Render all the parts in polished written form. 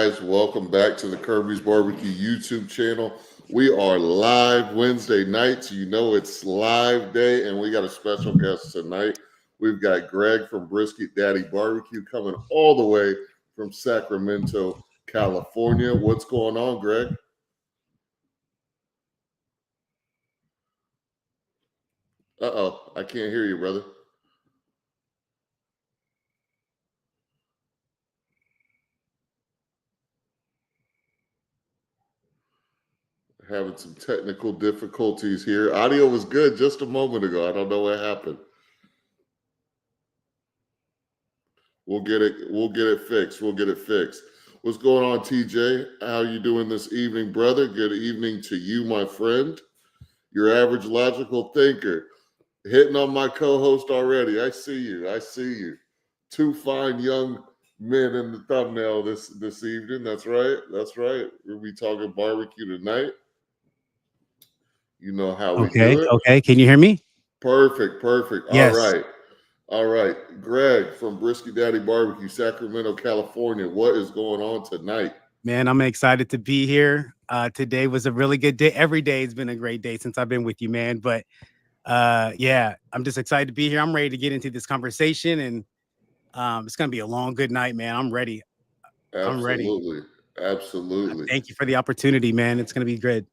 guys? Welcome back to the Kirby's Barbecue YouTube channel. We are live Wednesday night, so you know it's live day, and we got a special guest tonight. We've got Greg from Brisket Daddy Barbecue coming all the way from Sacramento, California. What's going on, Greg? Uh-oh, I can't hear you, brother. Having some technical difficulties here. Audio was good just a moment ago. I don't know what happened. We'll get it fixed. We'll get it fixed. What's going on, TJ? How you doing this evening, brother? Good evening to you, my friend. Your average logical thinker. Hitting on my co-host already. I see you. I see you. Two fine young men in the thumbnail this evening. That's right. That's right. We'll be talking barbecue tonight. You know how we do it. Okay. Can you hear me? Perfect. Perfect. Yes. All right. All right. Greg from Brisket Daddy Barbecue, Sacramento, California. What is going on tonight? Man, I'm excited to be here. Today was a really good day. Every day has been a great day since I've been with you, man. But yeah, I'm just excited to be here. I'm ready to get into this conversation, and it's gonna be a long, good night, man. I'm ready. I'm ready. Absolutely. Absolutely. Thank you for the opportunity, man. It's gonna be good.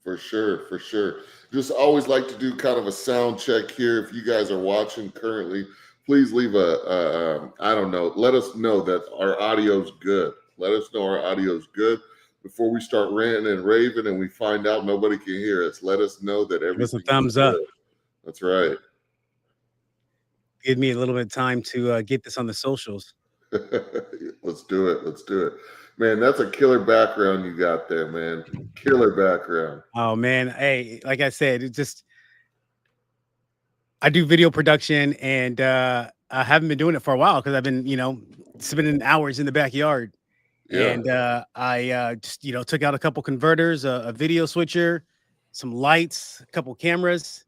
For sure, for sure. Just always like to do kind of a sound check here. If you guys are watching currently, please leave I don't know, let us know that our audio's good. Let us know our audio's good before we start ranting and raving and we find out nobody can hear us. Let us know that everything. Give us a thumbs up. That's right. Give me a little bit of time to get this on the socials. Let's do it. Let's do it. Man, that's a killer background you got there, man. Killer background. Oh, man. Hey, like I said, I do video production, and I haven't been doing it for a while because I've been, spending hours in the backyard. Yeah. And I just, took out a couple converters, a video switcher, some lights, a couple cameras,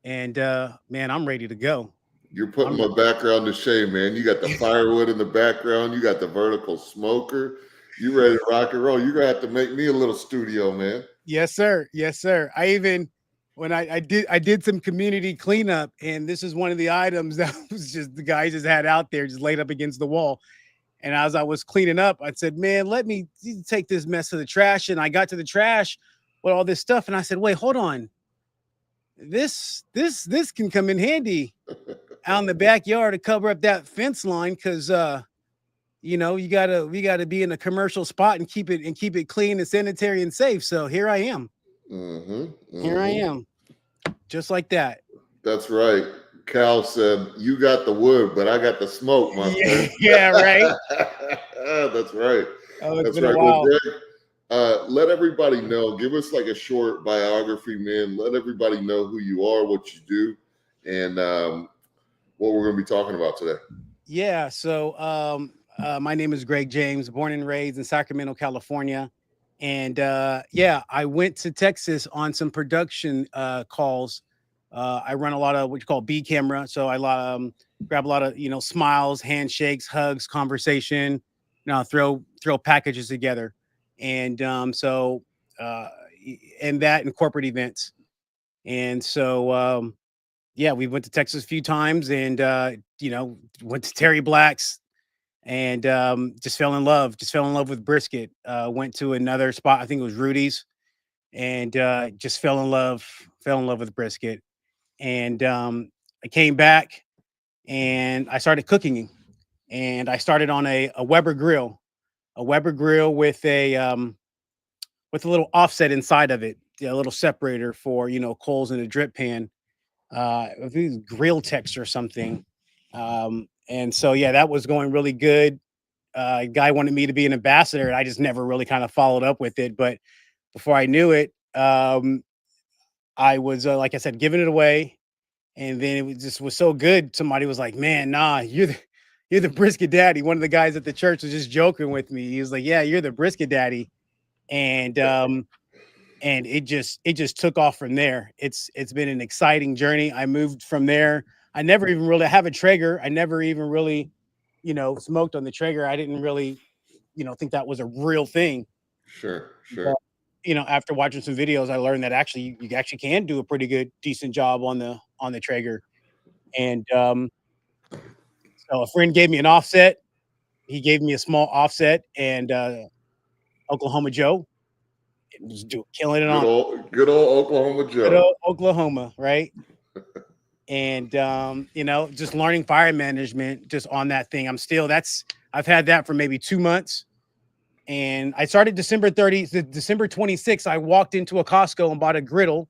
and man, I'm ready to go. You're putting my background to shame, man. You got the firewood in the background. You got the vertical smoker. You ready to rock and roll? You're gonna have to make me a little studio, man. Yes, sir. Yes, sir. I even when I did some community cleanup, and this is one of the items that was just the guys just had out there, just laid up against the wall. And as I was cleaning up, I said, "Man, let me take this mess to the trash." And I got to the trash with all this stuff, and I said, "Wait, hold on. This can come in handy out in the backyard to cover up that fence line, because we gotta be in a commercial spot and keep it clean and sanitary and safe." So here I am. Here I am, just like that. That's right. Cal said, "You got the wood, but I got the smoke, my friend." Yeah, right. That's right. Oh, That's right. Well, Greg, let everybody know. Give us like a short biography, man. Let everybody know who you are, what you do, and what we're going to be talking about today. Yeah. So my name is Greg James, born and raised in Sacramento, California. And yeah, I went to Texas on some production calls. I run a lot of what you call B camera. So I grab a lot of, smiles, handshakes, hugs, conversation, throw packages together. And and that and corporate events. And so, yeah, we went to Texas a few times, and, went to Terry Black's, and just fell in love with brisket. Went to another spot, I think it was Rudy's, and just fell in love with brisket. And I came back and I started cooking, and I started on a Weber grill, with a little offset inside of it, a little separator for coals in a drip pan. I think it was Grill Tex or something. And so yeah, that was going really good. Guy wanted me to be an ambassador, and I just never really kind of followed up with it. But before I knew it, I was like I said, giving it away, and then was so good. Somebody was like, "Man, nah, you're the Brisket Daddy." One of the guys at the church was just joking with me. He was like, "Yeah, you're the Brisket Daddy," and it just took off from there. It's been an exciting journey. I moved from there. I never even really have a Traeger. I never even really, smoked on the Traeger. I didn't really, think that was a real thing. Sure. But, after watching some videos, I learned that actually you actually can do a pretty decent job on the Traeger. And so a friend gave me an offset. He gave me a small offset, and Oklahoma Joe was killing it on Good old Oklahoma good Joe. old Oklahoma, right? And just learning fire management just on that thing. I've had that for maybe 2 months. And I started December 30th, December 26th. I walked into a Costco and bought a griddle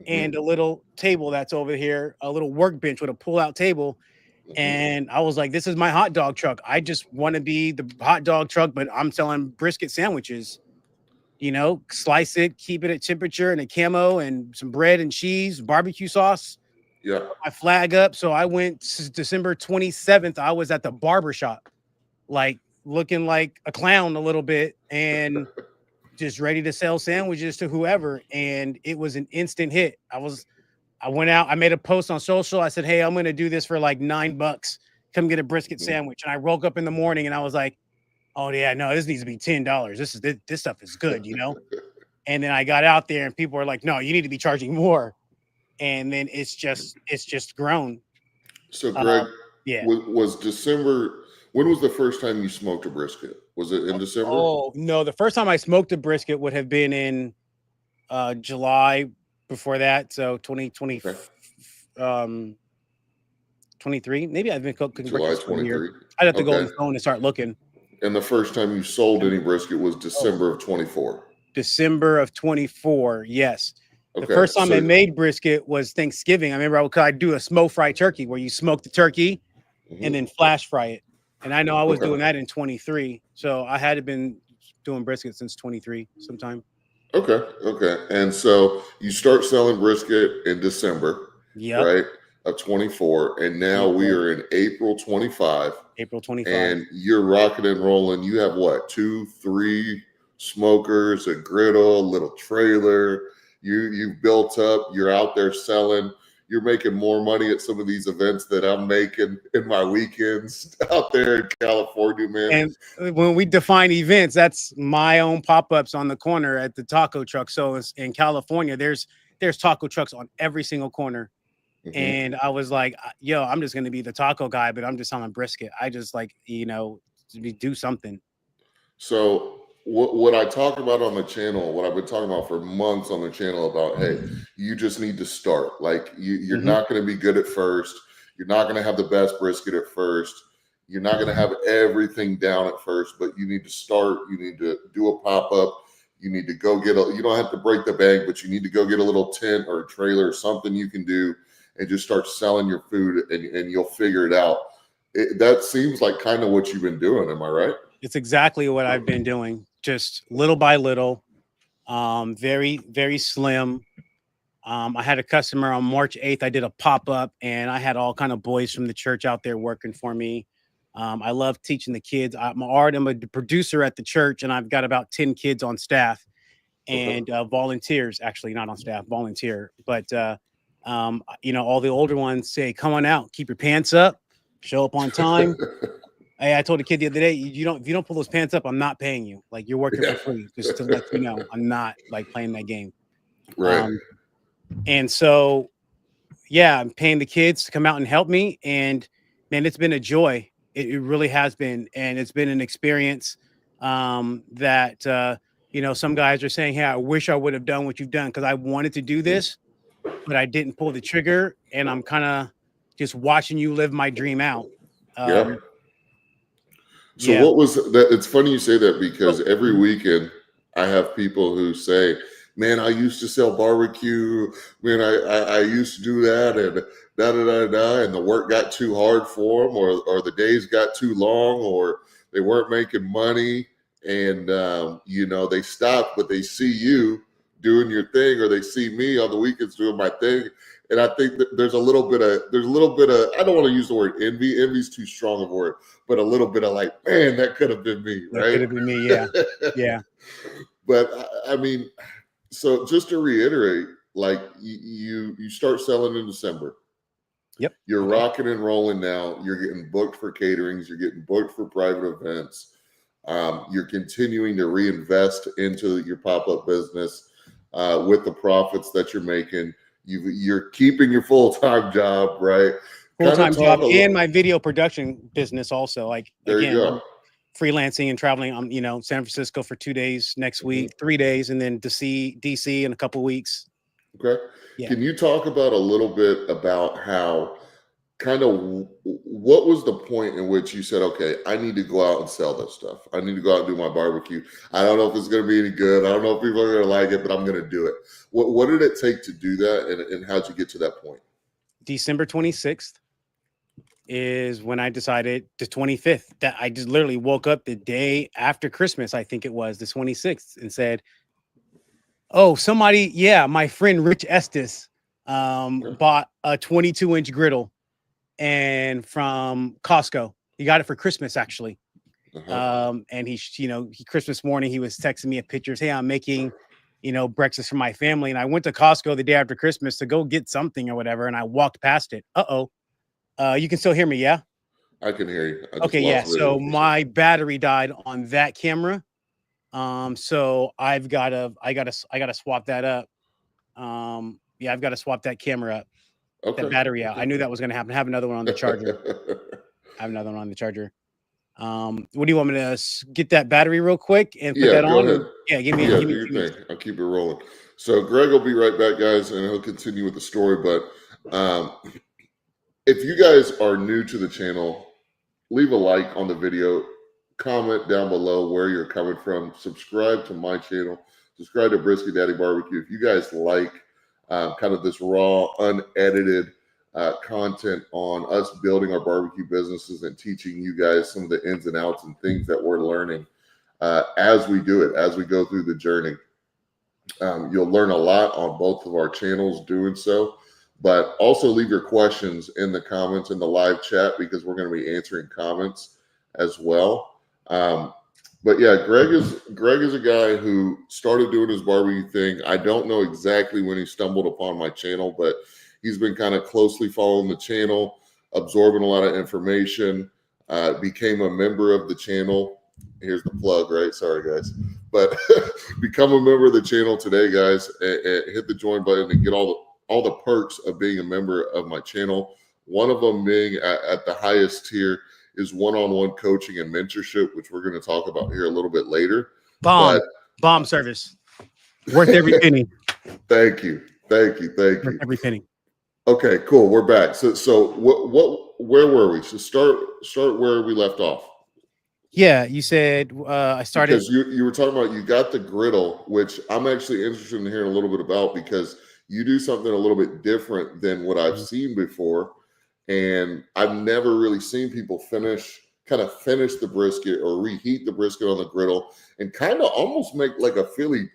and a little table that's over here, a little workbench with a pull-out table. And I was like, this is my hot dog truck. I just want to be the hot dog truck, but I'm selling brisket sandwiches. Slice it, keep it at temperature, and a camo and some bread and cheese, barbecue sauce. Yeah. My flag up. So I went December 27th. I was at the barber shop, like looking like a clown a little bit and just ready to sell sandwiches to whoever. And it was an instant hit. I went out, I made a post on social. I said, hey, I'm going to do this for like $9. Come get a brisket sandwich. And I woke up in the morning and I was like, oh yeah, no, this needs to be $10. This stuff is good, And then I got out there and people were like, no, you need to be charging more. And then it's just grown. So Greg, yeah. was December, when was the first time you smoked a brisket? Was it in December? Oh no, the first time I smoked a brisket would have been in July. Before that, so 2020, 23. Maybe I've been cooking July 23. I'd have to go on the phone and start looking. And the first time you sold any brisket was December of 24. December of 24, yes. The first time I made brisket was Thanksgiving. I remember I'd do a smoke fried turkey where you smoke the turkey and then flash fry it. And I know I was doing that in 23. So I had been doing brisket since 23 sometime. Okay. And so you start selling brisket in December, right, of 24. And now we are in April 25. April 25. And you're rocking and rolling. You have what, 2, 3 smokers, a griddle, a little trailer. You've built up. You're out there selling. You're making more money at some of these events that I'm making in my weekends out there in California, man. And when we define events, that's my own pop-ups on the corner at the taco truck. So in California, there's taco trucks on every single corner. And I was like, yo, I'm just going to be the taco guy, but I'm just selling brisket. I just do something. So what I talk about on the channel, what I've been talking about for months on the channel about, hey, you just need to start. Like you're not going to be good at first. You're not going to have the best brisket at first. You're not going to have everything down at first, but you need to start. You need to do a pop-up. You need to go you don't have to break the bank, but you need to go get a little tent or a trailer or something you can do and just start selling your food and you'll figure it out. That seems like kind of what you've been doing. Am I right? It's exactly what I've been doing, just little by little, very, very slim. I had a customer on March 8th. I did a pop-up and I had all kind of boys from the church out there working for me. I love teaching the kids. I'm a producer at the church and I've got about 10 kids on staff and volunteers, actually not on staff, volunteer. But, all the older ones say, come on out, keep your pants up, show up on time. Hey, I told a kid the other day, if you don't pull those pants up, I'm not paying you. Like you're working for free, just to let you know, I'm not like playing that game. Right. And so, I'm paying the kids to come out and help me. And man, it's been a joy. It really has been. And it's been an experience that, some guys are saying, hey, I wish I would have done what you've done because I wanted to do this, but I didn't pull the trigger. And I'm kind of just watching you live my dream out. So what was that? It's funny you say that because every weekend I have people who say, man, I used to sell barbecue. Man, I used to do that and and the work got too hard for them or the days got too long or they weren't making money and, they stopped, but they see you doing your thing or they see me on the weekends doing my thing. And I think that there's a little bit of, I don't want to use the word envy. Envy's too strong of a word, but a little bit of like, man, that could have been me, right? That could have been me, yeah. Yeah. But I mean, so just to reiterate, like you start selling in December. Yep. You're rocking and rolling now. You're getting booked for caterings. You're getting booked for private events. You're continuing to reinvest into your pop-up business with the profits that you're making. You're keeping your full-time job, right? Full-time job and my video production business also. Like, there again, you go. I'm freelancing and traveling. I'm, San Francisco for 2 days next week, 3 days, and then DC in a couple weeks. Okay. Yeah. Can you talk about a little bit about how kind of what was the point in which you said, okay, I need to go out and sell this stuff. I need to go out and do my barbecue. I don't know if it's going to be any good. I don't know if people are going to like it, but I'm going to do it. What did it take to do that? And how'd you get to that point? December 26th is when I decided, the 25th, that I just literally woke up the day after Christmas. I think it was the 26th, and said, oh, somebody, my friend Rich Estes bought a 22-inch griddle and from Costco. He got it for Christmas, actually. And he Christmas morning, he was texting me pictures. Hey, I'm making, breakfast for my family. And I went to Costco the day after Christmas to go get something or whatever. And I walked past it. You can still hear me. Yeah. I can hear you. Okay. Yeah. So my battery died on that camera. So I gotta swap that up. I've got to swap that camera up. Okay. That battery out. I knew that was going to happen. I have another one on the charger. What do you want me to get that battery real quick and put that on? Ahead. Yeah, give me do your thing. I'll keep it rolling. So Greg will be right back, guys, and he'll continue with the story. But if you guys are new to the channel, leave a like on the video, comment down below where you're coming from, subscribe to my channel, subscribe to Brisketdaddybbq. If you guys like kind of this raw, unedited content on us building our barbecue businesses and teaching you guys some of the ins and outs and things that we're learning as we do it, as we go through the journey. You'll learn a lot on both of our channels doing so, but also leave your questions in the comments in the live chat, because we're going to be answering comments as well. But yeah, Greg is a guy who started doing his barbecue thing. I don't know exactly when he stumbled upon my channel, but he's been kind of closely following the channel, absorbing a lot of information, became a member of the channel. Here's the plug, right? Sorry, guys. But become a member of the channel today, guys, and hit the join button and get all the perks of being a member of my channel. One of them being at the highest tier is one-on-one coaching and mentorship, which we're going to talk about here a little bit later. Bomb service. Worth every penny. Thank you. Worth every penny. Okay, cool. We're back. So where were we? So start where we left off. Yeah, you said I started. Because you were talking about, you got the griddle, which I'm actually interested in hearing a little bit about, because you do something a little bit different than what I've seen before. And I've never really seen people finish the brisket or reheat the brisket on the griddle and kind of almost make like a Philly.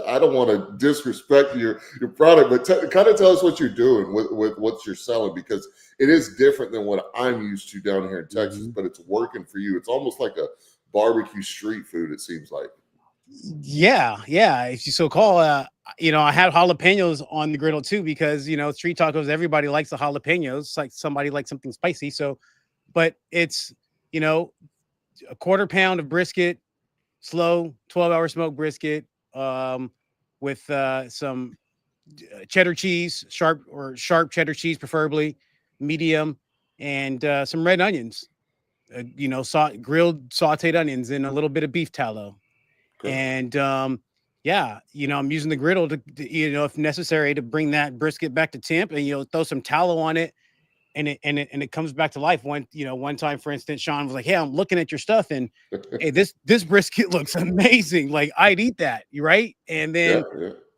I don't want to disrespect your product, but kind of tell us what you're doing with what you're selling, because it is different than what I'm used to down here in Texas, but it's working for you. It's almost like a barbecue street food, it seems like. Yeah. If you so call, I had jalapenos on the griddle too, because, street tacos, everybody likes the jalapenos. Like somebody likes something spicy. So, but it's, a quarter pound of brisket, slow 12-hour smoked brisket, with some cheddar cheese, sharp cheddar cheese, preferably medium, and some red onions, grilled sauteed onions, and a little bit of beef tallow. Okay. And I'm using the griddle to if necessary, to bring that brisket back to temp, and throw some tallow on it, and it comes back to life. One time, for instance, Sean was like, "Hey, I'm looking at your stuff, and hey, this brisket looks amazing. Like, I'd eat that, right?" And then,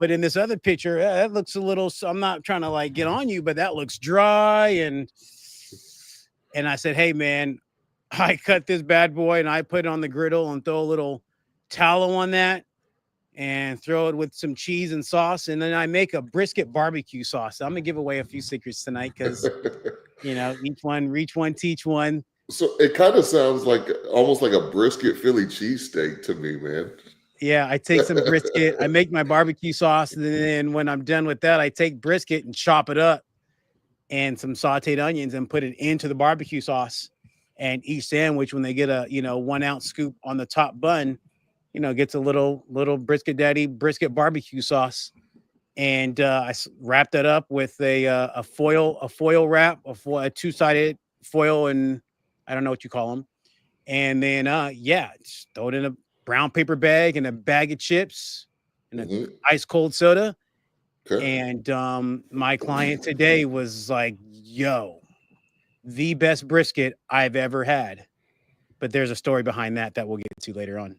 but in this other picture, that looks a little. So I'm not trying to like get on you, but that looks dry. And I said, "Hey, man, I cut this bad boy and I put it on the griddle and throw a little tallow on that and throw it with some cheese and sauce, and then I make a brisket barbecue sauce." I'm gonna give away a few secrets tonight, because each one reach one, teach one. So it kind of sounds like almost like a brisket Philly cheesesteak to me, man. Yeah, I take some brisket, I make my barbecue sauce, and then when I'm done with that, I take brisket and chop it up and some sauteed onions and put it into the barbecue sauce. And each sandwich, when they get a 1 ounce scoop on the top bun, gets a little Brisket Daddy brisket barbecue sauce. And wrapped that up with a foil wrap, a 2-sided foil, and I don't know what you call them. And then just throw it in a brown paper bag and a bag of chips and an ice cold soda. Okay. And my client today was like, "Yo, the best brisket I've ever had." But there's a story behind that we'll get to later on.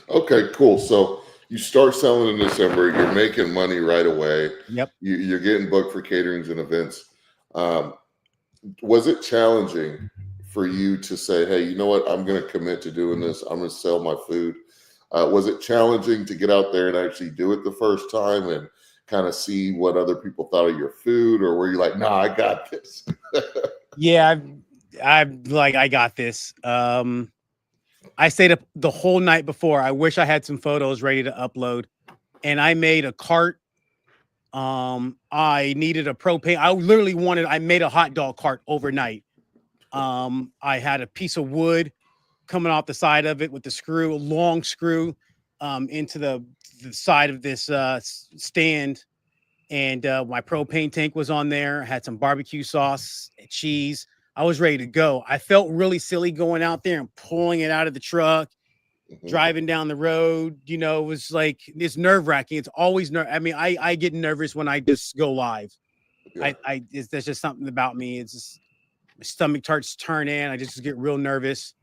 Okay, cool. So you start selling in December. You're making money right away. Yep. You're getting booked for caterings and events. Was it challenging for you to say, hey, you know what? I'm going to commit to doing this. I'm going to sell my food. Was it challenging to get out there and actually do it the first time and kind of see what other people thought of your food? Or were you like, nah, I got this? Yeah, I got this. I stayed up the whole night before. I wish I had some photos ready to upload. And I made a cart. I needed a propane. I made a hot dog cart overnight. I had a piece of wood coming off the side of it with a long screw, into the side of this stand. And my propane tank was on there. I had some barbecue sauce, cheese. I was ready to go. I felt really silly going out there and pulling it out of the truck, driving down the road. It was like, it's nerve wracking. It's always I get nervous when I just go live. Yeah. There's just something about me. It's just, my stomach starts to turn in. I just get real nervous.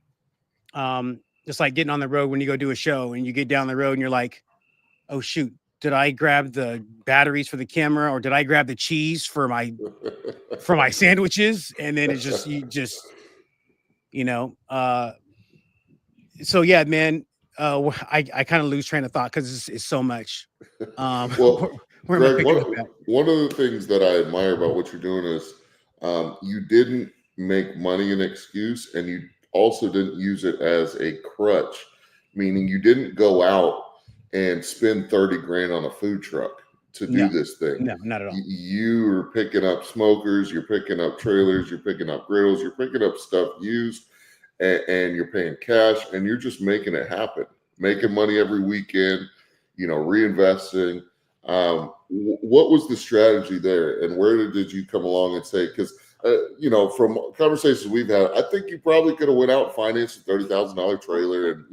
Just like getting on the road when you go do a show and you get down the road and you're like, oh shoot, did I grab the batteries for the camera, or did I grab the cheese for my sandwiches? And then it's just, so yeah, man, I kind of lose train of thought because it's so much. Well, where am I Greg, picking up at? one of the things that I admire about what you're doing is you didn't make money an excuse, and you also didn't use it as a crutch, meaning you didn't go out and spend 30 grand on a food truck to do this thing. No, not at all. You are picking up smokers, you're picking up trailers, you're picking up griddles, you're picking up stuff used, and you're paying cash, and you're just making it happen, making money every weekend, reinvesting. What was the strategy there, and where did you come along and say, because from conversations we've had, I think you probably could have went out and financed a $30,000 trailer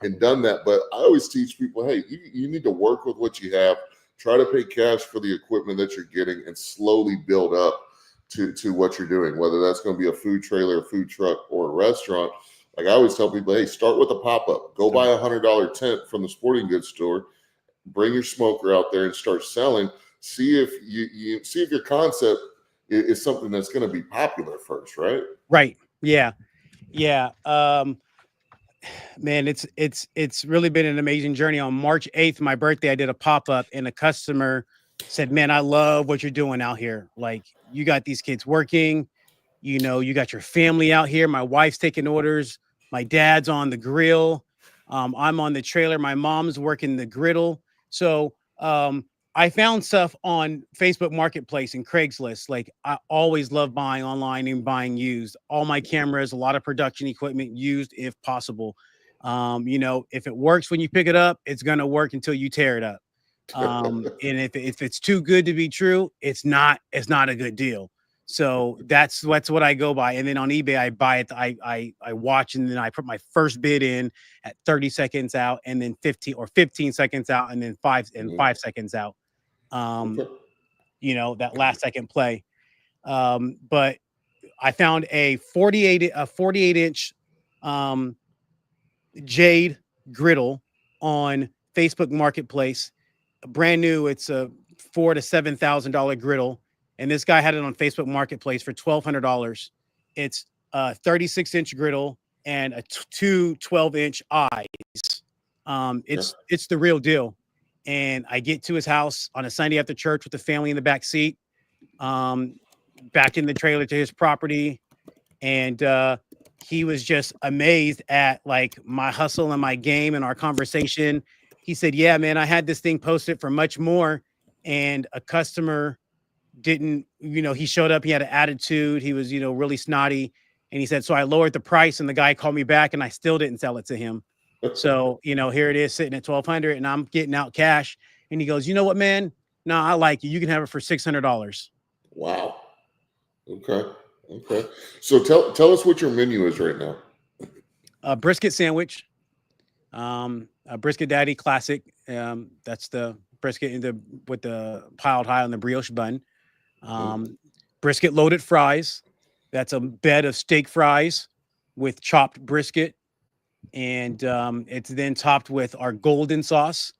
and done that. But I always teach people, hey, you need to work with what you have, try to pay cash for the equipment that you're getting, and slowly build up to what you're doing, whether that's going to be a food trailer, a food truck, or a restaurant. Like I always tell people, hey, start with a pop-up. Go buy $100 tent from the sporting goods store, bring your smoker out there and start selling. See if you see if your concept is something that's going to be popular first, right? Right. Yeah. Man, it's really been an amazing journey. On March 8th, my birthday, I did a pop-up, and a customer said, man, I love what you're doing out here. Like, you got these kids working, you got your family out here. My wife's taking orders. My dad's on the grill. I'm on the trailer. My mom's working the griddle. So I found stuff on Facebook Marketplace and Craigslist. Like, I always love buying online and buying used. All my cameras, a lot of production equipment used if possible. If it works when you pick it up, it's going to work until you tear it up. And if it's too good to be true, it's not a good deal. So that's what I go by. And then on eBay, I buy it. I watch, and then I put my first bid in at 30 seconds out, and then 15 seconds out, and then 5 seconds out. That last second play. But I found a 48-inch jade griddle on Facebook Marketplace. Brand new. It's a $4,000 to $7,000 griddle. And this guy had it on Facebook Marketplace for $1,200. It's a 36-inch griddle and two 12-inch eyes. It's the real deal. And I get to his house on a Sunday after church with the family in the back seat, back in the trailer to his property. And he was just amazed at like my hustle and my game and our conversation. He said, yeah, man, I had this thing posted for much more. And a customer didn't, he showed up, he had an attitude. He was, really snotty. And he said, so I lowered the price, and the guy called me back, and I still didn't sell it to him. So, you know, here it is sitting at 1,200, and I'm getting out cash. And he goes, you know what, man? No, I like you. You can have it for $600. Wow. Okay. Okay. So tell us what your menu is right now. A brisket sandwich, a Brisket Daddy classic. That's the brisket with the piled high on the brioche bun. Brisket loaded fries. That's a bed of steak fries with chopped brisket. And it's then topped with our golden sauce.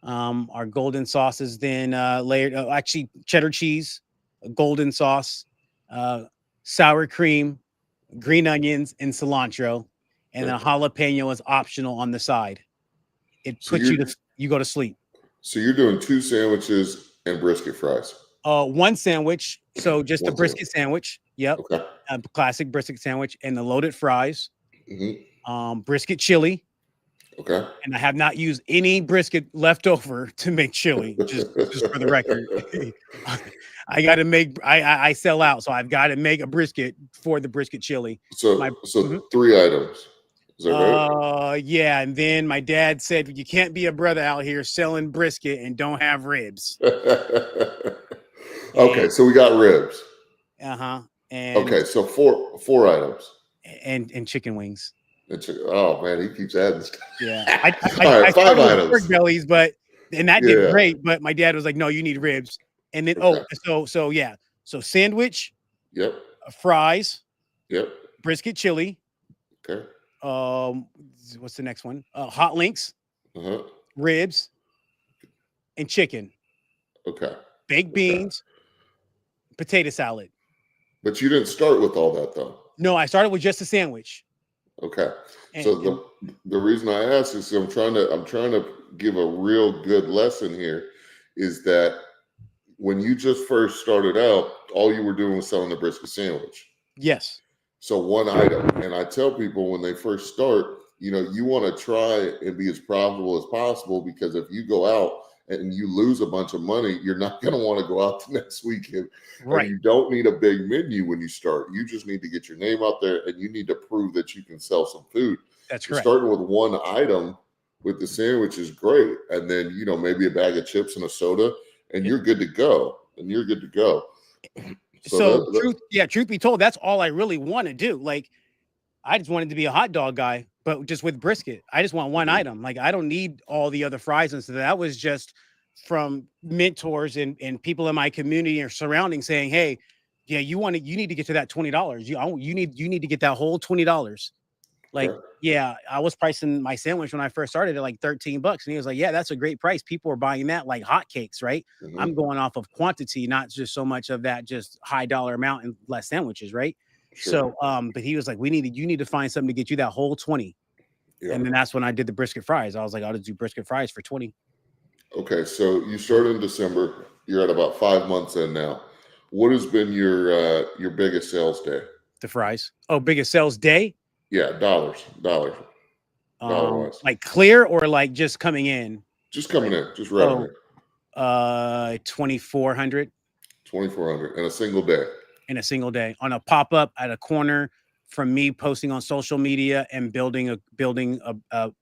Our golden sauce is then layered, actually cheddar cheese, golden sauce, sour cream, green onions, and cilantro. And then jalapeno is optional on the side. It puts you go to sleep. So you're doing 2 sandwiches and brisket fries. One sandwich. So just the brisket sandwich. Yep. Okay. A classic brisket sandwich and the loaded fries. Brisket chili. Okay. And I have not used any brisket left over to make chili, just for the record. I got to make, I sell out. So I've got to make a brisket for the brisket chili. So 3 items. Is that right? Yeah. And then my dad said, you can't be a brother out here selling brisket and don't have ribs. Okay. So we got ribs. And okay. So four items. And chicken wings. Oh man, he keeps adding stuff. Yeah. All right, 5 items. Pork bellies, and that did great. But my dad was like, no, you need ribs. And then, so sandwich. Yep. Fries. Yep. Brisket chili. Okay. What's the next one? Hot links. Ribs. And chicken. Okay. Baked beans. Potato salad. But you didn't start with all that though. No, I started with just a sandwich. Okay. So the reason I ask is I'm trying to give a real good lesson here is that when you just first started out, all you were doing was selling the brisket sandwich. Yes. So one item. And I tell people when they first start, you know, you want to try and be as profitable as possible, because if you go out and you lose a bunch of money, you're not going to want to go out the next weekend. Right. And you don't need a big menu when you start. You just need to get your name out there, and you need to prove that you can sell some food. That's correct. Starting with one item with the sandwich is great. And then, you know, maybe a bag of chips and a soda, and you're good to go. So truth be told, that's all I really want to do. Like, I just wanted to be a hot dog guy, but just with brisket. I just want one item. Like, I don't need all the other fries and stuff. That was just from mentors and people in my community or surrounding saying, hey, yeah, you need to get to that $20. You need to get that whole $20. Like, yeah, I was pricing my sandwich when I first started at like $13. And he was like, yeah, that's a great price. People are buying that like hotcakes, right? I'm going off of quantity, not just so much of that just high dollar amount and less sandwiches, right? Sure. So, but he was like, you need to find something to get you that whole 20. Yeah. And then that's when I did the brisket fries. I was like, I'll just do brisket fries for 20. Okay. So you started in December. You're at about 5 months in now. What has been your biggest sales day? The fries. Oh, biggest sales day? Yeah. Dollars. Dollar-wise. Like clear or like just coming in? Just coming in. Just revenue. 2,400. 2,400 in a single day. In a single day on a pop-up at a corner from me posting on social media and building a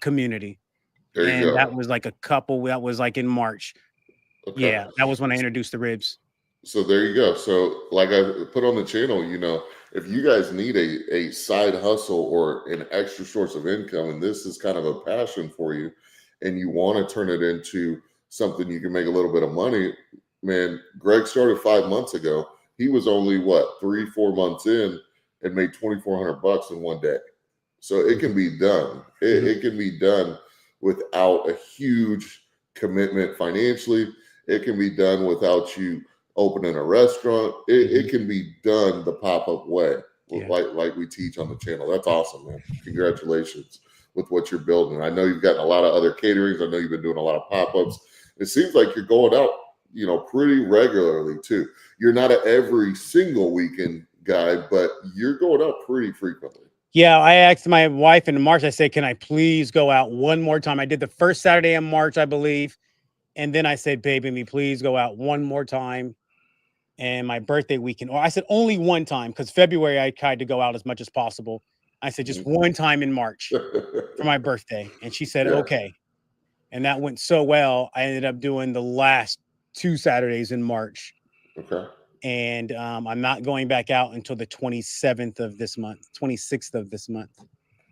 community. There you go. That was like that was like in March. Okay. Yeah, that was when I introduced the ribs. So there you go. So like I put on the channel, you know, if you guys need a side hustle or an extra source of income, and this is kind of a passion for you, and you want to turn it into something you can make a little bit of money, man, Greg started 5 months ago. He was only 3-4 months in and made $2,400 in one day. So it can be done. It can be done without a huge commitment financially. It can be done without you opening a restaurant. It can be done the pop-up way, like we teach on the channel. That's awesome, man. Congratulations with what you're building. I know you've gotten a lot of other caterings. I know you've been doing a lot of pop-ups. It seems like you're going out, you know, pretty regularly too. You're not an every single weekend guy, but you're going out pretty frequently. Yeah, I asked my wife in March, I said, can I please go out one more time? I did the first Saturday in March, I believe. And then I said, baby, me please go out one more time. and my birthday weekend. Or I said only one time, because February I tried to go out as much as possible. I said just one time in March for my birthday. And she said, Yeah. okay. And that went so well. I ended up doing the last 2 Saturdays in March. Okay. And I'm not going back out until the 27th of this month, 26th of this month.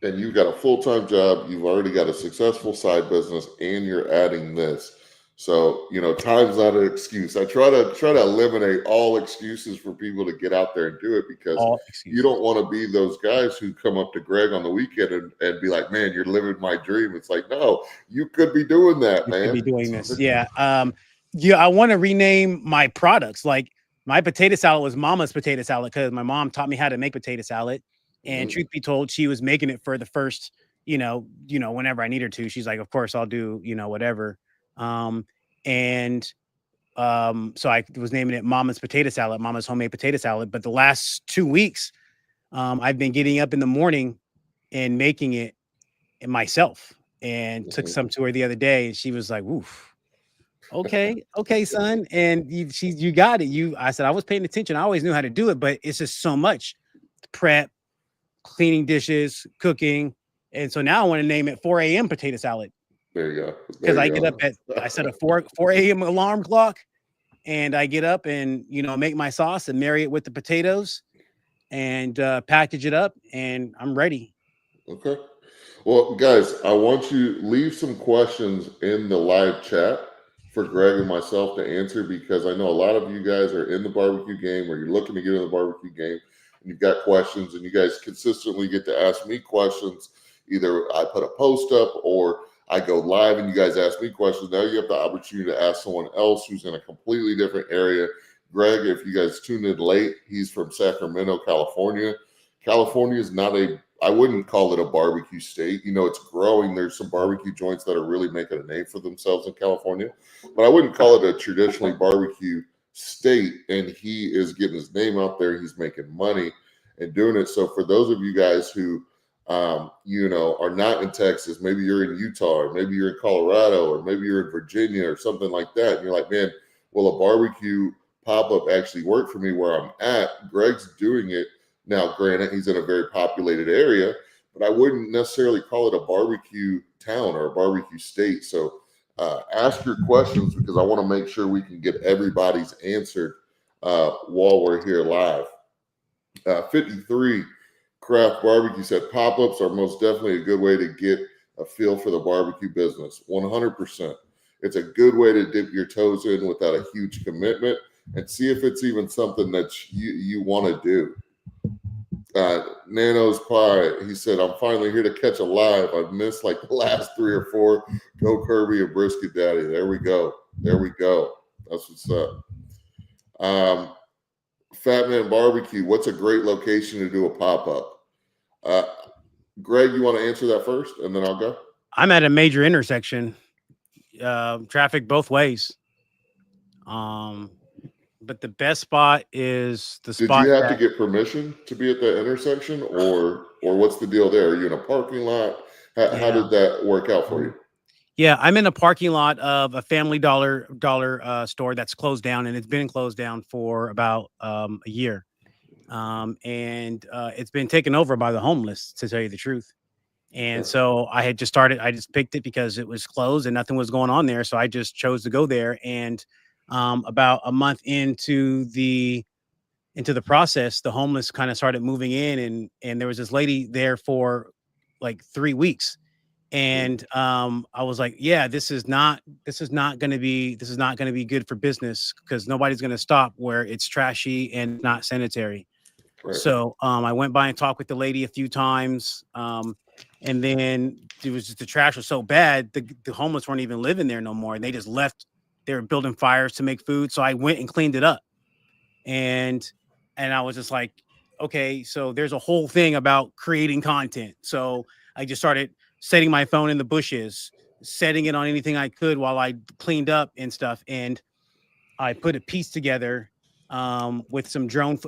And you've got a full-time job, you've already got a successful side business, and you're adding this. So, time's not an excuse. I try to eliminate all excuses for people to get out there and do it, because All you excuses. don't want to be those guys who come up to Greg on the weekend and be like, man, you're living my dream. It's like, no, you could be doing that, You man. could be doing this. Yeah. Yeah, I want to rename my products. Like my potato salad was Mama's potato salad, because my mom taught me how to make potato salad. And truth be told, she was making it for the first, whenever I need her to. She's like, of course I'll do, whatever. And so I was naming it Mama's potato salad, Mama's homemade potato salad. But the last 2 weeks, I've been getting up in the morning and making it myself, and took some to her the other day, and she was like, "Oof, okay, son." And you got it. I said I was paying attention. I always knew how to do it, but it's just so much prep, cleaning dishes, cooking, and so now I want to name it 4 a.m. potato salad. There you go. Because I get up I set a 4 a.m. alarm clock, and I get up and make my sauce and marry it with the potatoes, and package it up, and I'm ready. Okay. Well, guys, I want you to leave some questions in the live chat for Greg and myself to answer, because I know a lot of you guys are in the barbecue game, or you're looking to get in the barbecue game, and you've got questions, and you guys consistently get to ask me questions. Either I put a post up or I go live and you guys ask me questions. Now you have the opportunity to ask someone else who's in a completely different area. Greg, if you guys tuned in late, he's from Sacramento, California. California is not I wouldn't call it a barbecue state. It's growing. There's some barbecue joints that are really making a name for themselves in California, but I wouldn't call it a traditionally barbecue state. And he is getting his name out there. He's making money and doing it. So for those of you guys who, are not in Texas, maybe you're in Utah, or maybe you're in Colorado, or maybe you're in Virginia or something like that, and you're like, man, will a barbecue pop-up actually work for me where I'm at? Greg's doing it. Now, granted, he's in a very populated area, but I wouldn't necessarily call it a barbecue town or a barbecue state. So ask your questions, because I want to make sure we can get everybody's answered while we're here live. 53 Craft Barbecue said pop-ups are most definitely a good way to get a feel for the barbecue business. 100%. It's a good way to dip your toes in without a huge commitment and see if it's even something that you want to do. Nano's Pie, he said, I'm finally here to catch a live. I've missed like the last 3 or 4. Go Kirby and Brisket Daddy. There we go. That's what's up. Fat Man Barbecue, what's a great location to do a pop-up? Greg, you want to answer that first, and then I'll go? I'm at a major intersection, traffic both ways. But the best spot is the spot. Did you have to get permission to be at that intersection, or what's the deal there? Are you in a parking lot? How did that work out for you? Yeah, I'm in a parking lot of a Family Dollar store that's closed down, and it's been closed down for about a year. And it's been taken over by the homeless, to tell you the truth. And so I just picked it because it was closed and nothing was going on there. So I just chose to go there. And about a month into the process, the homeless kind of started moving in, and there was this lady there for like 3 weeks. And I was like, yeah, this is not going to be good for business, because nobody's going to stop where it's trashy and not sanitary. Right. So I went by and talked with the lady a few times. And then it was just, the trash was so bad, the homeless weren't even living there no more. And they just left. They were building fires to make food. So I went and cleaned it up. And I was just like, okay, so there's a whole thing about creating content. So I just started setting my phone in the bushes, setting it on anything I could while I cleaned up and stuff. And I put a piece together with some drone.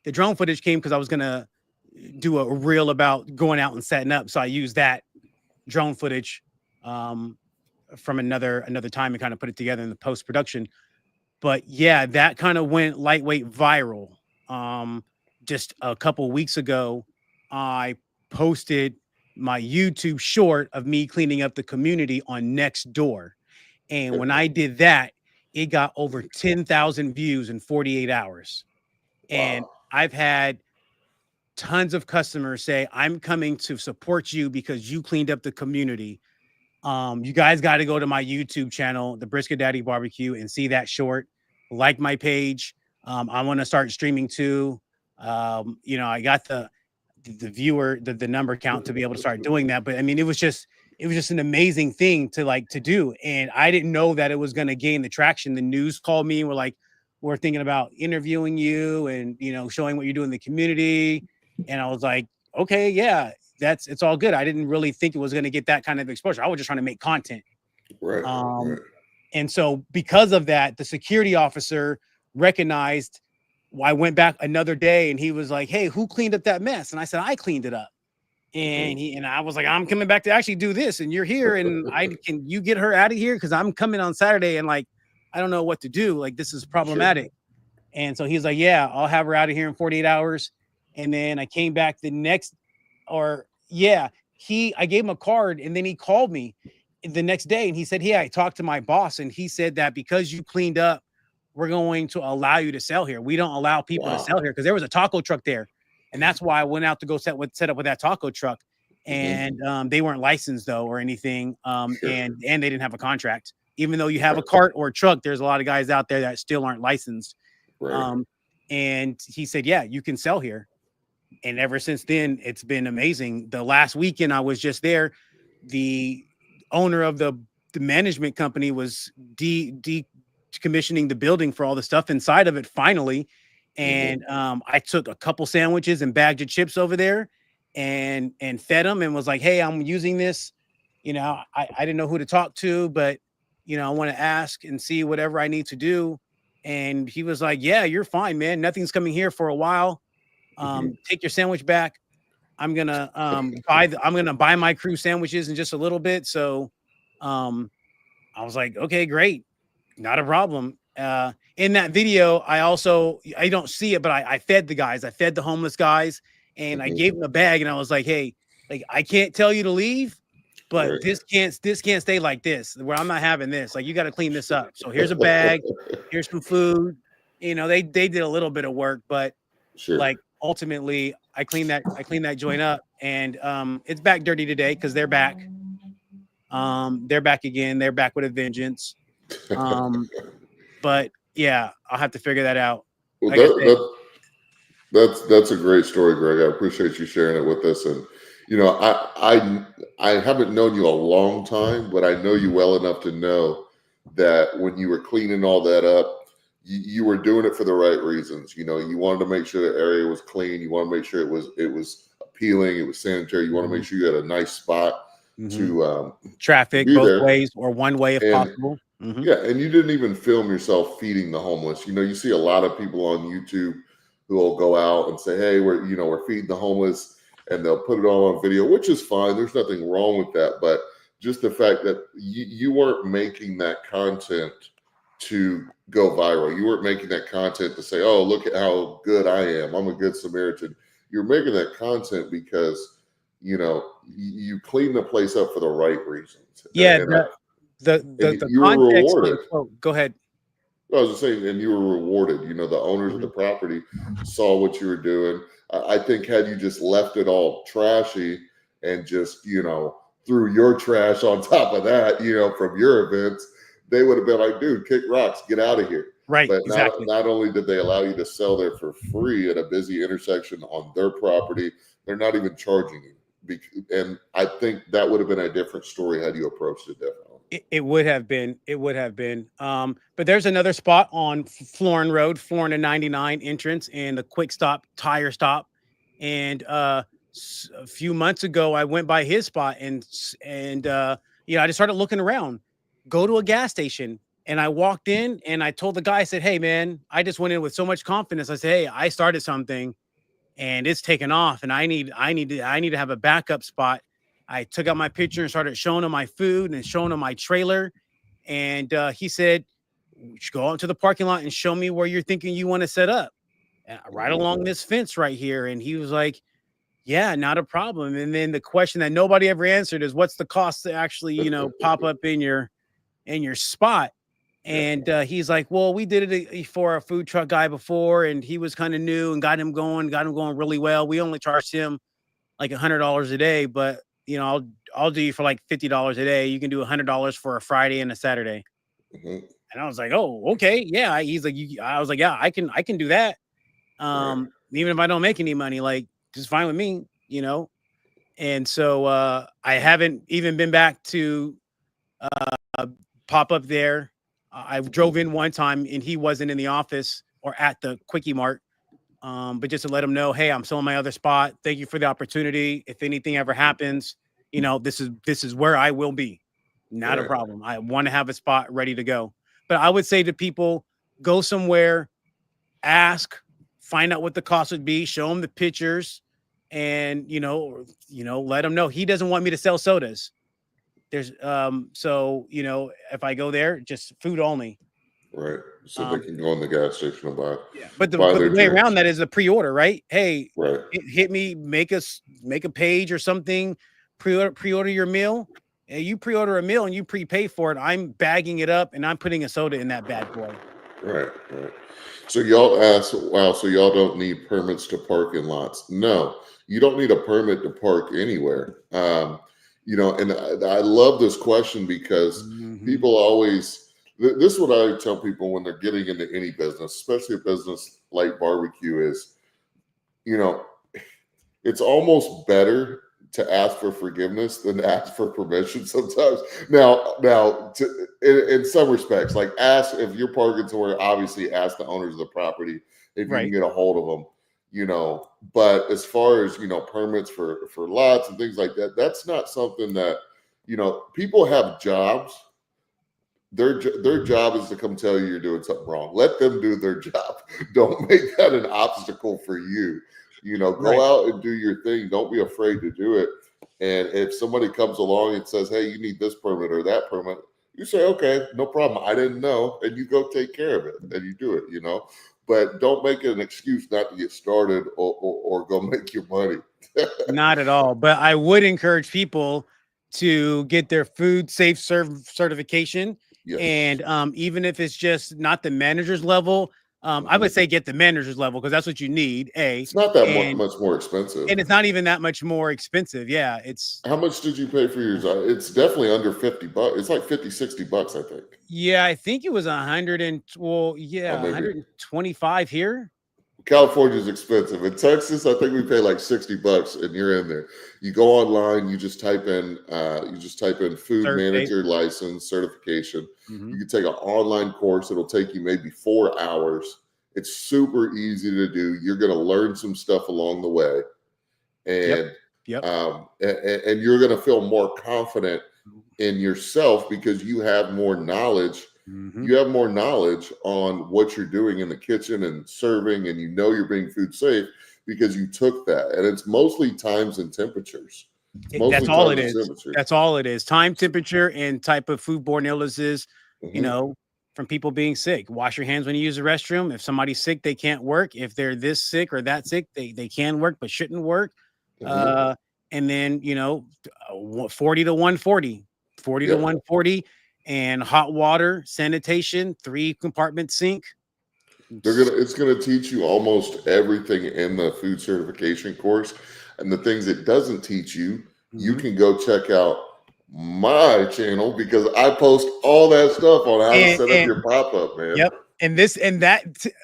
The drone footage came because I was going to do a reel about going out and setting up. So I used that drone footage from another time and kind of put it together in the post-production. But yeah, that kind of went lightweight viral. Just a couple weeks ago, I posted my YouTube short of me cleaning up the community on Nextdoor. And when I did that, it got over 10,000 views in 48 hours. And Wow. I've had tons of customers say, I'm coming to support you because you cleaned up the community. You guys got to go to my YouTube channel, the Brisketdaddybbq, and see that short. Like my page. I want to start streaming too. I got the viewer, the number count to be able to start doing that. But I mean, it was just an amazing thing to do. And I didn't know that it was going to gain the traction. The news called me and were like, we're thinking about interviewing you and, showing what you do in the community. And I was like, okay, yeah, it's all good. I didn't really think it was going to get that kind of exposure. I was just trying to make content. Right. Right. And so because of that, the security officer recognized. I went back another day and he was like, hey, who cleaned up that mess? And I said, I cleaned it up. And I was like, I'm coming back to actually do this. And you're here. And can you get her out of here? Cause I'm coming on Saturday and like, I don't know what to do. Like, this is problematic. Sure. And so he's like, yeah, I'll have her out of here in 48 hours. And then I came back I gave him a card and then he called me the next day and he said, I talked to my boss and he said that because you cleaned up, we're going to allow you to sell here. We don't allow people to sell here because there was a taco truck there. And that's why I went out to go set up with that taco truck. And they weren't licensed though or anything. Sure. And they didn't have a contract. Even though you have a cart or a truck, there's a lot of guys out there that still aren't licensed. Right. And he said, yeah, you can sell here. And ever since then, it's been amazing. The last weekend I was just there. The owner of the management company was decommissioning the building for all the stuff inside of it finally. And I took a couple sandwiches and bags of chips over there and fed them and was like, hey, I'm using this. I didn't know who to talk to, but I want to ask and see whatever I need to do. And he was like, yeah, you're fine, man. Nothing's coming here for a while. Take your sandwich back. I'm gonna buy my crew sandwiches in just a little bit. So I was like, okay, great. Not a problem. In that video, I don't see it, but I fed the guys. I fed the homeless guys and I gave them a bag and I was like, hey, like, I can't tell you to leave, but this can't stay like this where I'm not having this. Like, you got to clean this up. So here's a bag. Here's some food. They did a little bit of work, but like ultimately I cleaned that joint up and it's back dirty today because they're back. They're back again. They're back with a vengeance. But yeah, I'll have to figure that out. Well, that's a great story, Greg. I appreciate you sharing it with us. And I haven't known you a long time, but I know you well enough to know that when you were cleaning all that up, you were doing it for the right reasons. You wanted to make sure the area was clean. You want to make sure it was appealing. It was sanitary. You want to make sure you had a nice spot to traffic both ways or one way if possible. Yeah, and you didn't even film yourself feeding the homeless. You see a lot of people on YouTube who will go out and say, "Hey, we're feeding the homeless," and they'll put it all on video, which is fine. There's nothing wrong with that, but just the fact that you weren't making that content to go viral. You weren't making that content to say, "Oh, look at how good I am. I'm a good Samaritan." You're making that content because you clean the place up for the right reasons. Yeah. And you were rewarded. Go ahead. I was just saying, and you were rewarded. The owners of the property saw what you were doing. I think had you just left it all trashy and just, threw your trash on top of that, from your events, they would have been like, dude, kick rocks, get out of here. Right. But exactly. not only did they allow you to sell there for free at a busy intersection on their property, they're not even charging you. And I think that would have been a different story had you approached it differently. It would have been. But there's another spot on Florin Road, Florin and 99 entrance, and the quick stop tire stop. And a few months ago, I went by his spot and I just started looking around. Go to a gas station, and I walked in and I told the guy, I said, "Hey, man, I just went in with so much confidence. I said, hey, I started something, and it's taken off, and I need to have a backup spot." I took out my picture and started showing him my food and showing him my trailer. And he said, go out to the parking lot and show me where you're thinking you want to set up, right along this fence right here. And he was like, yeah, not a problem. And then the question that nobody ever answered is, what's the cost to actually, pop up in your spot? And he's like, well, we did it for a food truck guy before, and he was kind of new and got him going really well. We only charged him like $100 a day, but I'll do you for like $50 a day. You can do $100 for a Friday and a Saturday. And I was like, oh, okay, yeah. He's like, I was like, yeah, I can do that. Even if I don't make any money, like, just fine with me, And so I haven't even been back to pop up there. I drove in one time and he wasn't in the office or at the Quickie Mart. But just to let him know, hey, I'm still in my other spot. Thank you for the opportunity. If anything ever happens, this is where I will be. Not a problem. I want to have a spot ready to go. But I would say to people, go somewhere, ask, find out what the cost would be, show them the pictures, and let them know. He doesn't want me to sell sodas. There's so if I go there, just food only. Right. So they can go in the gas station and buy. Yeah. But the way around that is a pre-order, right? Hey, right. Hit me, make a page or something, pre-order your meal. And you pre-order a meal and you prepay for it. I'm bagging it up and I'm putting a soda in that bad boy. Right. So y'all ask, wow, so y'all don't need permits to park in lots. No, you don't need a permit to park anywhere. And I love this question because people always, this is what I tell people when they're getting into any business, especially a business like barbecue, is, it's almost better to ask for forgiveness than to ask for permission sometimes. Now, in some respects, like ask if you're parking somewhere, obviously ask the owners of the property if you can get a hold of them, but as far as, permits for lots and things like that, that's not something that, people have jobs. Their job is to come tell you you're doing something wrong. Let them do their job. Don't make that an obstacle for you. Go out and do your thing. Don't be afraid to do it. And if somebody comes along and says, hey, you need this permit or that permit, you say, okay, no problem. I didn't know. And you go take care of it and you do it, but don't make it an excuse not to get started or go make your money. Not at all. But I would encourage people to get their food safe certification. Yes. And even if it's just not the manager's level, I would say get the manager's level because that's what you need. It's not that much more expensive, and it's not even that much more expensive. Yeah, it's. How much did you pay for yours? It's definitely under $50. It's like $50-$60, I think. Yeah, I think it was 125 here. California is expensive. In Texas, I think we pay like $60, and you're in there. You go online, you just type in food manager license certification. You can take an online course. It'll take you maybe 4 hours. It's super easy to do. You're going to learn some stuff along the way, and and you're going to feel more confident in yourself because you have more knowledge. You have more knowledge on what you're doing in the kitchen and serving, and you're being food safe because you took that. And it's mostly times and temperatures. That's all it is. That's all it is. Time, temperature, and type of foodborne illnesses, from people being sick. Wash your hands when you use the restroom. If somebody's sick, they can't work. If they're this sick or that sick, they can work but shouldn't work. And then, 40 to 140, 40 to 140. And hot water, sanitation, 3-compartment sink. It's gonna teach you almost everything in the food certification course, and the things it doesn't teach you, you can go check out my channel because I post all that stuff on how to set up your pop-up, man. Yep. And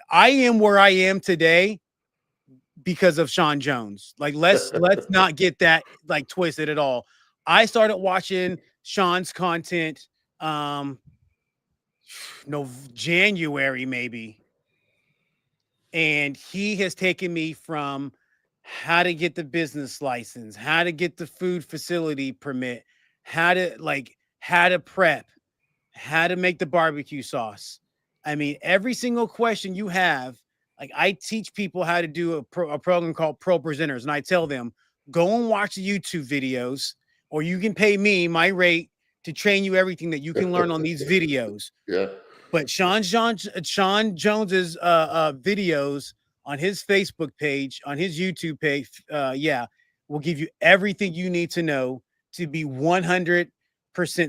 I am where I am today because of Sean Jones. Like let's not get that like twisted at all. I started watching Sean's content January maybe, and he has taken me from how to get the business license, how to get the food facility permit, how to prep, how to make the barbecue sauce. I mean, every single question you have, like I teach people how to do a program called Pro Presenters, and I tell them, go and watch the YouTube videos, or you can pay me my rate to train you everything that you can learn on these videos. Yeah. But Sean Jones's videos on his Facebook page, on his YouTube page, will give you everything you need to know to be 100%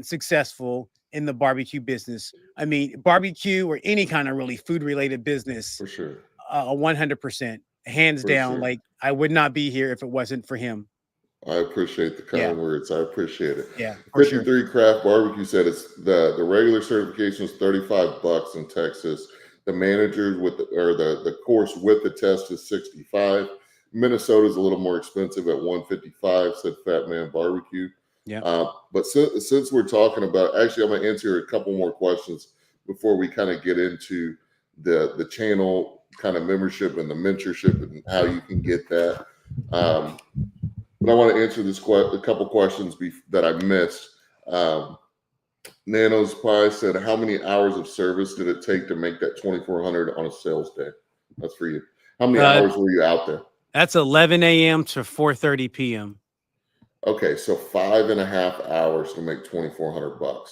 successful in the barbecue business. I mean, barbecue or any kind of really food related business, For sure. 100%, hands For down. sure. Like I would not be here if it wasn't for him. I appreciate the Yeah. kind words. I appreciate it. Yeah, for sure. 53 Craft Barbecue said it's the regular certification is $35 in Texas. The manager with the course with the test is 65. Minnesota's a little more expensive at 155, said Fat Man Barbecue. Yeah. But since we're talking about, actually, I'm gonna answer a couple more questions before we kind of get into the channel kind of membership and the mentorship and how you can get that. But I want to answer this a couple questions that I missed. Nano's Pie said, how many hours of service did it take to make that 2,400 on a sales day? That's for you. How many hours were you out there? That's 11 a.m. to 4:30 p.m. Okay, so 5.5 hours to make $2,400.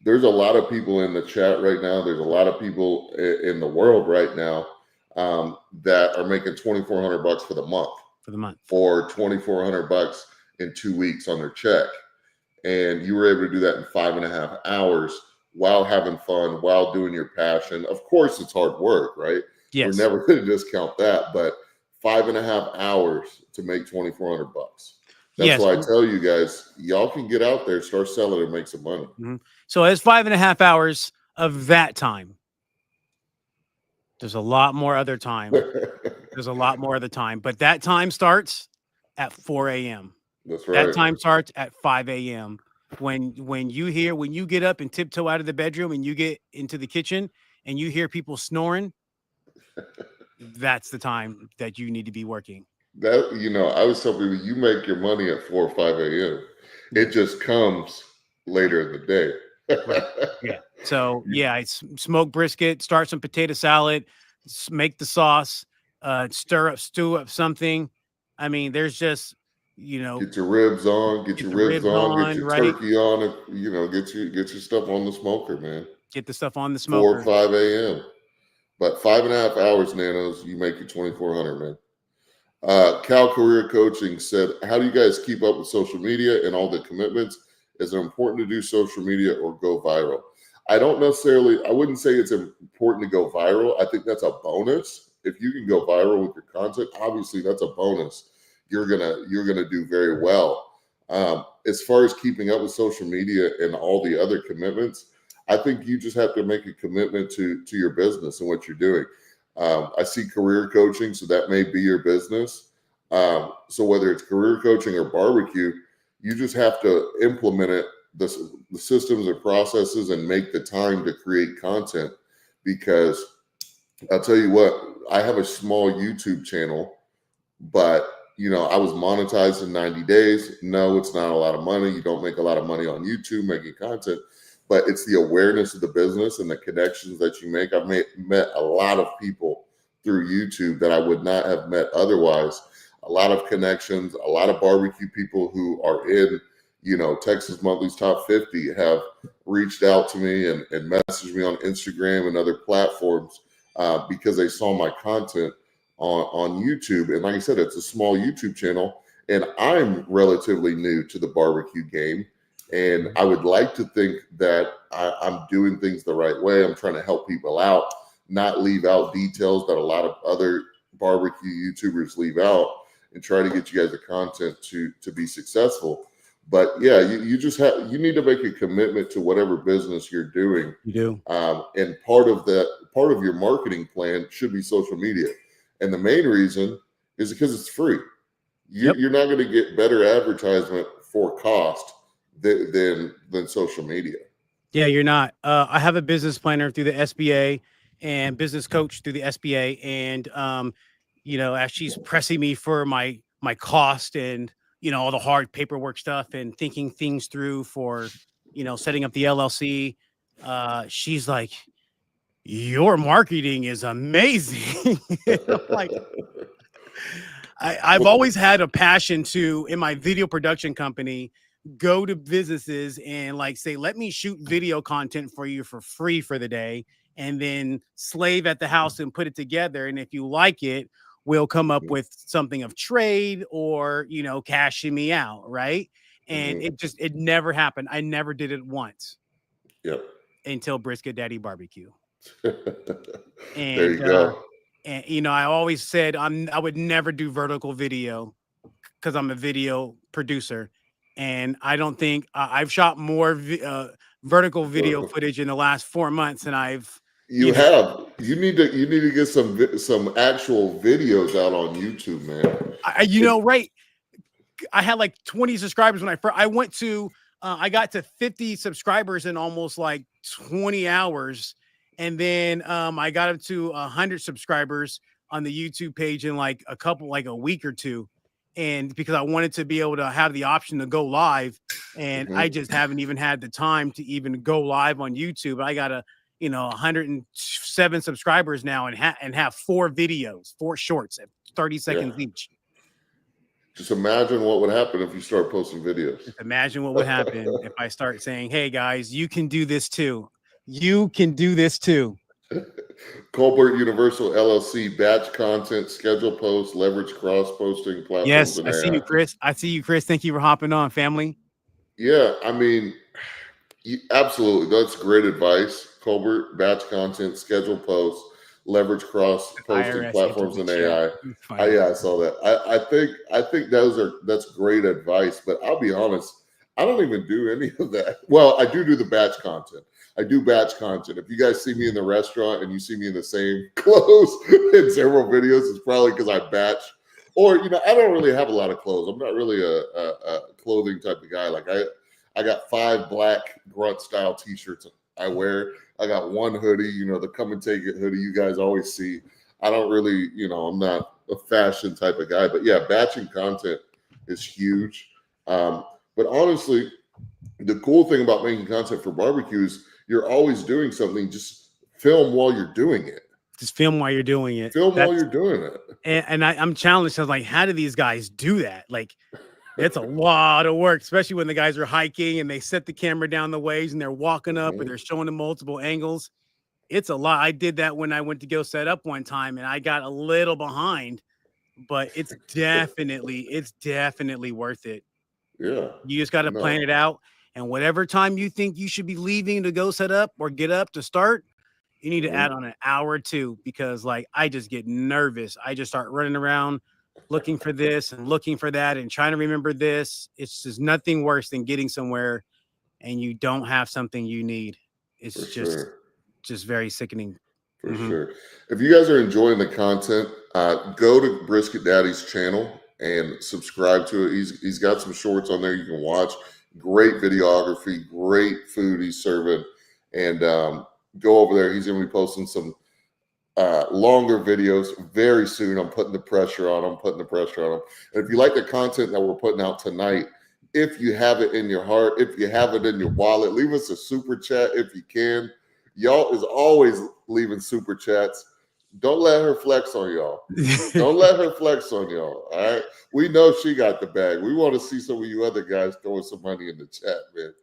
There's a lot of people in the chat right now. There's a lot of people in the world right now that are making $2,400 for the month. Or $2,400 in 2 weeks on their check. And you were able to do that in 5.5 hours while having fun, while doing your passion. Of course, it's hard work, right? Yes. We're never going to discount that, but 5.5 hours to make $2,400. That's why I tell you guys, y'all can get out there, start selling and make some money. Mm-hmm. So it's 5.5 hours of that time. There's a lot more other time. There's a lot more other time, but that time starts at 4 a.m. That's right. That time starts at 5 a.m. When you get up and tiptoe out of the bedroom and you get into the kitchen and you hear people snoring, that's the time that you need to be working. That, I was telling people, you make your money at 4 or 5 a.m. It just comes later in the day. Right. Yeah. So I smoke brisket, start some potato salad, make the sauce, stew up something. I mean, there's just, get your ribs on, get your turkey on, get your stuff on the smoker, man. Get the stuff on the smoker. 4 or 5 a.m. But 5.5 hours, Nanos, you make your 2,400, man. Cal Career Coaching said, how do you guys keep up with social media and all the commitments? Is it important to do social media or go viral? I wouldn't say it's important to go viral. I think that's a bonus. If you can go viral with your content, obviously that's a bonus. You're gonna do very well. As far as keeping up with social media and all the other commitments, I think you just have to make a commitment to your business and what you're doing. I see career coaching, so that may be your business. So whether it's career coaching or barbecue, you just have to implement it, the systems and processes, and make the time to create content. Because I'll tell you what, I have a small YouTube channel, but I was monetized in 90 days. No, it's not a lot of money. You don't make a lot of money on YouTube making content, but it's the awareness of the business and the connections that you make. I've met a lot of people through YouTube that I would not have met otherwise. A lot of connections, a lot of barbecue people who are in, Texas Monthly's top 50 have reached out to me and messaged me on Instagram and other platforms because they saw my content on YouTube. And like I said, it's a small YouTube channel, and I'm relatively new to the barbecue game. And I would like to think that I'm doing things the right way. I'm trying to help people out, not leave out details that a lot of other barbecue YouTubers leave out, and try to get you guys the content to be successful. But yeah, you need to make a commitment to whatever business you're doing. You do. And part of your marketing plan should be social media. And the main reason is because it's free. You're not going to get better advertisement for cost than social media. Yeah, you're not. I have a business planner through the SBA and business coach through the SBA, and as she's pressing me for my cost and all the hard paperwork stuff and thinking things through for setting up the LLC, she's like, your marketing is amazing. I'm like, I've always had a passion to, in my video production company, go to businesses and say, let me shoot video content for you for free for the day. and then slave at the house and put it together. And if you like it, we'll come up with something of trade or, you know, cashing me out. Right. And it never happened. I never did it once. Yep. Until Brisket Daddy Barbecue. There you go. And you know, I always said I would never do vertical video because I'm a video producer, and I don't think I've shot more vertical video footage in the last 4 months than I've. You need to get some actual videos out on YouTube, man. You know, right? I had like 20 subscribers when I went to. I got to 50 subscribers in almost like 20 hours. And then I got up to 100 subscribers on the YouTube page in like a week or two. And because I wanted to be able to have the option to go live. And I just haven't even had the time to even go live on YouTube. I got 107 subscribers now and have 4 videos, 4 shorts at 30 seconds each. Just imagine what would happen if you start posting videos. Just imagine what would happen if I start saying, hey, guys, you can do this too. You can do this too. Colbert Universal LLC, batch content, schedule posts, leverage cross-posting platforms. Yes, I see you, Chris. Thank you for hopping on, family. Yeah, I mean, absolutely. That's great advice. Colbert, batch content, schedule posts, leverage cross-posting platforms and AI. I saw that. I think that's great advice, but I'll be honest, I don't even do any of that. Well, I do the batch content. I do batch content. If you guys see me in the restaurant and you see me in the same clothes in several videos, it's probably because I batch. Or, I don't really have a lot of clothes. I'm not really a clothing type of guy. Like I got 5 black grunt style t-shirts I wear. I got 1 hoodie, the come and take it hoodie you guys always see. I don't really, I'm not a fashion type of guy, but yeah, batching content is huge. But honestly, the cool thing about making content for barbecues, you're always doing something. Just film while you're doing it. Just film while you're doing it. While you're doing it. And I'm challenged. I was like, how do these guys do that? Like, it's a lot of work, especially when the guys are hiking and they set the camera down the ways and they're walking up and they're showing them multiple angles. It's a lot. I did that when I went to go set up one time and I got a little behind, but it's definitely worth it. Yeah. You just got to plan it out. And whatever time you think you should be leaving to go set up or get up to start, you need to add on an hour or 2 because like I just get nervous. I just start running around looking for this and looking for that and trying to remember this. It's just nothing worse than getting somewhere and you don't have something you need. It's just very sickening. For sure. If you guys are enjoying the content, go to Brisket Daddy's channel and subscribe to it. He's got some shorts on there you can watch. Great videography, great food he's serving. And go over there. He's going to be posting some longer videos very soon. I'm putting the pressure on him. And if you like the content that we're putting out tonight, if you have it in your heart, if you have it in your wallet, leave us a super chat if you can. Y'all is always leaving super chats. Don't let her flex on y'all. All right. We know she got the bag. We want to see some of you other guys throwing some money in the chat, man.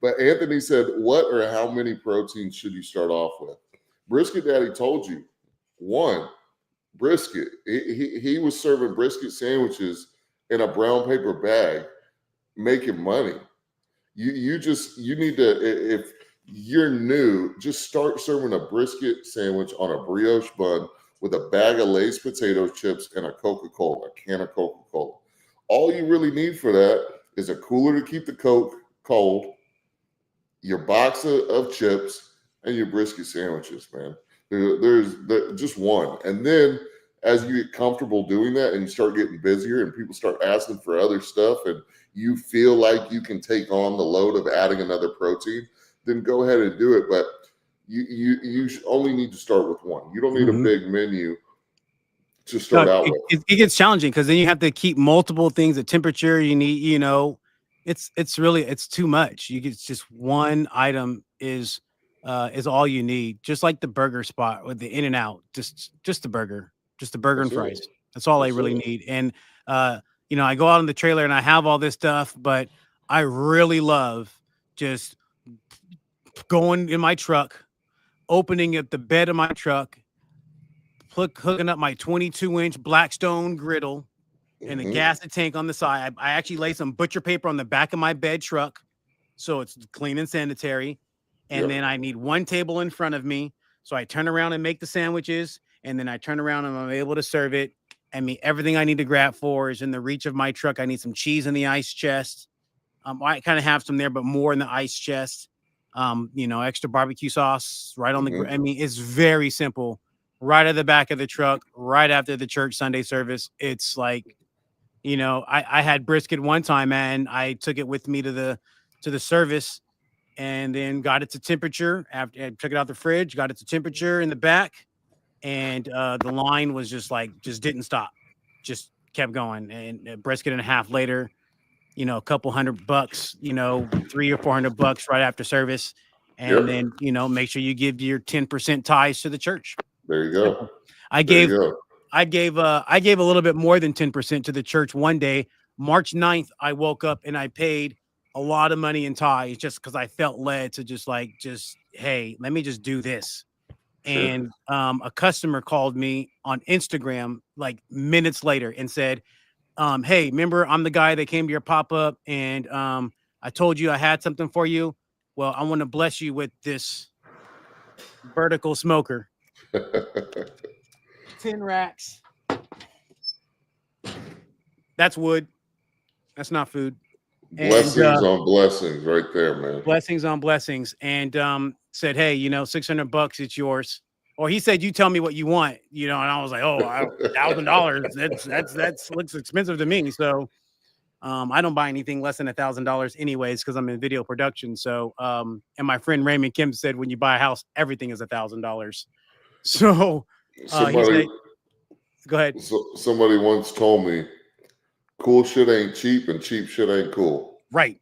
But Anthony said, what or how many proteins should you start off with? Brisket Daddy told you 1 brisket. He was serving brisket sandwiches in a brown paper bag, making money. You need to, if you're new, just start serving a brisket sandwich on a brioche bun with a bag of Lay's potato chips and a Coca-Cola, a can of Coca-Cola. All you really need for that is a cooler to keep the Coke cold, your box of chips, and your brisket sandwiches, man. There's just one. And then as you get comfortable doing that and you start getting busier and people start asking for other stuff and you feel like you can take on the load of adding another protein, then go ahead and do it. But you only need to start with 1. You don't need a big menu to start out with. It gets challenging because then you have to keep multiple things at temperature. You need, it's too much. It's just one item is all you need. Just like the burger spot with the In-N-Out, just the burger and fries. That's all I really need. And I go out on the trailer and I have all this stuff, but I really love just going in my truck, opening up the bed of my truck, hooking up my 22-inch Blackstone griddle and the gas tank on the side. I actually lay some butcher paper on the back of my bed truck, so it's clean and sanitary. And then I need one table in front of me. So I turn around and make the sandwiches, and then I turn around and I'm able to serve it. I mean, everything I need to grab for is in the reach of my truck. I need some cheese in the ice chest. I kind of have some there, but more in the ice chest. Extra barbecue sauce right on the. I mean, it's very simple. Right at the back of the truck, right after the church Sunday service. It's like, I had brisket one time, and I took it with me to the service, and then got it to temperature. After I took it out the fridge, got it to temperature in the back, and the line was just didn't stop, just kept going. And a brisket and a half later, a couple $100, $300 or $400 right after service, and then make sure you give your 10% tithes to the church. There you go. I gave a little bit more than 10% to the church one day. March 9th, I woke up and I paid a lot of money in tithes just because I felt led to hey, let me just do this. Sure. And a customer called me on Instagram like minutes later and said, hey, remember, I'm the guy that came to your pop-up, and I told you I had something for you. Well, I want to bless you with this vertical smoker. 10 racks. That's wood. That's not food. Blessings on blessings right there, man. Blessings on blessings. And said, hey, $600, it's yours. Or he said, you tell me what you want, and I was like, oh, $1,000. That's looks expensive to me. So I don't buy anything less than $1,000 anyways, because I'm in video production. So and my friend Raymond Kim said, when you buy a house, everything is $1,000. So he said, go ahead. Somebody once told me, cool shit ain't cheap and cheap shit ain't cool. Right.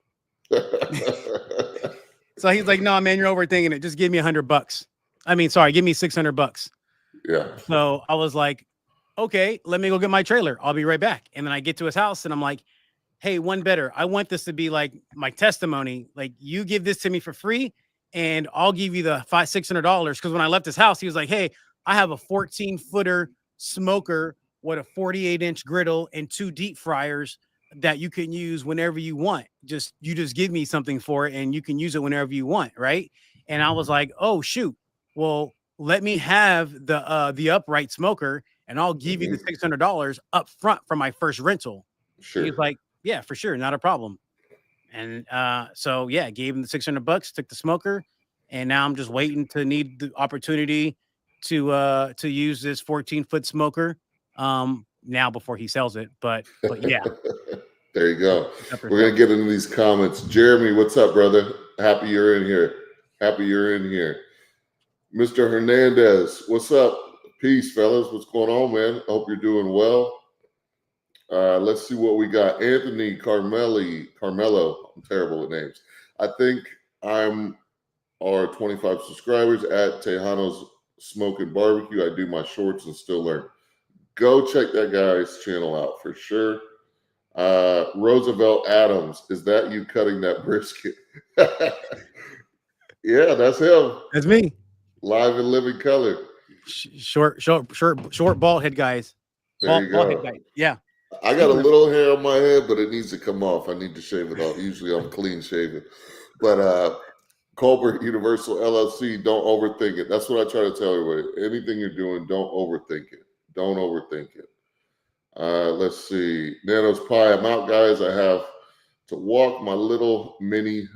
So he's like, no, man, you're overthinking it. Just give me $100. I mean, sorry, give me $600. Yeah. So I was like, okay, let me go get my trailer. I'll be right back. And then I get to his house and I'm like, hey, one better. I want this to be like my testimony. Like, you give this to me for free and I'll give you the $600. Because when I left his house, he was like, hey, I have a 14-footer smoker with a 48-inch griddle and 2 deep fryers that you can use whenever you want. You just give me something for it and you can use it whenever you want, right? And I was like, oh shoot, well, let me have the upright smoker and I'll give you the $600 up front for my first rental. Sure. He was like, yeah, for sure, not a problem. And so yeah, gave him the $600, took the smoker, and now I'm just waiting to need the opportunity to use this 14-foot smoker now before he sells it. But yeah. There you go. We're gonna get into these comments. Jeremy, what's up, brother? Happy you're in here. Mr. Hernandez, what's up? Peace, fellas. What's going on, man? Hope you're doing well. Let's see what we got. Anthony Carmelo. I'm terrible at names. I think I'm our 25 subscribers at Tejano's Smoking Barbecue. I do my shorts and still learn. Go check that guy's channel out for sure. Roosevelt Adams, is that you cutting that brisket? Yeah, that's him. That's me. Live in living color. Short bald head guys. There you go. Bald head guy. Yeah. I got a little hair on my head, but it needs to come off. I need to shave it off. Usually I'm clean shaven. But Colbert Universal LLC, don't overthink it. That's what I try to tell everybody. Anything you're doing, don't overthink it. Don't overthink it. Let's see. Nano's Pie, I'm out, guys. I have to walk my little mini,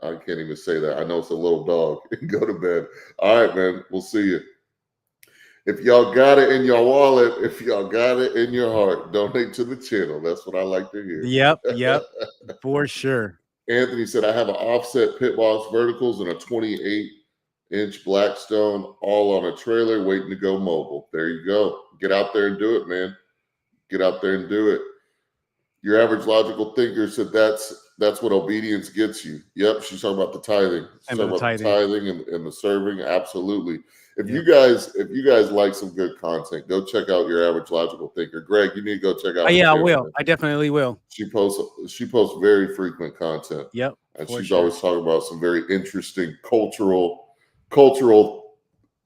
I can't even say that. I know it's a little dog, and go to bed. All right, man. We'll see you. If y'all got it in your wallet, if y'all got it in your heart, donate to the channel. That's what I like to hear. Yep. For sure. Anthony said, I have an offset Pit Boss verticals and a 28-inch Blackstone, all on a trailer waiting to go mobile. There you go. Get out there and do it, man. Get out there and do it. Your average logical thinker said that's what obedience gets you. Yep, she's talking about the tithing. She's talking about the tithing and the serving. Absolutely. If you guys like some good content, go check out Your Average Logical Thinker. Greg, you need to go check out. Yeah, I will. I definitely will. She posts very frequent content. Yep. And she's always talking about some very interesting cultural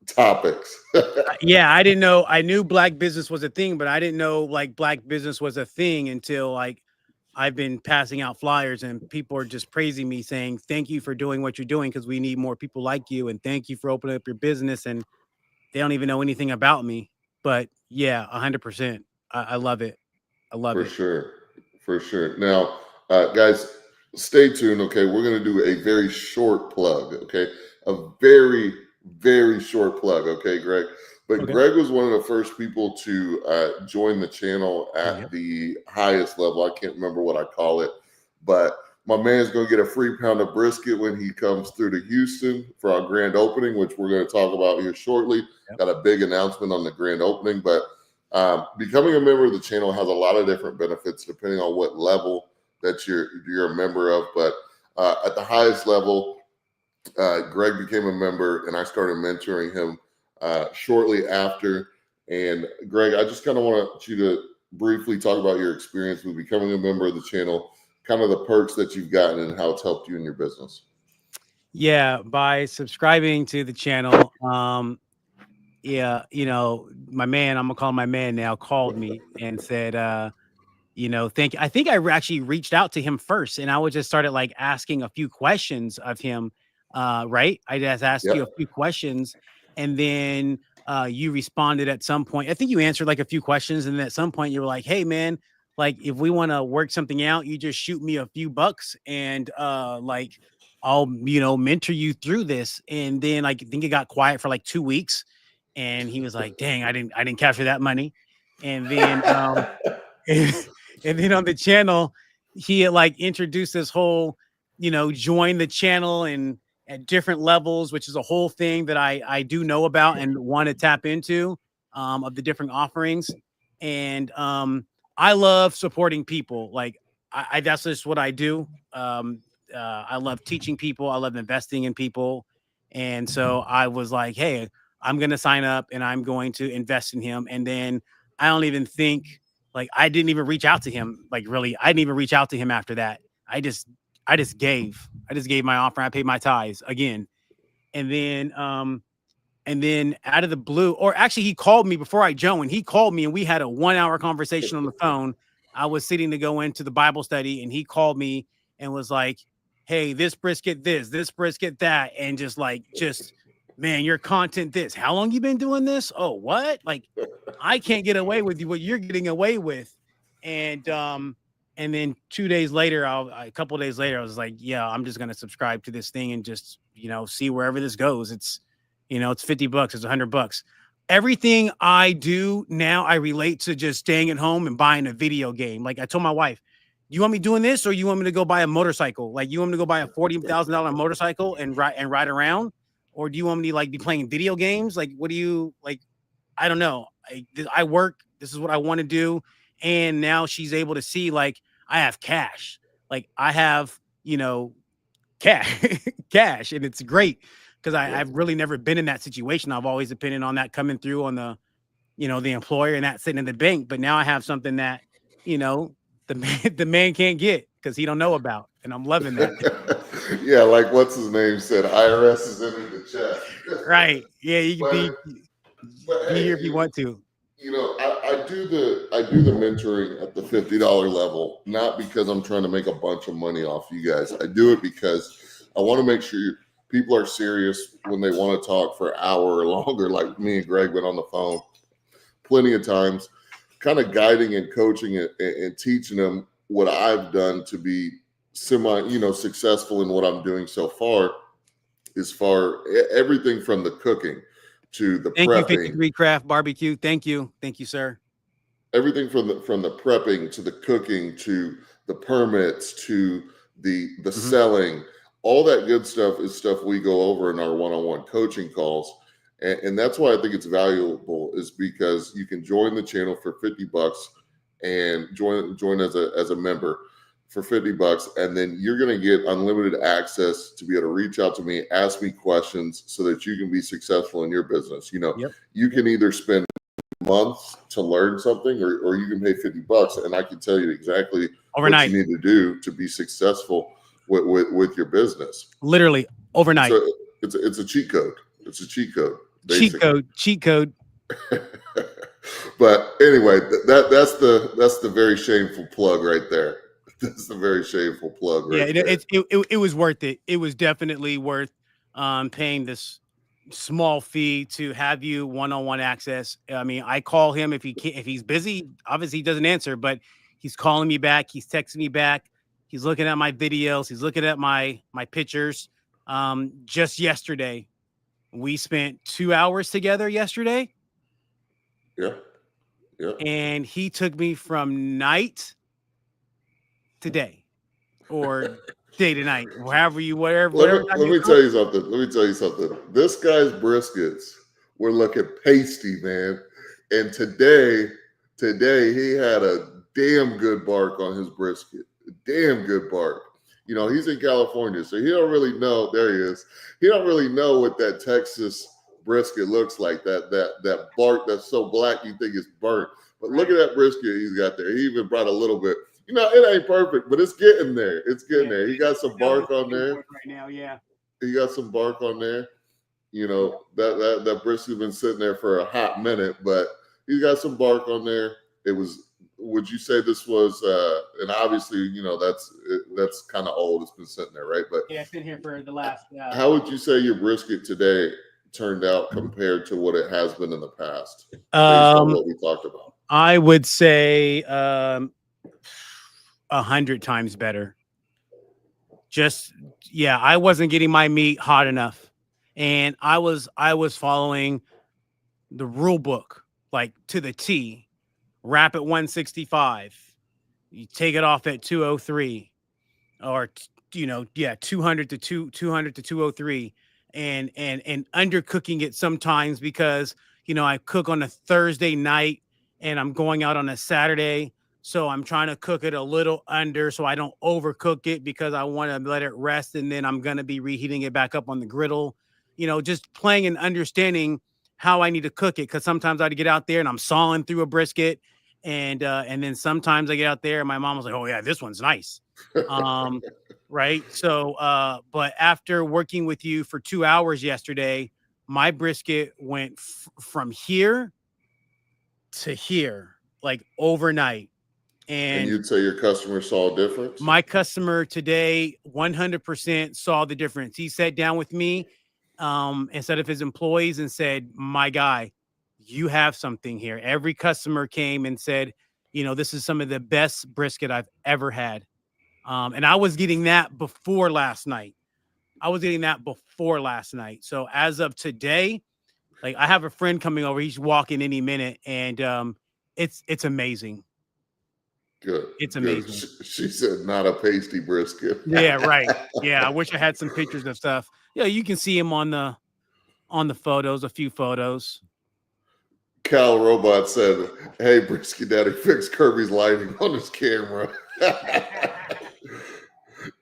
topics. Yeah, I didn't know. I knew black business was a thing, but I didn't know like black business was a thing until like I've been passing out flyers and people are just praising me saying, thank you for doing what you're doing because we need more people like you. And thank you for opening up your business. And they don't even know anything about me. But yeah, 100%. I love it. I love For it. sure. For sure. Now, guys, stay tuned. Okay. We're going to do a very short plug. Okay. A very, very short plug. Okay, Greg. But Okay. Greg was one of the first people to join the channel Yep. at the highest level. I can't remember what I call it, but my man's going to get a free pound of brisket when he comes through to Houston for our grand opening, which we're going to talk about here shortly. Yep. Got a big announcement on the grand opening, but becoming a member of the channel has a lot of different benefits depending on what level that you're a member of. But at the highest level, Greg became a member, and I started mentoring him shortly after. And Greg, I just kind of want you to briefly talk about your experience with becoming a member of the channel, kind of the perks that you've gotten and how it's helped you in your business. Yeah, by subscribing to the channel, yeah, you know, my man, I'm gonna call him my man now, called me and said, you know, thank you. I think actually reached out to him first and I would just started like asking a few questions of him. Right. I just asked you a Yep. few questions and then you responded at some point. I think you answered like a few questions. And then at some point you were like, hey man, like if we want to work something out, you just shoot me a few bucks and like I'll, you know, mentor you through this. And then like I think it got quiet for like 2 weeks. And he was like, dang, I didn't capture that money. And then and, and then on the channel, he had like introduced this whole, you know, join the channel and at different levels, which is a whole thing that I do know about and want to tap into of the different offerings. And I love supporting people. Like I that's just what I do. I love teaching people. I love investing in people. And so I was like, hey, I'm going to sign up and I'm going to invest in him. And then I don't even think like I didn't even reach out to him. Like really, I didn't even reach out to him after that. I just gave. I just gave my offer. I paid my tithes again. And then out of the blue, or actually he called me before I joined. He called me and we had a 1 hour conversation on the phone. I was sitting to go into the Bible study and he called me and was like, hey, this brisket, this brisket, that. And just like, man, your content, this, how long you been doing this? Oh, what? Like, I can't get away with you what you're getting away with. And then 2 days later, a couple of days later, I was like, yeah, I'm just gonna subscribe to this thing and just, you know, see wherever this goes. It's, you know, it's $50, it's $100. Everything I do now, I relate to just staying at home and buying a video game. Like I told my wife, you want me doing this or you want me to go buy a motorcycle? Like you want me to go buy a $40,000 motorcycle and ride around? Or do you want me to like be playing video games? Like, what do you like? I don't know. I work. This is what I want to do. And now she's able to see like I have cash. Like I have, you know, cash, cash, and it's great because I've really never been in that situation. I've always depended on that coming through on the, you know, the employer and that sitting in the bank. But now I have something that, you know, the man can't get because he don't know about, and I'm loving that. Yeah, like what's his name said, IRS is entered the check. Right? Yeah, you can but but be hey, here if you want to. I do the mentoring at the $50 level, not because I'm trying to make a bunch of money off you guys. I do it because I want to make sure people are serious when they want to talk for an hour or longer, like me and Greg went on the phone plenty of times, kind of guiding and coaching and teaching them what I've done to be successful in what I'm doing so far, everything from the cooking to the Thank you, 50 prepping, Degree Craft Barbecue. Thank you, sir. everything from the prepping to the cooking to the permits to the selling. All that good stuff is stuff we go over in our one-on-one coaching calls. And that's why I think it's valuable, is because you can join the channel for $50 and join as a member for $50, and then you're going to get unlimited access to be able to reach out to me, ask me questions so that you can be successful in your business. You can either spend months to learn something or you can pay $50 and I can tell you exactly Overnight. what you need to do to be successful with your business. Literally overnight. So it's a cheat code. It's a cheat code. basically. Cheat code. But anyway, that's the very shameful plug right there. That's the very shameful plug Yeah, right there. it was worth it. It was definitely worth paying this small fee to have you one-on-one access. I mean, I call him if he's busy. Obviously, he doesn't answer, but he's calling me back. He's texting me back. He's looking at my videos. He's looking at my pictures. Just yesterday, we spent 2 hours together yesterday. Yeah. Yeah. And he took me from night to day or day to night, whatever Let time you me come. tell you something. Let me tell you something. This guy's briskets were looking pasty, man. And today he had a damn good bark on his brisket. A damn good bark. You know, he's in California, so he don't really know. There he is. He don't really know what that Texas brisket looks like. That bark that's so black you think it's burnt. But look at that brisket he's got there. He even brought a little bit. You know, it ain't perfect, but it's getting there. It's getting there. He got some bark on there right now. Yeah, he got some bark on there. You know, that brisket's been sitting there for a hot minute, but he's got some bark on there. It was. Would you say this was? And obviously, you know, that's kind of old. It's been sitting there, right? But yeah, it's been here for the last. How would you say your brisket today turned out compared to what it has been in the past, based on what we talked about? I would say 100 times better. Just I wasn't getting my meat hot enough, and I was following the rule book like to the T. Wrap at 165. You take it off at 203, or 200 to 203, and undercooking it sometimes because I cook on a Thursday night and I'm going out on a Saturday. So I'm trying to cook it a little under so I don't overcook it because I want to let it rest. And then I'm going to be reheating it back up on the griddle, just playing and understanding how I need to cook it. Cause sometimes I'd get out there and I'm sawing through a brisket. And then sometimes I get out there and my mom was like, oh yeah, this one's nice. Right. So, but after working with you for 2 hours yesterday, my brisket went from here to here, like overnight. And you'd say your customer saw a difference? My customer today 100% saw the difference. He sat down with me instead of his employees and said, my guy, you have something here. Every customer came and said, this is some of the best brisket I've ever had. And I was getting that before last night. So as of today, like I have a friend coming over. He's walking any minute, and it's amazing. Good. It's Good. amazing. She said not a pasty brisket. Yeah, right. Yeah, I wish I had some pictures of stuff. Yeah, you can see him on the photos, a few photos. Cal Robot said, "Hey, Brisket Daddy, fix Kirby's lighting on his camera."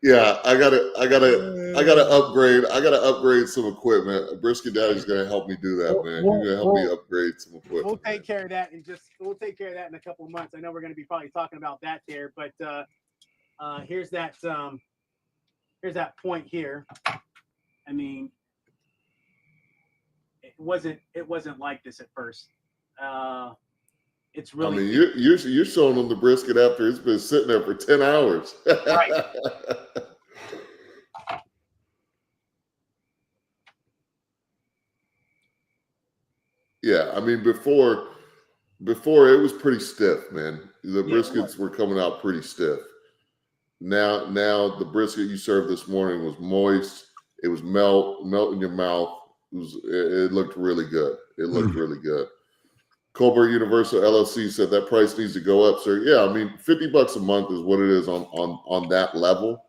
Yeah, I gotta upgrade. I gotta upgrade some equipment. Brisket Daddy's gonna help me do that, man. He's gonna help me upgrade some equipment. We'll take care of that we'll take care of that in a couple of months. I know we're gonna be probably talking about that there, but here's that point here. I mean, it wasn't like this at first. It's really. I mean, you're showing them the brisket after it's been sitting there for 10 hours. Right. Yeah, I mean, before it was pretty stiff, man. The briskets were coming out pretty stiff. Now the brisket you served this morning was moist. It was melt in your mouth. It looked really good. It looked really good. Colbert Universal LLC said that price needs to go up, sir. Yeah, I mean, $50 a month is what it is on that level.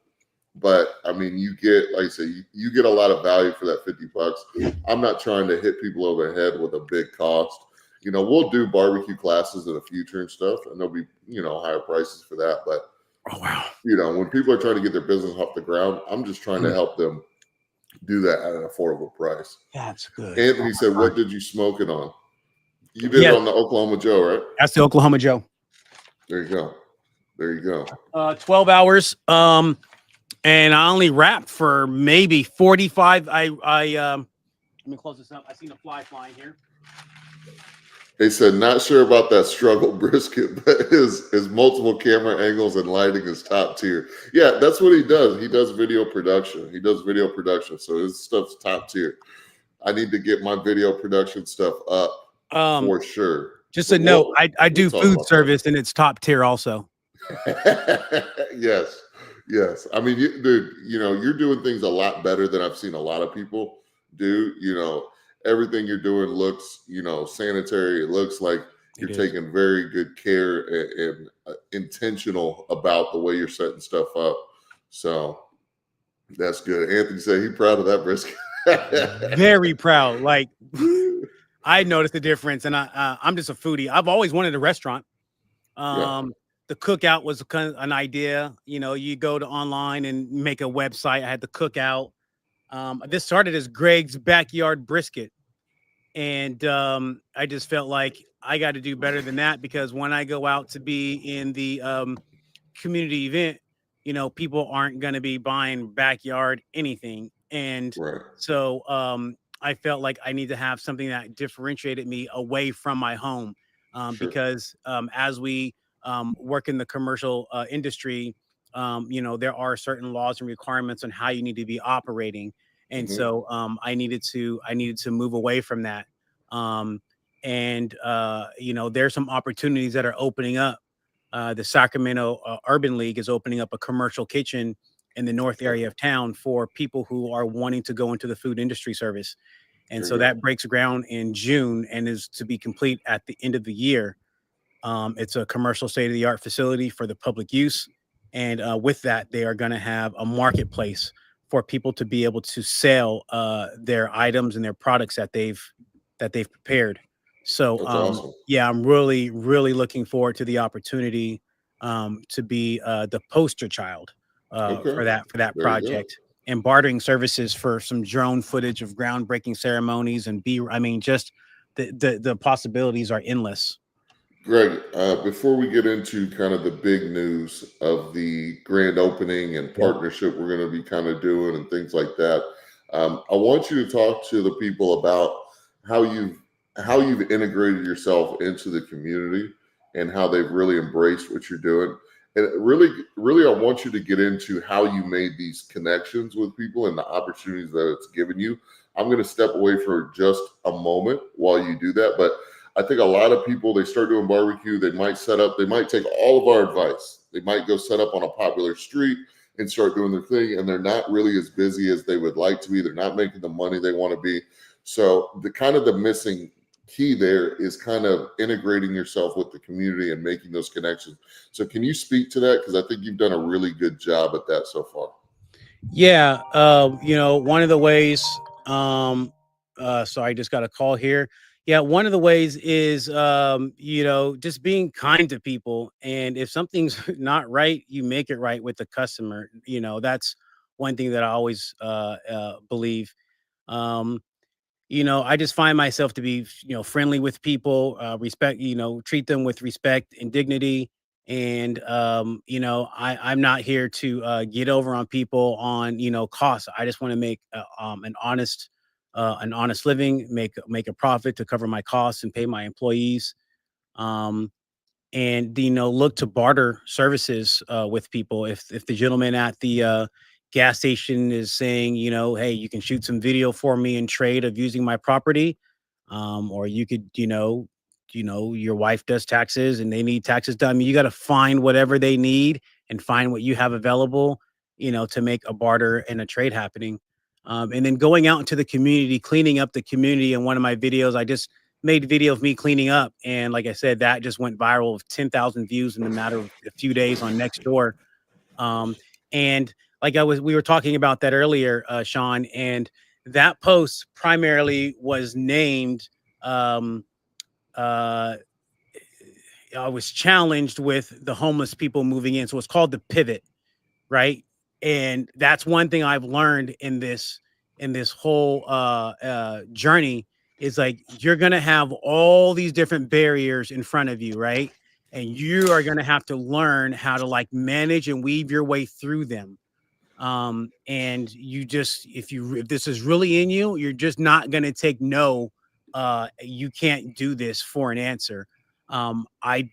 But I mean, you get, like I say, you get a lot of value for that $50. I'm not trying to hit people over the head with a big cost. We'll do barbecue classes in the future and stuff, and there'll be, higher prices for that. But oh wow, when people are trying to get their business off the ground, I'm just trying to help them do that at an affordable price. That's good. Anthony said, "What did you smoke it on?" You did it on the Oklahoma Joe, right? That's the Oklahoma Joe. There you go. 12 hours. And I only wrapped for maybe 45. I Let me close this up. I seen a fly flying here. They said, not sure about that struggle brisket, but his multiple camera angles and lighting is top tier. Yeah, that's what he does. He does video production. So his stuff's top tier. I need to get my video production stuff up for sure. Just But a note, I do talk food about service and it's top tier also. that. Yes. I mean, dude, you're doing things a lot better than I've seen a lot of people do. Everything you're doing looks, sanitary. It looks like you're taking very good care and intentional about the way you're setting stuff up. So that's good. Anthony said he's proud of that brisket. Very proud. Like I noticed the difference, and I'm just a foodie. I've always wanted a restaurant. The cookout was kind of an idea. You go to online and make a website. I had the cookout. This started as Greg's Backyard Brisket. And I just felt like I got to do better than that, because when I go out to be in the community event, people aren't going to be buying backyard anything. And so I felt like I need to have something that differentiated me away from my home, because as we work in the commercial industry, there are certain laws and requirements on how you need to be operating. And so I needed to move away from that. There's some opportunities that are opening up. The Sacramento Urban League is opening up a commercial kitchen in the north area of town for people who are wanting to go into the food industry service. And so that breaks ground in June and is to be complete at the end of the year. It's a commercial state-of-the-art facility for the public use. And with that, they are going to have a marketplace for people to be able to sell their items and their products that they've prepared. So awesome. Yeah, I'm really, really looking forward to the opportunity to be the poster child for that project, and bartering services for some drone footage of groundbreaking ceremonies and just the possibilities are endless. Greg, before we get into kind of the big news of the grand opening and partnership we're going to be kind of doing and things like that, I want you to talk to the people about how you've integrated yourself into the community and how they've really embraced what you're doing. And really, I want you to get into how you made these connections with people and the opportunities that it's given you. I'm going to step away for just a moment while you do that, but I think a lot of people, they start doing barbecue, they might take all of our advice. They might go set up on a popular street and start doing their thing, and they're not really as busy as they would like to be. They're not making the money they want to be. So the missing key there is kind of integrating yourself with the community and making those connections. So can you speak to that? Because I think you've done a really good job at that so far. Yeah. One of the ways, sorry, I just got a call here. Yeah, one of the ways is, just being kind to people. And if something's not right, you make it right with the customer. That's one thing that I always believe. I just find myself to be, friendly with people, treat them with respect and dignity. And, I'm not here to get over on people on, costs. I just want to make an honest living, make a profit to cover my costs and pay my employees. And look to barter services with people. If the gentleman at the gas station is saying, hey, you can shoot some video for me in trade of using my property, or you could, your wife does taxes and they need taxes done. I mean, you got to find whatever they need and find what you have available, to make a barter and a trade happening. And then going out into the community, cleaning up the community. In one of my videos, I just made a video of me cleaning up. And like I said, that just went viral with 10,000 views in a matter of a few days on Nextdoor. And like we were talking about that earlier, Sean, and that post primarily was named, I was challenged with the homeless people moving in. So it's called the pivot, right? And that's one thing I've learned in this whole journey is like, you're going to have all these different barriers in front of you, right? And you are going to have to learn how to like manage and weave your way through them. And you just, if this is really in you, you're just not going to take no. You can't do this for an answer. I,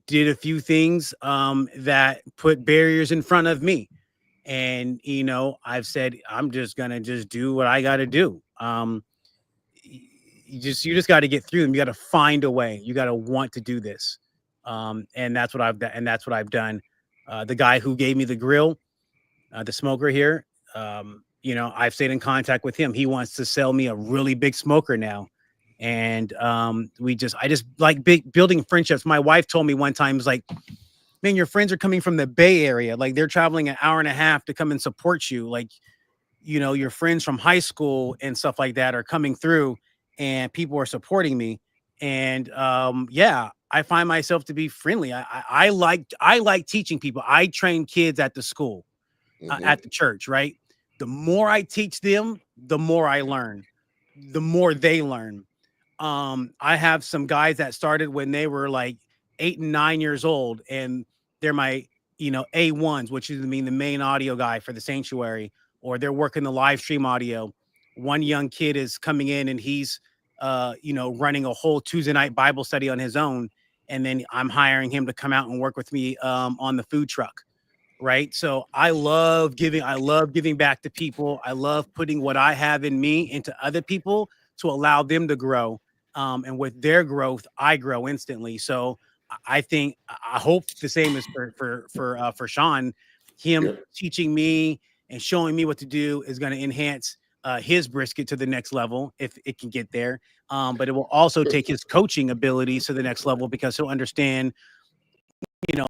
did a few things that put barriers in front of me. And, I've said, I'm just going to just do what I got to do. You just got to get through them. You got to find a way. You got to want to do this. And that's what I've done. And that's what I've done. The guy who gave me the grill, the smoker here, I've stayed in contact with him. He wants to sell me a really big smoker now. And I just like building friendships. My wife told me one time, was like, man, your friends are coming from the Bay Area. Like they're traveling an hour and a half to come and support you. Like, your friends from high school and stuff like that are coming through and people are supporting me. And I find myself to be friendly. I like teaching people. I train kids at the school, at the church, right? The more I teach them, the more I learn, the more they learn. I have some guys that started when they were like 8 and 9 years old, and they're my, A1s, which is the main audio guy for the sanctuary, or they're working the live stream audio. One young kid is coming in and he's, running a whole Tuesday night Bible study on his own. And then I'm hiring him to come out and work with me on the food truck. Right. So I love giving back to people. I love putting what I have in me into other people to allow them to grow. And with their growth, I grow instantly. So I hope the same is for Sean. Him teaching me and showing me what to do is going to enhance his brisket to the next level if it can get there. But it will also take his coaching abilities to the next level because he'll understand,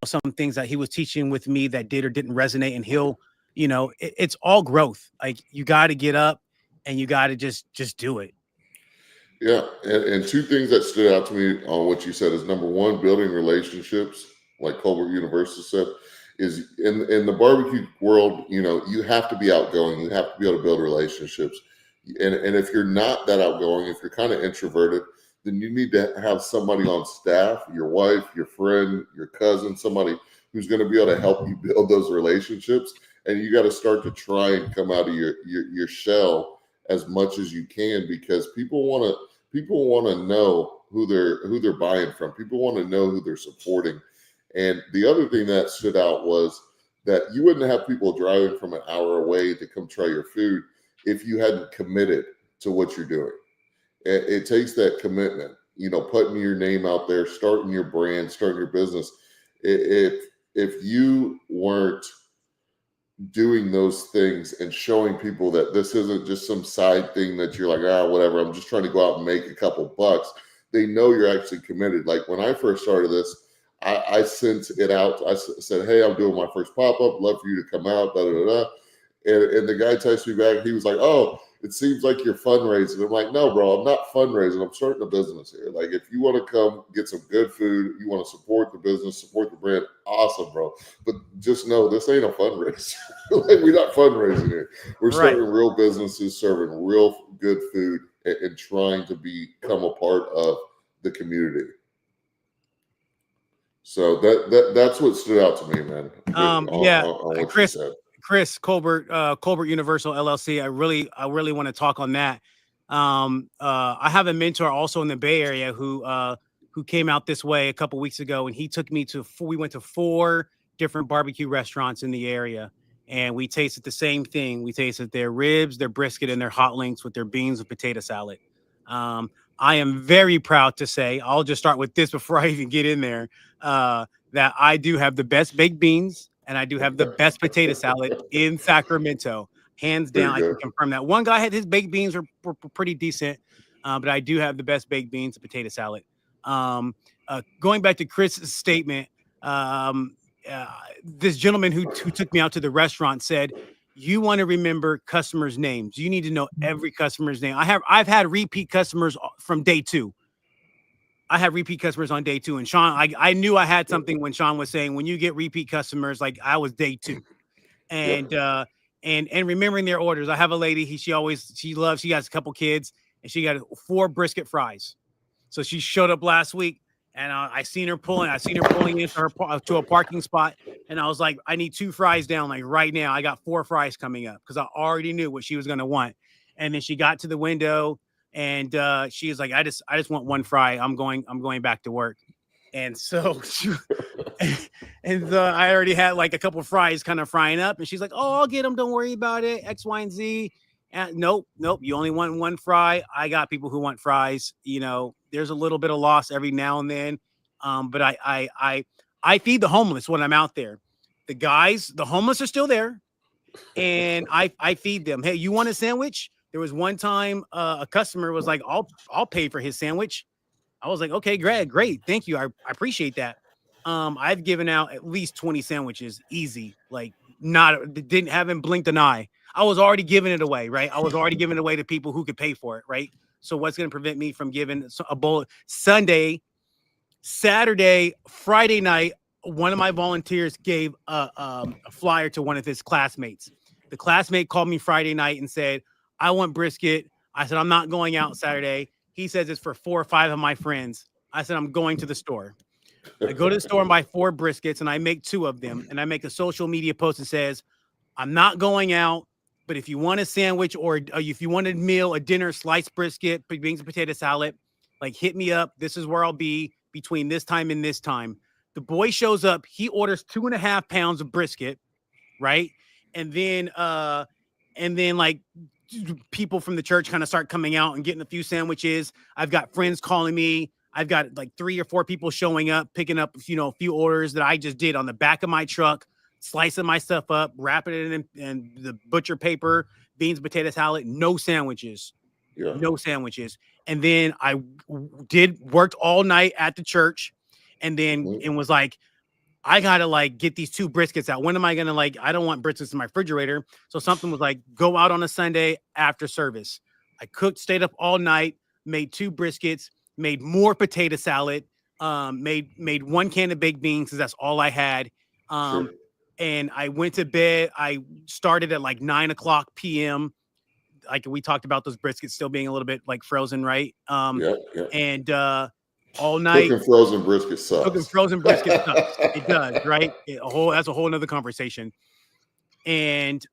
some things that he was teaching with me that did or didn't resonate. And he'll, it's all growth. Like you got to get up and you got to just do it. Yeah. And two things that stood out to me on what you said is number one, building relationships, like Colbert University said, is in the barbecue world, you have to be outgoing. You have to be able to build relationships. And if you're not that outgoing, if you're kind of introverted, then you need to have somebody on staff, your wife, your friend, your cousin, somebody who's going to be able to help you build those relationships. And you got to start to try and come out of your shell as much as you can, because people want to know who they're buying from. People want to know who they're supporting. And the other thing that stood out was that you wouldn't have people driving from an hour away to come try your food if you hadn't committed to what you're doing. It takes that commitment, putting your name out there, starting your brand, starting your business. If you weren't doing those things and showing people that this isn't just some side thing that you're like, whatever, I'm just trying to go out and make a couple bucks, they know you're actually committed. Like when I first started this, I sent it out. I said, hey, I'm doing my first pop-up. Love for you to come out, da, da, da, da. And the guy texted me back. He was like, oh, it seems like you're fundraising. I'm like, no, bro, I'm not fundraising. I'm starting a business here. Like, if you want to come get some good food, you want to support the business, support the brand, awesome, bro. But just know this ain't a fundraiser. Like, we're not fundraising here. We're starting real businesses, serving real good food, and trying to become a part of the community. So that's what stood out to me, man. On what Chris, you said. Chris Colbert, Colbert Universal LLC. I really want to talk on that. I have a mentor also in the Bay Area who came out this way a couple weeks ago, and he took me we went to 4 different barbecue restaurants in the area, and we tasted the same thing. We tasted their ribs, their brisket, and their hot links with their beans and potato salad. I am very proud to say, I'll just start with this before I even get in there, that I do have the best baked beans and I do have the best potato salad in Sacramento. Hands down, I can confirm that. One guy had his baked beans were pretty decent, but I do have the best baked beans and potato salad. Going back to Chris's statement, this gentleman who took me out to the restaurant said, you want to remember customers' names. You need to know every customer's name. I've had repeat customers from day 2. I have repeat customers on day 2. And Sean, I knew I had something when Sean was saying, when you get repeat customers, like I was day 2. And and remembering their orders. I have a lady, she has a couple kids, and she got 4 brisket fries. So she showed up last week, and I seen her pulling into to a parking spot, And I was like, I need 2 fries down, like right now. I got 4 fries coming up because I already knew what she was gonna want. And then she got to the window and she was like, I just want 1 fry. I'm going back to work. And so and I already had like a couple of fries kind of frying up, and she's like, "Oh, I'll get them. Don't worry about it. X, Y, and Z." And nope. You only want 1 fry. I got people who want fries. You know, there's a little bit of loss every now and then, but I feed the homeless when I'm out there. The homeless are still there, and I feed them. Hey, you want a sandwich? There was one time a customer was like, "I'll pay for his sandwich." I was like, "Okay, great, thank you. I appreciate that." I've given out at least 20 sandwiches, easy. Like, haven't blinked an eye. I was already giving it away, right? I was already giving it away to people who could pay for it, right? So what's going to prevent me from giving a bowl Sunday, Saturday, Friday night? One of my volunteers gave a flyer to one of his classmates. The classmate called me Friday night and said, "I want brisket." I said, "I'm not going out Saturday." He says it's for 4 or 5 of my friends. I said, "I'm going to the store." I go to the store and buy 4 briskets, and I make 2 of them. And I make a social media post that says, "I'm not going out, but if you want a sandwich or if you want a meal, a dinner, sliced brisket, beans and potato salad, like hit me up. This is where I'll be between this time and this time." The boy shows up. He orders 2.5 pounds of brisket, right? And then like people from the church kind of start coming out and getting a few sandwiches. I've got friends calling me. I've got like 3 or 4 people showing up, picking up, a few orders that I just did on the back of my truck, slicing my stuff up, wrapping it in the butcher paper, beans, potato salad, no sandwiches. Yeah. No sandwiches. And then I worked all night at the church and then it was like, I gotta like get these 2 briskets out. When am I gonna I don't want briskets in my refrigerator. So something was like, go out on a Sunday after service. I cooked, stayed up all night, made 2 briskets, made more potato salad, made 1 can of baked beans because that's all I had. Sure. And I went to bed. I started at like 9:00 p.m. Like we talked about those briskets still being a little bit like frozen, right? Yeah. And all night Cooking frozen brisket sucks. cooking frozen brisket sucks. It does, right? That's a whole nother conversation. And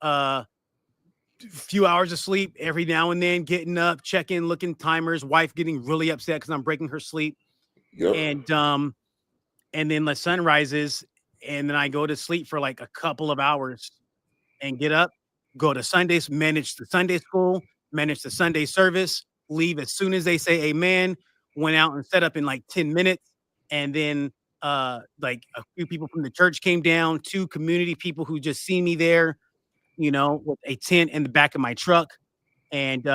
few hours of sleep every now and then, getting up, checking, looking timers, wife getting really upset because I'm breaking her sleep. Yep. And then the sun rises, and then I go to sleep for like a couple of hours and get up, go to Sundays, manage the Sunday school, manage the Sunday service, leave as soon as they say amen, went out and set up in like 10 minutes. And then like a few people from the church came down, 2 community people who just see me there, with a tent in the back of my truck. And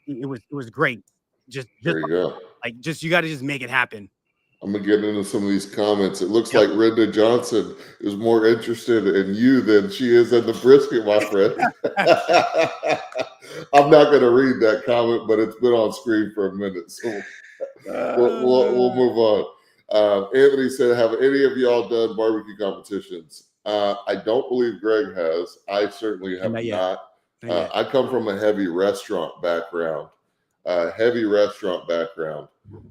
it was great. Just There you go. like you got to just make it happen. I'm gonna get into some of these comments. It looks like Renda Johnson is more interested in you than she is in the brisket, my friend. I'm not gonna read that comment, but it's been on screen for a minute, so we'll move on. Anthony said, "Have any of y'all done barbecue competitions?" I don't believe Greg has. I certainly have not. I come from a heavy restaurant background.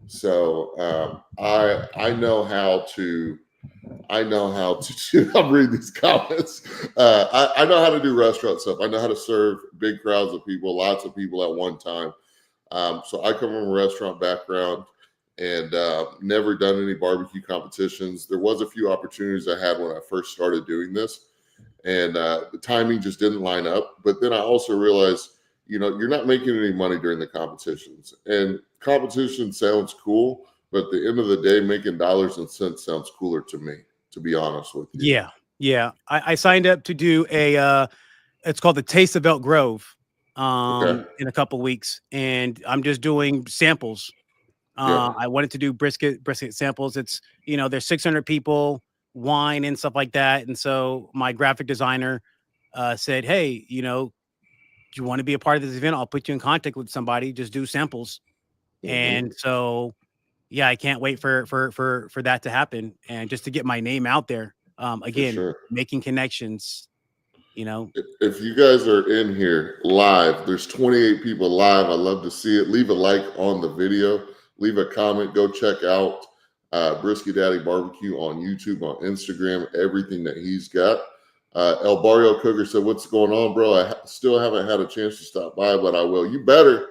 So I know how to do. I'm reading these comments. I know how to do restaurant stuff. I know how to serve big crowds of people, lots of people at one time. So I come from a restaurant background and never done any barbecue competitions. There was a few opportunities I had when I first started doing this, and the timing just didn't line up. But then I also realized, you're not making any money during the competitions, and competition sounds cool, but at the end of the day, making dollars and cents sounds cooler to me, to be honest with you. Yeah. I signed up to do it's called the Taste of Elk Grove in a couple weeks, and I'm just doing samples. I wanted to do brisket samples. It's, there's 600 people, wine and stuff like that. And so my graphic designer said, "Hey, do you want to be a part of this event? I'll put you in contact with somebody. Just do samples." And so, yeah, I can't wait for that to happen and just to get my name out there. Again, making connections. If you guys are in here live, there's 28 people live. I'd love to see it. Leave a like on the video. Leave a comment. Go check out Brisketdaddybbq on YouTube, on Instagram, everything that he's got. El Barrio Cooker said, "What's going on, bro? I still haven't had a chance to stop by, but I will. You better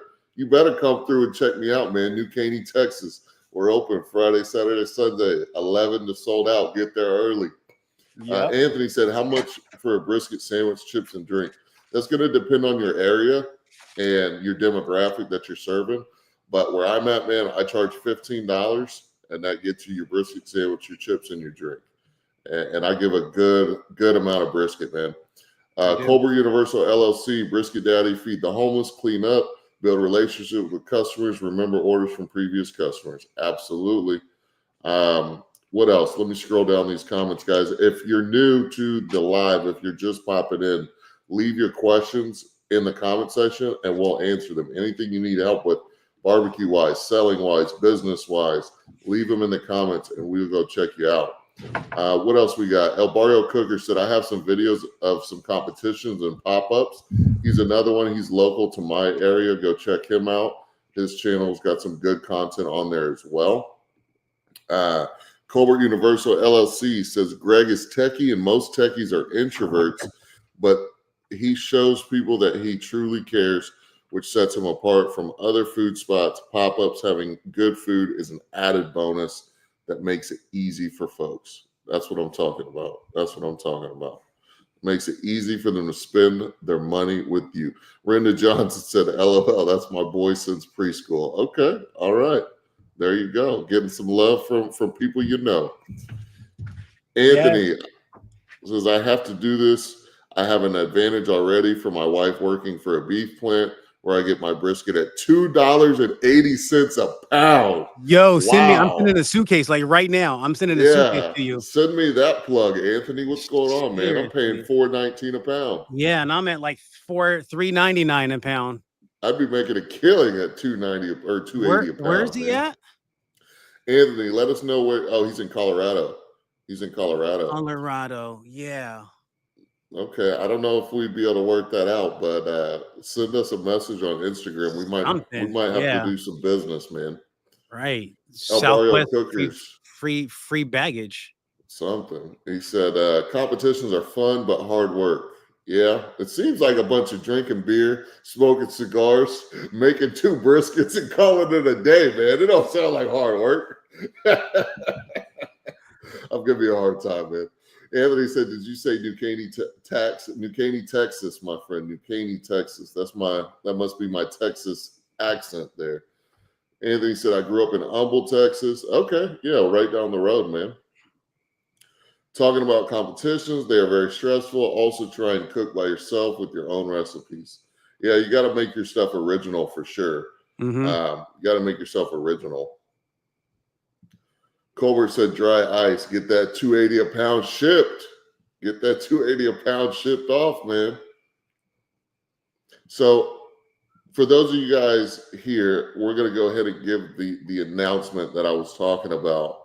come through and check me out, man. New Caney, Texas. We're open Friday, Saturday, Sunday, 11 to sold out. Get there early." Yep. Anthony said, "How much for a brisket sandwich, chips, and drink?" That's going to depend on your area and your demographic that you're serving. But where I'm at, man, I charge $15, and that gets you your brisket sandwich, your chips, and your drink. And I give a good amount of brisket, man. Colbert Universal LLC, Brisket Daddy, feed the homeless, clean up, build relationships with customers, remember orders from previous customers. Absolutely. What else? Let me scroll down these comments, guys. If you're new to the live, if you're just popping in, leave your questions in the comment section and we'll answer them. Anything you need help with, barbecue-wise, selling-wise, business-wise, leave them in the comments and we'll go check you out. What else we got? El Barrio Cooker said, "I have some videos of some competitions and pop-ups." He's another one. He's local to my area. Go check him out. His channel's got some good content on there as well. Colbert Universal LLC says, "Greg is techie and most techies are introverts, but he shows people that he truly cares, which sets him apart from other food spots. Pop-ups, having good food is an added bonus that makes it easy for folks." That's what I'm talking about. That's what I'm talking about. Makes it easy for them to spend their money with you. Brenda Johnson said, "LOL, that's my boy since preschool." Okay, all right. There you go. Getting some love from people you know. Anthony says, "I have to do this. I have an advantage already for my wife working for a beef plant where I get my brisket at $2.80 a pound." Yo, send me. I'm Wow. sending a suitcase like right now. I'm sending a suitcase to you. Send me that plug, Anthony. What's going on, man? I'm paying Seriously. $4.19 a pound. Yeah, and I'm at like $3.99 a pound. I'd be making a killing at $2.90 or $2.80 a pound. Where's he at? Anthony, let us know where. Oh, he's in Colorado. He's in Colorado. Colorado, yeah. Okay, I don't know if we'd be able to work that out, but send us a message on Instagram. We might have to do some business, man. Right. El Barrio Southwest Cookers. free baggage. Something. He said, "Competitions are fun, but hard work." Yeah, it seems like a bunch of drinking beer, smoking cigars, making 2 briskets and calling it a day, man. It don't sound like hard work. I'm giving you a hard time, man. Anthony said, "Did you say New Caney, Texas, my friend? New Caney, Texas. That must be my Texas accent there." Anthony said, "I grew up in Humble, Texas." Okay, yeah, right down the road, man. Talking about competitions, they are very stressful. Also try and cook by yourself with your own recipes. Yeah, you got to make your stuff original for sure. Mm-hmm. You got to make yourself original. Colbert said, "Dry ice. Get that $2.80 a pound shipped. Get that $2.80 a pound shipped off, man." So for those of you guys here, we're going to go ahead and give the announcement that I was talking about.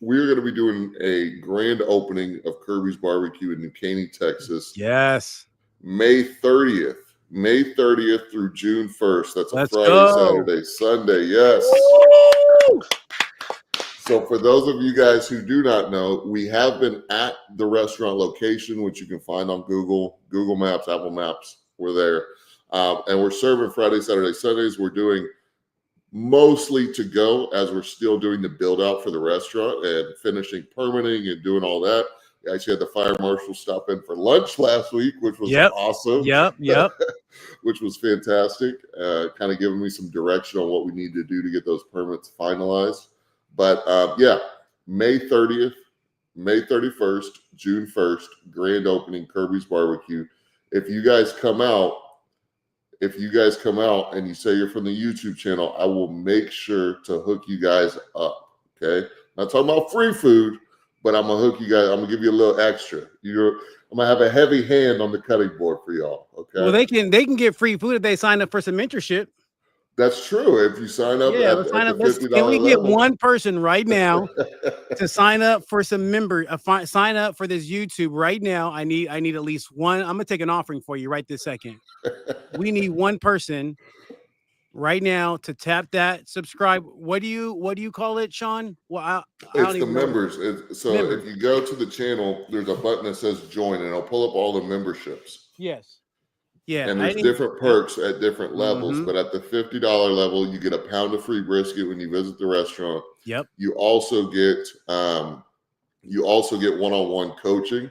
We're going to be doing a grand opening of Kirby's Barbecue in New Caney, Texas. Yes. May 30th. May 30th through June 1st. That's a Friday, Saturday, Sunday. Yes. Woo! So for those of you guys who do not know, we have been at the restaurant location, which you can find on Google Maps, Apple Maps. We're there. And we're serving Friday, Saturday, Sundays. We're doing mostly to go as we're still doing the build out for the restaurant and finishing permitting and doing all that. We actually had the fire marshal stop in for lunch last week, which was awesome. Yep. Which was fantastic. Kind of giving me some direction on what we need to do to get those permits finalized. But May 30th, May 31st, June 1st, grand opening, Kirby's Barbecue. If you guys come out and you say you're from the YouTube channel, I will make sure to hook you guys up. Okay. Not talking about free food, but I'm gonna hook you guys. I'm gonna give you a little extra. I'm gonna have a heavy hand on the cutting board for y'all. Okay. Well, they can get free food if they sign up for some mentorship. That's true. If you sign up at the $50 can we get level. one person right now to sign up for some sign up for this YouTube right now? I need at least one. I'm gonna take an offering for you right this second. We need one person right now to tap that subscribe. What do you call it, Sean? Well, I It's don't the even know. members. So Members. if you go to the channel, there's a button that says join, and it'll pull up all the memberships. Yes. Yeah. And I there's didn't. different Yep. perks at different levels. But at the $50 level, you get a pound of free brisket when you visit the restaurant. Yep. You also get one-on-one coaching,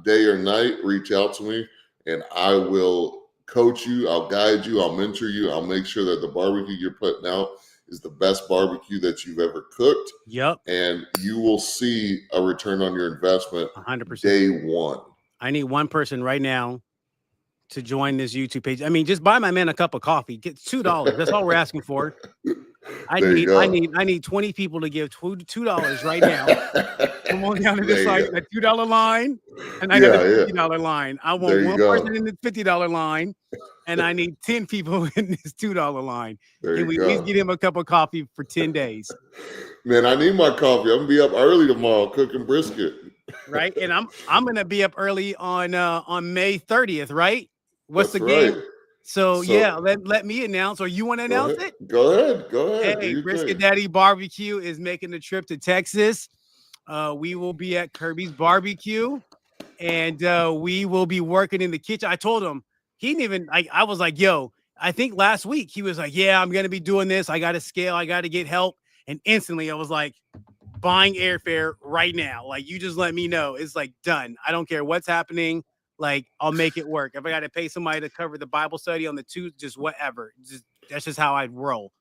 day or night. Reach out to me, and I will coach you. I'll guide you. I'll mentor you. I'll make sure that the barbecue you're putting out is the best barbecue that you've ever cooked. Yep. And you will see a return on your investment 100%. day one. I need one person right now to join this YouTube page. I mean, just buy my man a cup of coffee. Get $2. That's all we're asking for. I need 20 people to give $2 right now. Come on down to this like a $2 line, and I got a $50 line. I want one person in the $50 line, and I need 10 people in this $2 line. Can we at least get him a cup of coffee for 10 days? Man, I need my coffee. I'm gonna be up early tomorrow cooking brisket. Right, and I'm gonna be up early on May 30th. Right? What's That's the game? right. So yeah, let me announce, or you want to announce it? Go ahead. Hey, Brisketdaddybbq is making the trip to Texas. We will be at Kirby's barbecue, and we will be working in the kitchen. I told him he didn't even. I was like, yo, I think last week he was like, yeah, I'm gonna be doing this. I got to scale. I got to get help. And instantly, I was like, buying airfare right now. Like, you just let me know. It's like done. I don't care what's happening. Like, I'll make it work. If I got to pay somebody to cover the Bible study on the two, just whatever. That's just how I'd roll.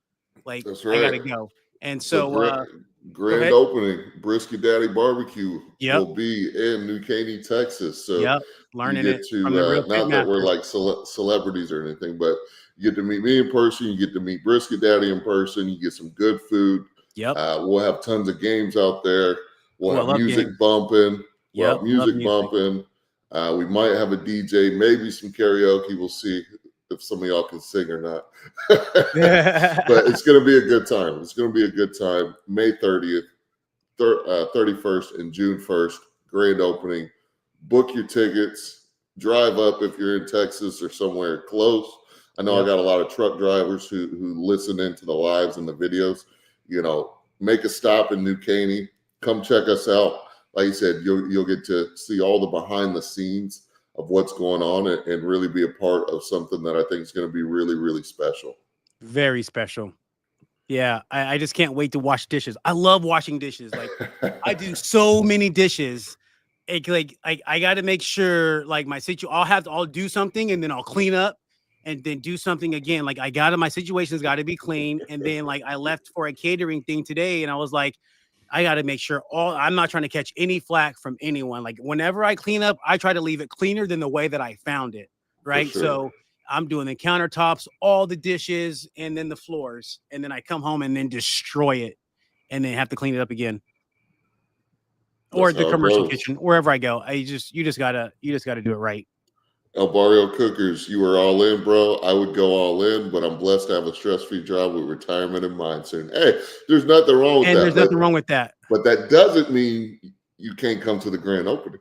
Like, that's right. I gotta go. And so, grand opening, Brisket Daddy Barbecue will be in New Caney, Texas. So learning you get to not that we're like celebrities or anything, but you get to meet me in person. You get to meet Brisket Daddy in person. You get some good food. Yep. We'll have tons of games out there. We'll have music bumping. We'll have music bumping. We might have a DJ, maybe some karaoke. We'll see if some of y'all can sing or not. But it's going to be a good time. It's going to be a good time. May 30th, 31st, and June 1st, grand opening. Book your tickets. Drive up if you're in Texas or somewhere close. I know I got a lot of truck drivers who listen into the lives and the videos. You know, make a stop in New Caney. Come check us out. Like you said, you'll get to see all the behind the scenes of what's going on and really be a part of something that I think is going to be really, really special. Very special. Yeah, I just can't wait to wash dishes. I love washing dishes. Like, I do so many dishes. I got to make sure, like, I'll do something and then I'll clean up and then do something again. Like, my situation's got to be clean. And then, like, I left for a catering thing today, and I was like, I got to make sure I'm not trying to catch any flack from anyone. Like, whenever I clean up, I try to leave it cleaner than the way that I found it. Right. Sure. So I'm doing the countertops, all the dishes, and then the floors. And then I come home and then destroy it and then have to clean it up again. Or the commercial kitchen, wherever I go. You just gotta do it right. El Barrio Cookers, you are all in, bro. I would go all in, but I'm blessed to have a stress-free job with retirement in mind soon. Hey, there's nothing wrong with that. There's nothing wrong with that. But that doesn't mean you can't come to the grand opening.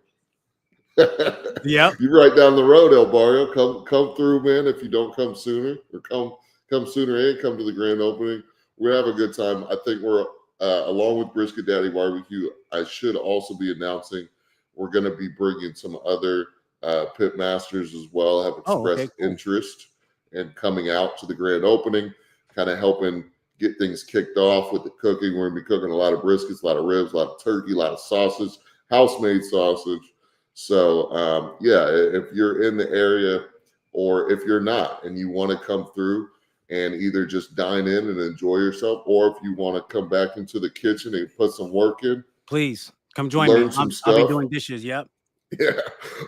Yeah. You're right down the road, El Barrio. Come through, man. If you don't come sooner, or come sooner and come to the grand opening, we'll have a good time. I think we're along with Brisket Daddy Barbecue. I should also be announcing we're going to be bringing some other pit masters as well. Have expressed interest in coming out to the grand opening, kind of helping get things kicked off with the cooking. We're going to be cooking a lot of briskets, a lot of ribs, a lot of turkey, a lot of sausage, house-made sausage. So, if you're in the area or if you're not and you want to come through and either just dine in and enjoy yourself, or if you want to come back into the kitchen and put some work in, please come join me. I'll be doing dishes. Yep. Yeah,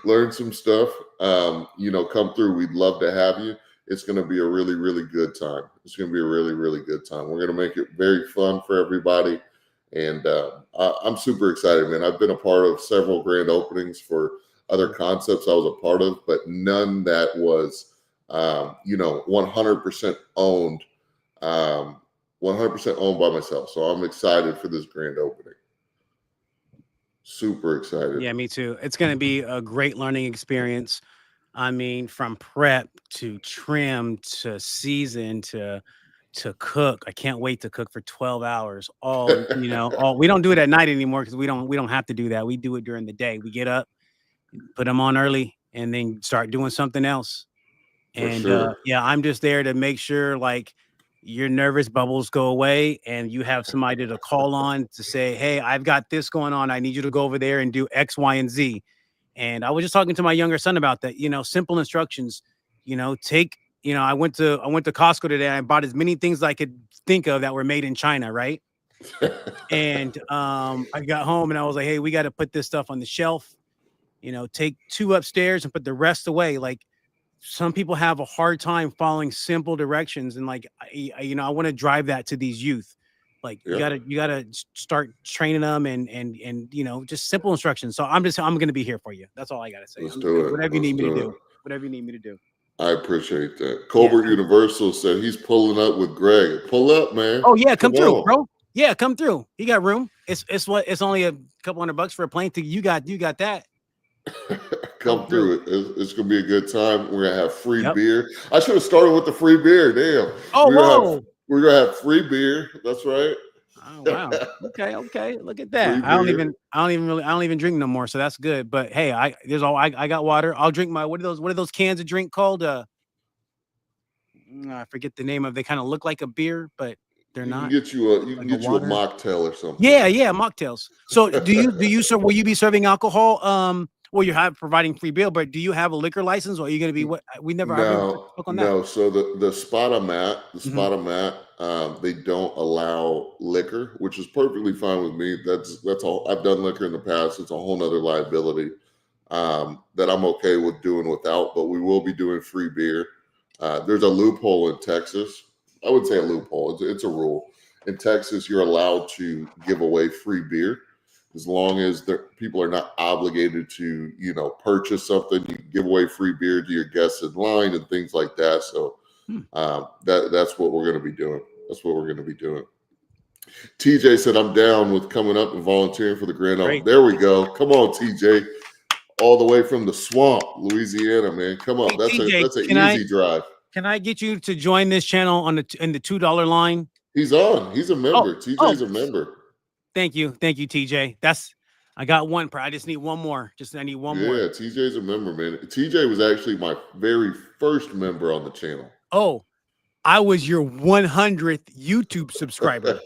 learn some stuff. Come through. We'd love to have you. It's going to be a really, really good time. It's going to be a really, really good time. We're going to make it very fun for everybody. And I'm super excited, man. I've been a part of several grand openings for other concepts I was a part of, but none that was, 100% owned, 100% owned by myself. So I'm excited for this grand opening. Super excited. Yeah, me too. It's going to be a great learning experience. I mean, from prep to trim to season to cook. I can't wait to cook for 12 hours. All we don't do it at night anymore because we don't have to do that. We do it during the day. We get up, put them on early, and then start doing something else. For And sure. yeah, I'm just there to make sure like your nervous bubbles go away and you have somebody to call on to say, hey, I've got this going on. I need you to go over there and do X, Y, and Z. And I was just talking to my younger son about that, simple instructions, take, I went to Costco today. I bought as many things I could think of that were made in China, right? And I got home and I was like, hey, we got to put this stuff on the shelf, take 2 upstairs and put the rest away. Like some people have a hard time following simple directions. And like, I want to drive that to these youth. Like Yeah. you gotta start training them and just simple instructions. So I'm going to be here for you. That's all I got to say. Let's do it. Whatever you Let's need me to do it. do, whatever you need me to do. I appreciate that. Yeah. Colbert Universal said he's pulling up with Greg. Pull up, man. Oh yeah, come through, on. bro. Yeah, come through. He got room. It's only a couple $100 for a plane ticket. You got that. Come through. It's gonna be a good time. We're gonna have free Yep. beer. I should have started with the free beer. Damn. Oh we're gonna have free beer. That's right. Oh wow. Okay. Look at that. I don't even drink no more, so that's good. But hey, I got water. I'll drink my what are those cans of drink called? I forget the name of. They kind of look like a beer, but they're not. You can get you a mocktail or something. Yeah, mocktails. So so will you be serving alcohol? Well, you have providing free beer, but do you have a liquor license, or are you going to be what? We never. No. That. So the spot I'm at, they don't allow liquor, which is perfectly fine with me. That's all. I've done liquor in the past. It's a whole nother liability that I'm okay with doing without. But we will be doing free beer. There's a loophole in Texas. I would say a loophole. It's a rule. In Texas, you're allowed to give away free beer as long as people are not obligated to, purchase something. You can give away free beer to your guests in line and things like that. So that's what we're going to be doing. That's what we're going to be doing. TJ said, I'm down with coming up and volunteering for the Grand Opening. There we go. Come on, TJ. All the way from the swamp, Louisiana, man. Come on. Hey, that's an easy drive. Can I get you to join this channel in the $2 line? He's on. He's a member. TJ's a member. Thank you, TJ. I got one. I just need one more. I need one more. Yeah, TJ's a member, man. TJ was actually my very first member on the channel. Oh, I was your 100th YouTube subscriber.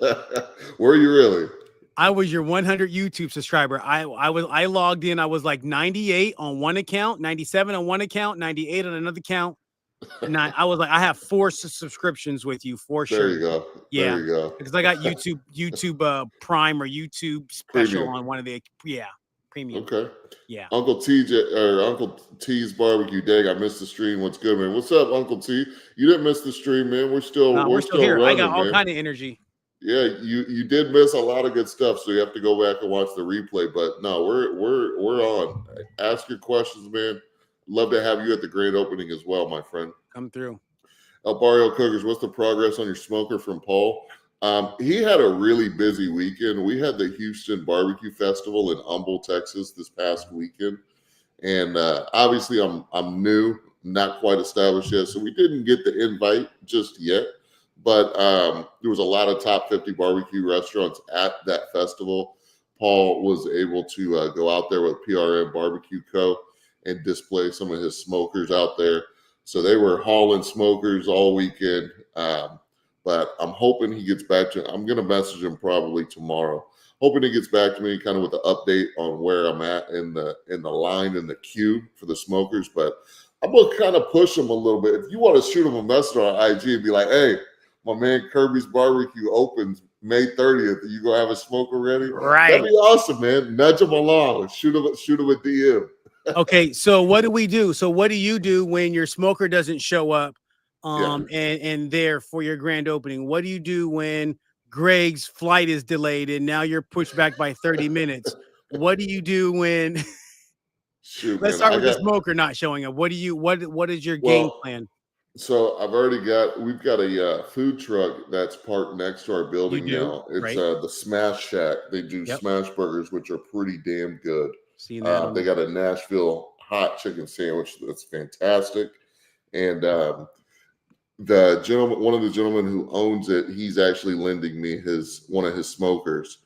Were you really? I was your 100 YouTube subscriber. I logged in. I was like 98 on one account, 97 on one account, 98 on another account. I was like, I have 4 subscriptions with you for sure. There you go. Yeah, there you go. Because I got YouTube Prime or YouTube Special premium on one of the premium. Okay. Yeah. Uncle T's barbecue. Dang, I missed the stream. What's good, man? What's up, Uncle T? You didn't miss the stream, man. We're still here. Running, I got all kind of energy. Yeah, you did miss a lot of good stuff, so you have to go back and watch the replay. But no, we're on. Ask your questions, man. Love to have you at the grand opening as well, my friend. Come through. El Barrio Cookers, what's the progress on your smoker from Paul? He had a really busy weekend. We had the Houston Barbecue Festival in Humble, Texas this past weekend. And obviously I'm new, not quite established yet, so we didn't get the invite just yet. But there was a lot of top 50 barbecue restaurants at that festival. Paul was able to go out there with PRM Barbecue Co. and display some of his smokers out there. So they were hauling smokers all weekend. But I'm hoping he gets back to, I'm going to message him probably tomorrow. Hoping he gets back to me kind of with an update on where I'm at in the line in the queue for the smokers. But I'm going to kind of push him a little bit. If you want to shoot him a message on IG and be like, hey, my man Kirby's Barbecue opens May 30th. Are you going to have a smoker ready? Right. That'd be awesome, man. Nudge him along. Shoot him a DM. Okay, so what do we do? So what do you do when your smoker doesn't show up and there for your grand opening? What do you do when Greg's flight is delayed and now you're pushed back by 30 minutes? What do you do when let's start with the smoker not showing up? What is your game plan? So we've got a food truck that's parked next to our building now. It's the Smash Shack. They do smash burgers, which are pretty damn good. They got a Nashville hot chicken sandwich that's fantastic. And the gentleman, one of the gentlemen who owns it, he's actually lending me one of his smokers,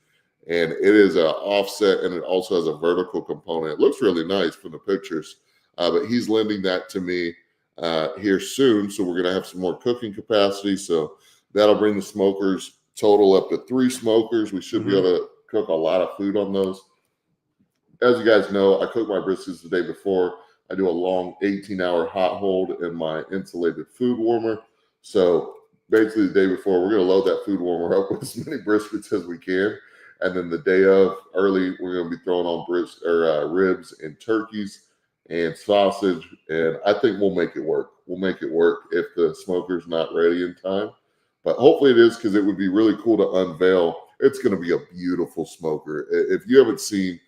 and it is a offset, and it also has a vertical component. It looks really nice from the pictures, but he's lending that to me here soon. So we're gonna have some more cooking capacity. So that'll bring the smokers total up to 3 smokers. We should be able to cook a lot of food on those. As you guys know, I cook my briskets the day before. I do a long 18-hour hot hold in my insulated food warmer. So basically the day before, we're going to load that food warmer up with as many briskets as we can. And then the day of, early, we're going to be throwing on ribs and turkeys and sausage. And I think we'll make it work. We'll make it work if the smoker's not ready in time. But hopefully it is, because it would be really cool to unveil. It's going to be a beautiful smoker. If you haven't seen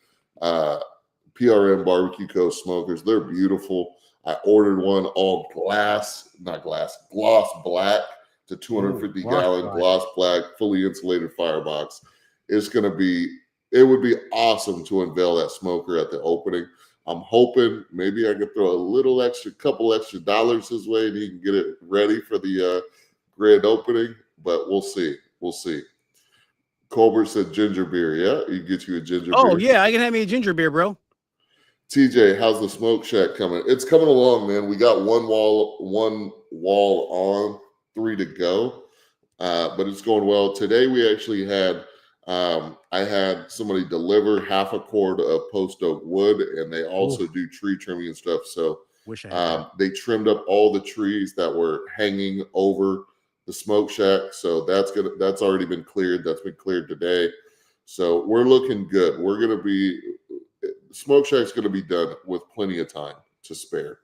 PRM Barbecue Co. smokers, they're beautiful. I ordered one all gloss black to 250 gallon gloss black, fully insulated firebox. It would be awesome to unveil that smoker at the opening. I'm hoping maybe I could throw couple extra dollars his way, and he can get it ready for the grand opening, but we'll see. We'll see. Colbert said ginger beer. Yeah, he get you a ginger beer. Oh, yeah, I can have me a ginger beer, bro. TJ, how's the smoke shack coming? It's coming along, man. We got one wall on, 3 to go, but it's going well. Today we actually had I had somebody deliver half a cord of post oak wood, and they also do tree trimming and stuff. So they trimmed up all the trees that were hanging over the smoke shack. So that's already been cleared. That's been cleared today. So we're looking good. Smoke shack's going to be done with plenty of time to spare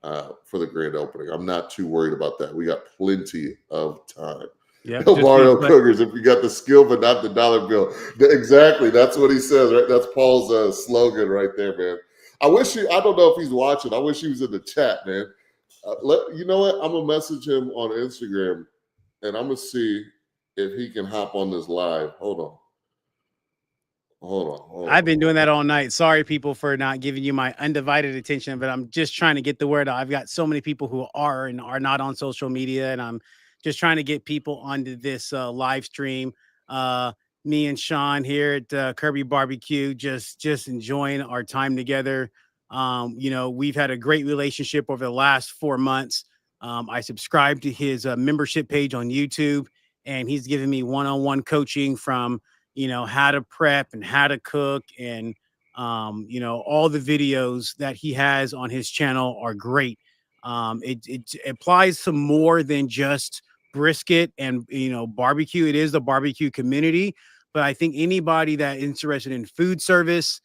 for the grand opening. I'm not too worried about that. We got plenty of time. Yeah, Mario Cookers, if you got the skill but not the dollar bill. Exactly. That's what he says, right? That's Paul's slogan right there, man. I don't know if he's watching. I wish he was in the chat, man. You know what? I'm going to message him on Instagram, and I'm going to see if he can hop on this live. Hold on. I've been doing that all night. Sorry, people, for not giving you my undivided attention, but I'm just trying to get the word out. I've got so many people who are and are not on social media, and I'm just trying to get people onto this live stream. Me and Sean here at Kirby Barbecue, just enjoying our time together. We've had a great relationship over the last 4 months. I subscribed to his membership page on YouTube, and he's giving me one-on-one coaching from how to prep and how to cook, and all the videos that he has on his channel are great. It applies to more than just brisket and barbecue. It is the barbecue community, but I think anybody that is interested in food service,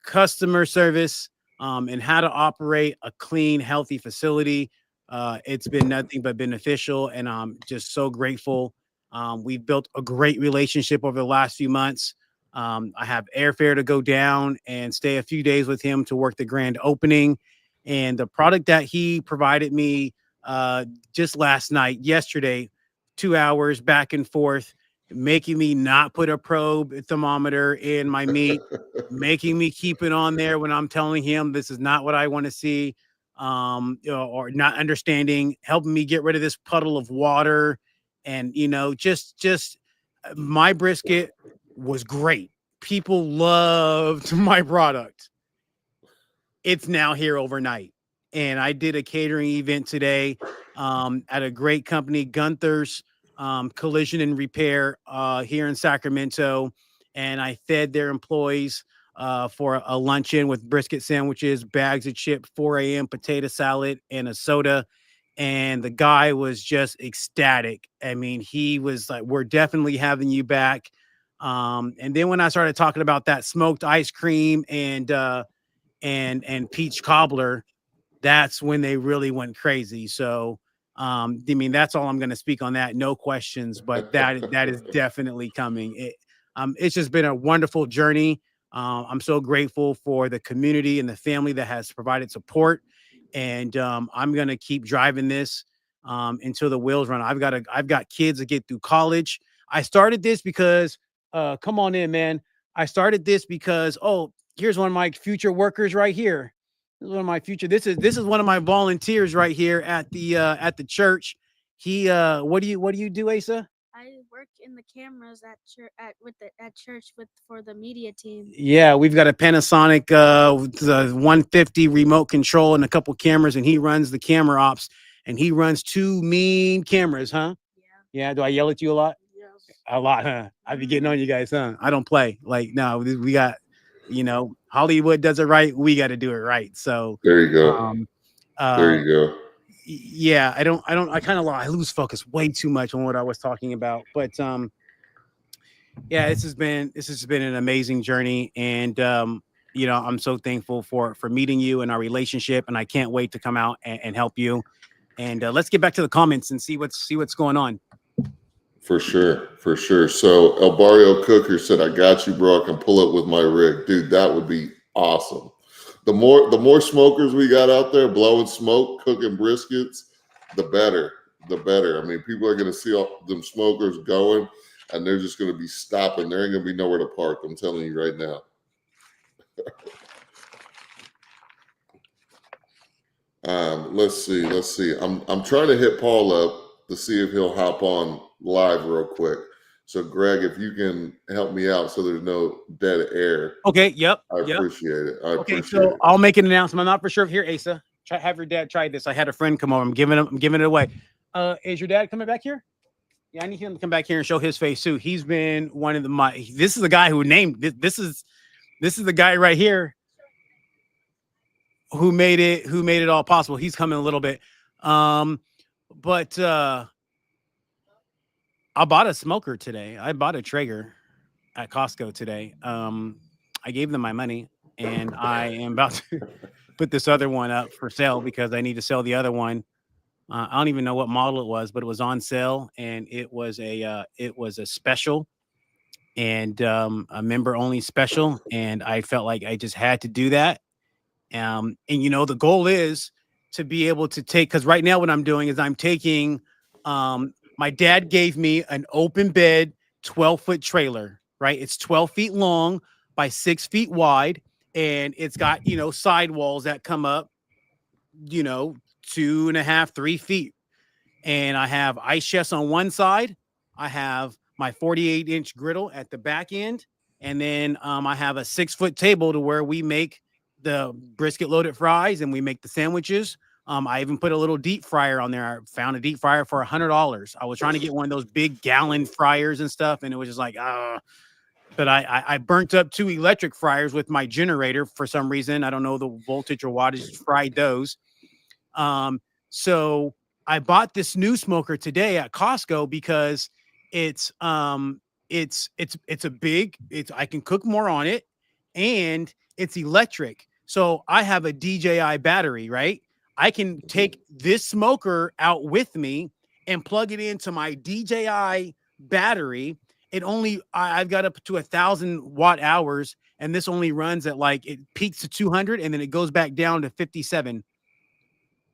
customer service, and how to operate a clean, healthy facility, it's been nothing but beneficial, and I'm just so grateful. We've built a great relationship over the last few months. I have airfare to go down and stay a few days with him to work the grand opening. And the product that he provided me just yesterday, 2 hours back and forth, making me not put a probe thermometer in my meat, making me keep it on there when I'm telling him this is not what I want to see, or not understanding, helping me get rid of this puddle of water. And, just my brisket was great. People loved my product. It's now here overnight. And I did a catering event today at a great company, Gunther's Collision and Repair here in Sacramento. And I fed their employees for a luncheon with brisket sandwiches, bags of chips, 4 a.m. potato salad, and a soda. And the guy was just ecstatic. I mean, he was like, we're definitely having you back. And then when I started talking about that smoked ice cream and peach cobbler, that's when they really went crazy. So, that's all I'm going to speak on that. No questions, but that is definitely coming. It's just been a wonderful journey. I'm so grateful for the community and the family that has provided support. And I'm going to keep driving this until the wheels run. I've got kids to get through college. I started this because, come on in, man. I started this because, here's one of my future workers right here. This is one of my future. This is one of my volunteers right here at the church. He what do you do, Asa? I work in the cameras at church for the media team. Yeah, we've got a Panasonic the 150 remote control and a couple cameras, and he runs the camera ops, and he runs 2 mean cameras, huh? Yeah. Do I yell at you a lot? Yes. A lot, huh? I be getting on you guys, huh? I don't play. Like, no, we got, Hollywood does it right. We got to do it right. So there you go. There you go. Yeah, I lose focus way too much on what I was talking about. But yeah, this has been an amazing journey, and I'm so thankful for meeting you and our relationship, and I can't wait to come out and help you. And let's get back to the comments and see what's going on. For sure. So El Barrio Cooker said, "I got you, bro. I can pull it with my rig, dude. That would be awesome. The more smokers we got out there blowing smoke, cooking briskets, the better. I mean, people are going to see all them smokers going, and they're just going to be stopping. There ain't going to be nowhere to park. I'm telling you right now." Let's see. I'm trying to hit Paul up to see if he'll hop on live real quick. So, Greg, if you can help me out so there's no dead air. Okay. Yep. I appreciate it. So I'll make an announcement. I'm not for sure if here, Asa. Have your dad try this. I had a friend come over. I'm giving it away. Is your dad coming back here? Yeah, I need him to come back here and show his face too. He's been one of this is the guy who named this is the guy right here who made it all possible. He's coming a little bit. But I bought a smoker today. I bought a Traeger at Costco today. I gave them my money, and I am about to put this other one up for sale because I need to sell the other one. I don't even know what model it was, but it was on sale, and it was a special, and a member only special, and I felt like I just had to do that. And the goal is to be able to take, because right now what I'm doing is I'm taking my dad gave me an open bed 12-foot trailer, right? It's 12 feet long by 6 feet wide, and it's got sidewalls that come up 2.5, 3 feet. And I have ice chests on one side. I have my 48-inch griddle at the back end. And then I have a 6-foot table to where we make the brisket loaded fries and we make the sandwiches. I even put a little deep fryer on there. I found a deep fryer for $100. I was trying to get one of those big gallon fryers and stuff, and it was just like, but I burnt up 2 electric fryers with my generator for some reason. I don't know the voltage or wattage, fried those. So I bought this new smoker today at Costco because I can cook more on it, and it's electric. So I have a DJI battery, right? I can take this smoker out with me and plug it into my DJI battery. I've got up to 1,000 watt hours, and this only runs at it peaks to 200 and then it goes back down to 57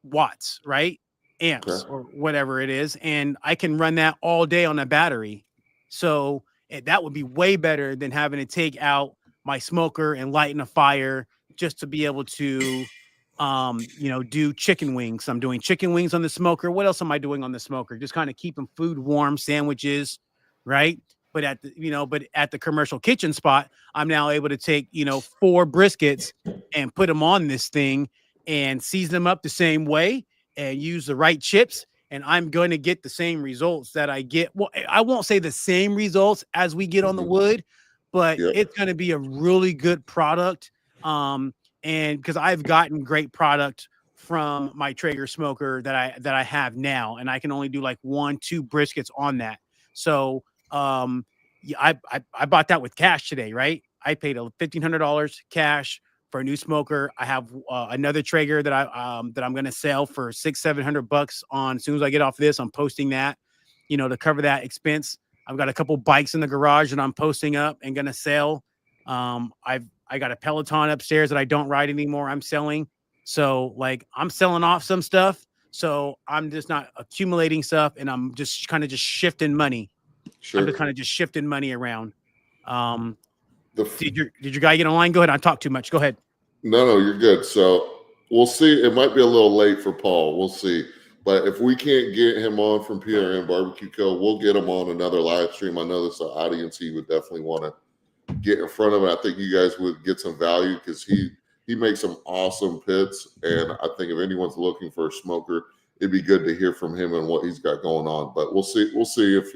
watts, right? Amps or whatever it is. And I can run that all day on a battery. So that would be way better than having to take out my smoker and lighten a fire just to be able to do chicken wings. I'm doing chicken wings on the smoker. What else am I doing on the smoker? Just kind of keeping food warm, sandwiches, right? But at the commercial kitchen spot, I'm now able to take 4 briskets and put them on this thing and season them up the same way and use the right chips, and I'm going to get the same results that I get. Well, I won't say the same results as we get on the wood, but it's going to be a really good product. And because I've gotten great product from my Traeger smoker that I have now, and I can only do 1-2 briskets on that. So I bought that with cash today, right? I paid $1,500 cash for a new smoker. I have another Traeger that I'm going to sell for $600-700 on. As soon as I get off this, I'm posting that, to cover that expense. I've got a couple bikes in the garage that I'm posting up and going to sell. I got a Peloton upstairs that I don't ride anymore. I'm selling. So I'm selling off some stuff. So I'm just not accumulating stuff, and I'm just kind of just shifting money. Sure. I'm just kind of just shifting money around. Did your guy get online? Go ahead. I talk too much. Go ahead. No, you're good. So we'll see. It might be a little late for Paul. We'll see. But if we can't get him on from PRM Barbecue Co., we'll get him on another live stream. I know this is an audience he would definitely want to get in front of it. I think you guys would get some value because he makes some awesome pits. And I think if anyone's looking for a smoker, it'd be good to hear from him and what he's got going on. But we'll see if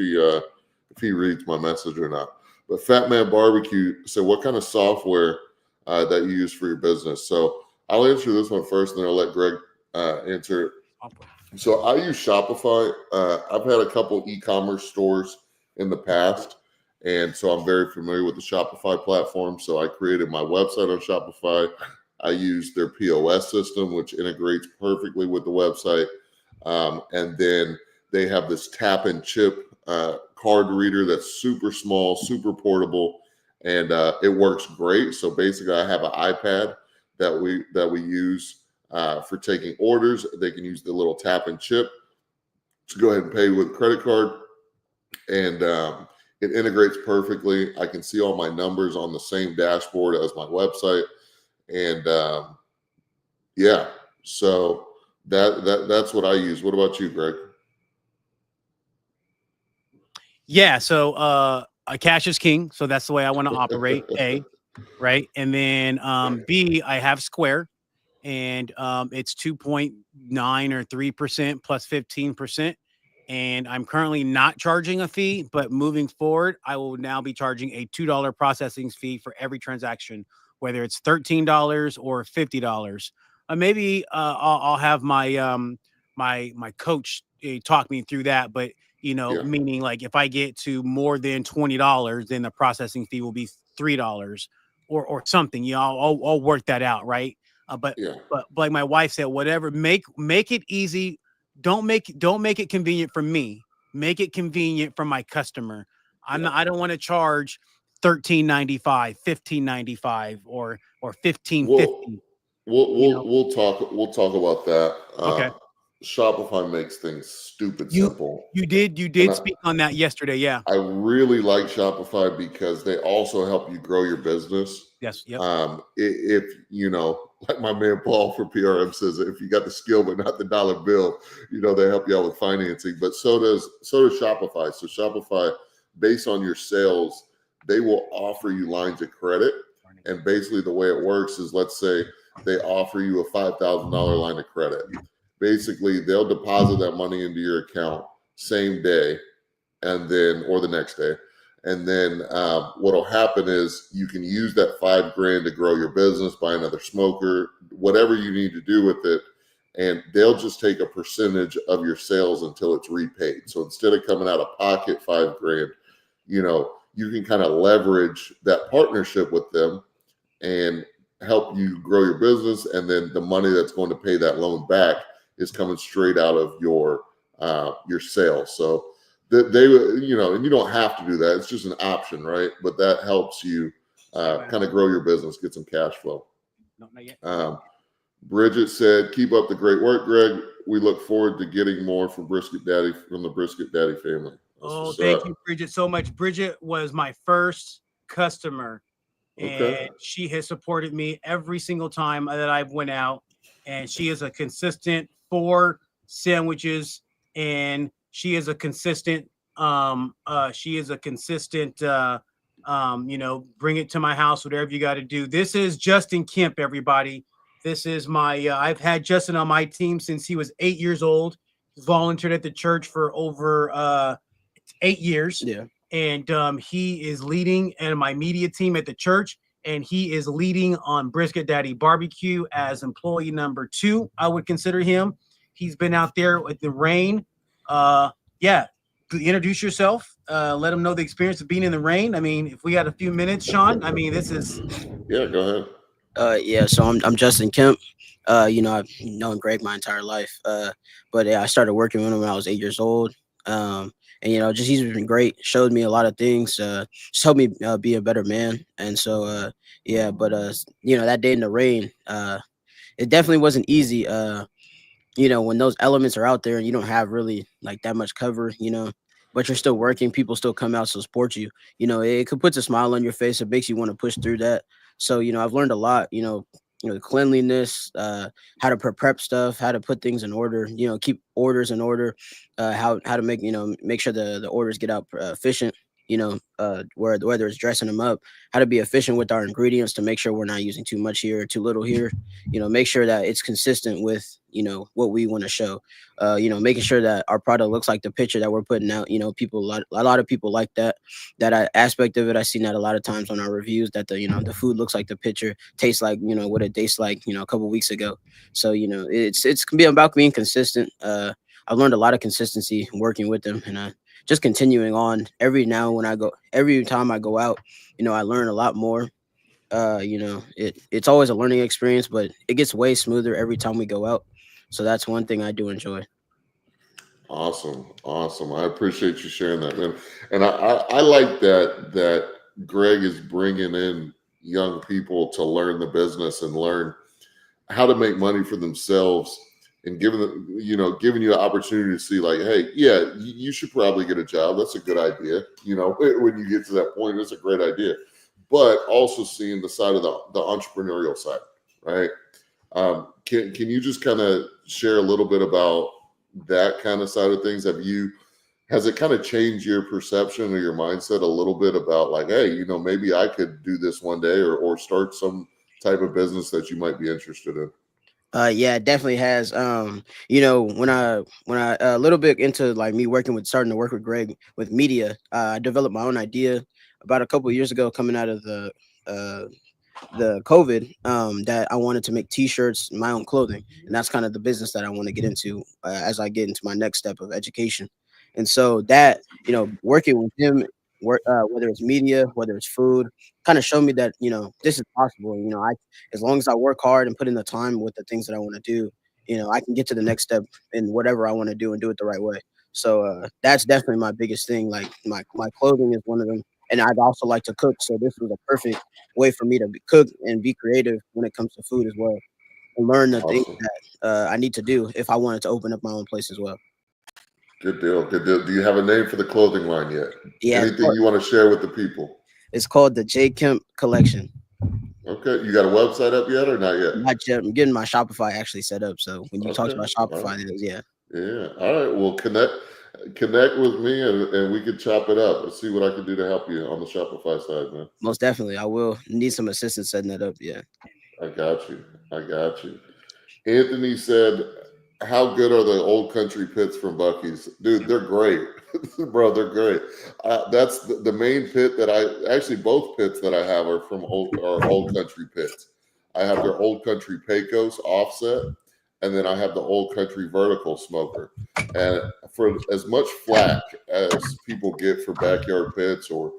he reads my message or not. But Fat Man Barbecue said, what kind of software that you use for your business? So I'll answer this one first, and then I'll let Greg answer it. So I use Shopify. I've had a couple e-commerce stores in the past, and so I'm very familiar with the Shopify platform. So I created my website on Shopify. I use their POS system, which integrates perfectly with the website. And then they have this tap and chip card reader that's super small, super portable, and it works great. So basically, I have an iPad that we use for taking orders. They can use the little tap and chip to go ahead and pay with a credit card, and it integrates perfectly. I can see all my numbers on the same dashboard as my website, and yeah, so that's what I use. What about you, Greg? Yeah, so cash is king, so that's the way I want to operate. A, right, and then B, I have Square, and it's 2.9 or 3% plus 15%. And I'm currently not charging a fee, but moving forward, I will now be charging a $2 processing fee for every transaction, whether it's $13 or $50. Maybe I'll have my my coach talk me through that, but Yeah. meaning like if I get to more than $20, then the processing fee will be $3 or something. I'll work that out, right? But Yeah. but like my wife said, whatever, make it easy. Don't make it convenient for me. Make it convenient for my customer. I don't want to charge $13.95, $15.95, or $15.50. We'll talk about that. Okay. Shopify makes things stupid simple. You did speak on that yesterday. Yeah. I really like Shopify because they also help you grow your business. Yes. Yep. If like my man Paul for PRM says, if you got the skill but not the dollar bill, they help you out with financing. But so does Shopify. So Shopify, based on your sales, they will offer you lines of credit. And basically the way it works is, let's say they offer you a $5,000 line of credit. Basically, they'll deposit that money into your account same day, and then or the next day. And then what'll happen is you can use that $5,000 to grow your business, buy another smoker, whatever you need to do with it. And they'll just take a percentage of your sales until it's repaid. So instead of coming out of pocket $5,000, you can kind of leverage that partnership with them and help you grow your business. And then the money that's going to pay that loan back is coming straight out of your sales. So that they, and you don't have to do that. It's just an option, right? But that helps you kind of grow your business, get some cash flow. No, not yet. Bridget said, keep up the great work, Greg. We look forward to getting more from Brisket Daddy, from the Brisket Daddy family. Thank you, Bridget, so much. Bridget was my first customer, and she has supported me every single time that I've went out. And she is a consistent 4 sandwiches, and she is a consistent bring it to my house, whatever you got to do. This is Justin Kemp, everybody. This is my I've had Justin on my team since he was 8 years old. He's volunteered at the church for over 8 years. Yeah. And he is leading in my media team at the church, and he is leading on Brisketdaddybbq as employee number 2. I would consider him. He's been out there with the rain. Introduce yourself. Let them know the experience of being in the rain. I mean, if we got a few minutes, Sean. I mean, this is. Yeah, go ahead. So I'm Justin Kemp. I've known Greg my entire life. But I started working with him when I was 8 years old. And he's been great. Showed me a lot of things. Just helped me be a better man. And so that day in the rain, it definitely wasn't easy. When those elements are out there and you don't have really like that much cover, but you're still working, people still come out to support you. It could put a smile on your face. It makes you want to push through that. So, I've learned a lot, cleanliness, how to prep stuff, how to put things in order, keep orders in order, how to make sure the orders get out efficient, whether it's dressing them up, how to be efficient with our ingredients to make sure we're not using too much here or too little here, make sure that it's consistent with, what we want to show, making sure that our product looks like the picture that we're putting out. People, a lot of people like that aspect of it. I've seen that a lot of times on our reviews, that the food looks like the picture, tastes like, what it tastes like, a couple weeks ago. So, it's can be about being consistent. I've learned a lot of consistency working with them, and just continuing on every time I go out, I learn a lot more. It's always a learning experience, but it gets way smoother every time we go out. So that's one thing I do enjoy. Awesome. I appreciate you sharing that, man. And I like that Greg is bringing in young people to learn the business and learn how to make money for themselves, and giving you the opportunity to see, like, hey, yeah, you should probably get a job. That's a good idea. When you get to that point, it's a great idea. But also seeing the side of the entrepreneurial side, right? Can you just kind of share a little bit about that kind of side of things? Has it kind of changed your perception or your mindset a little bit about, like, hey, maybe I could do this one day, or start some type of business that you might be interested in? Yeah, it definitely has. When I a little bit into like me starting to work with Greg with media, I developed my own idea about a couple of years ago, coming out of the COVID, that I wanted to make t-shirts, my own clothing. And that's kind of the business that I want to get into as I get into my next step of education. And so that, working with him, whether it's media, whether it's food, kind of showed me that, this is possible. As long as I work hard and put in the time with the things that I want to do, I can get to the next step in whatever I want to do and do it the right way. So that's definitely my biggest thing. Like my clothing is one of them. And I'd also like to cook. So this was a perfect way for me to cook and be creative when it comes to food as well, and learn the things Awesome. that I need to do if I wanted to open up my own place as well. Good deal. Do you have a name for the clothing line yet? Yeah, Anything you want to share with the people? it's called the J. Kemp Collection. Okay. You got a website up yet, or not yet? Not yet. I'm getting my Shopify actually set up. So when you talked about All Shopify, right. yeah. Yeah. All right. Well, connect with me, and we can chop it up and see what I can do to help you on the Shopify side, man. Most definitely. I will need some assistance setting that up. Yeah. I got you. Anthony said, how good are the old country pits from Buc-ee's? Dude, they're great. Bro, they're great. That's the main pit that both pits that I have are from old country pits. I have their old country Pecos offset, and then I have the old country vertical smoker. And for as much flack as people get for backyard pits or